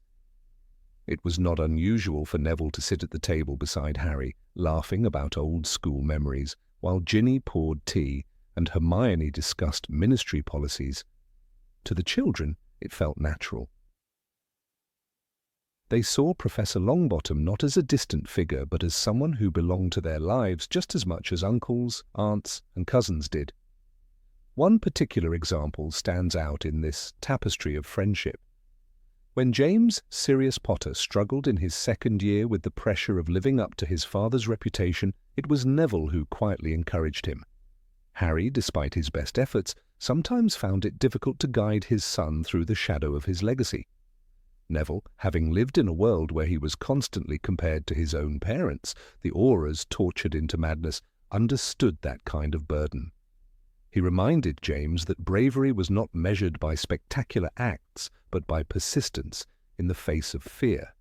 It was not unusual for Neville to sit at the table beside Harry, laughing about old school memories, while Ginny poured tea and Hermione discussed ministry policies. To the children, it felt natural. They saw Professor Longbottom not as a distant figure, but as someone who belonged to their lives just as much as uncles, aunts, and cousins did. One particular example stands out in this tapestry of friendship. When James Sirius Potter struggled in his second year with the pressure of living up to his father's reputation, it was Neville who quietly encouraged him. Harry, despite his best efforts, sometimes found it difficult to guide his son through the shadow of his legacy. Neville, having lived in a world where he was constantly compared to his own parents, the auras tortured into madness, understood that kind of burden. He reminded James that bravery was not measured by spectacular acts, but by persistence in the face of fear.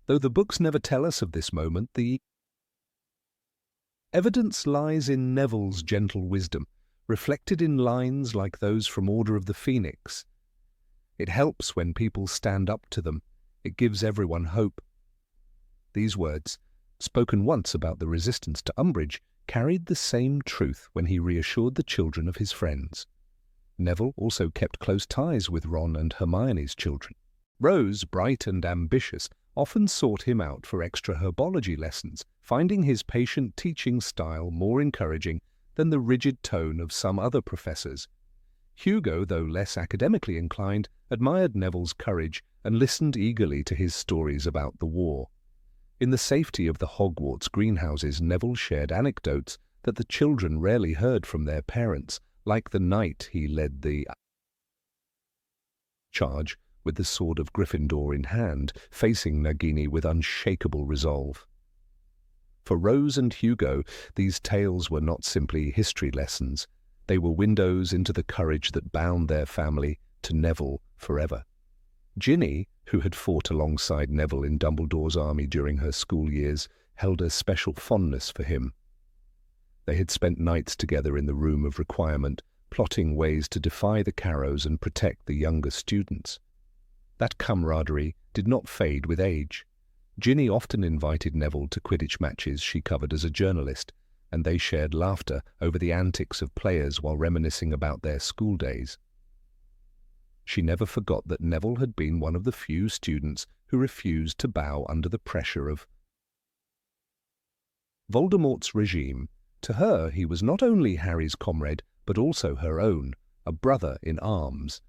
Though the books never tell us of this moment, the evidence lies in Neville's gentle wisdom, reflected in lines like those from Order of the Phoenix. It helps when people stand up to them. It gives everyone hope. These words, spoken once about the resistance to Umbridge, carried the same truth when he reassured the children of his friends. Neville also kept close ties with Ron and Hermione's children. Rose, bright and ambitious, often sought him out for extra herbology lessons, finding his patient teaching style more encouraging than the rigid tone of some other professors. Hugo, though less academically inclined, admired Neville's courage and listened eagerly to his stories about the war. In the safety of the Hogwarts greenhouses, Neville shared anecdotes that the children rarely heard from their parents, like the night he led the charge with the sword of Gryffindor in hand, facing Nagini with unshakable resolve. For Rose and Hugo, these tales were not simply history lessons. They were windows into the courage that bound their family to Neville forever. Ginny, who had fought alongside Neville in Dumbledore's army during her school years, held a special fondness for him. They had spent nights together in the Room of Requirement, plotting ways to defy the Carrows and protect the younger students. That camaraderie did not fade with age. Ginny often invited Neville to Quidditch matches she covered as a journalist, and they shared laughter over the antics of players while reminiscing about their school days. She never forgot that Neville had been one of the few students who refused to bow under the pressure of Voldemort's regime. To her, he was not only Harry's comrade, but also her own, a brother in arms.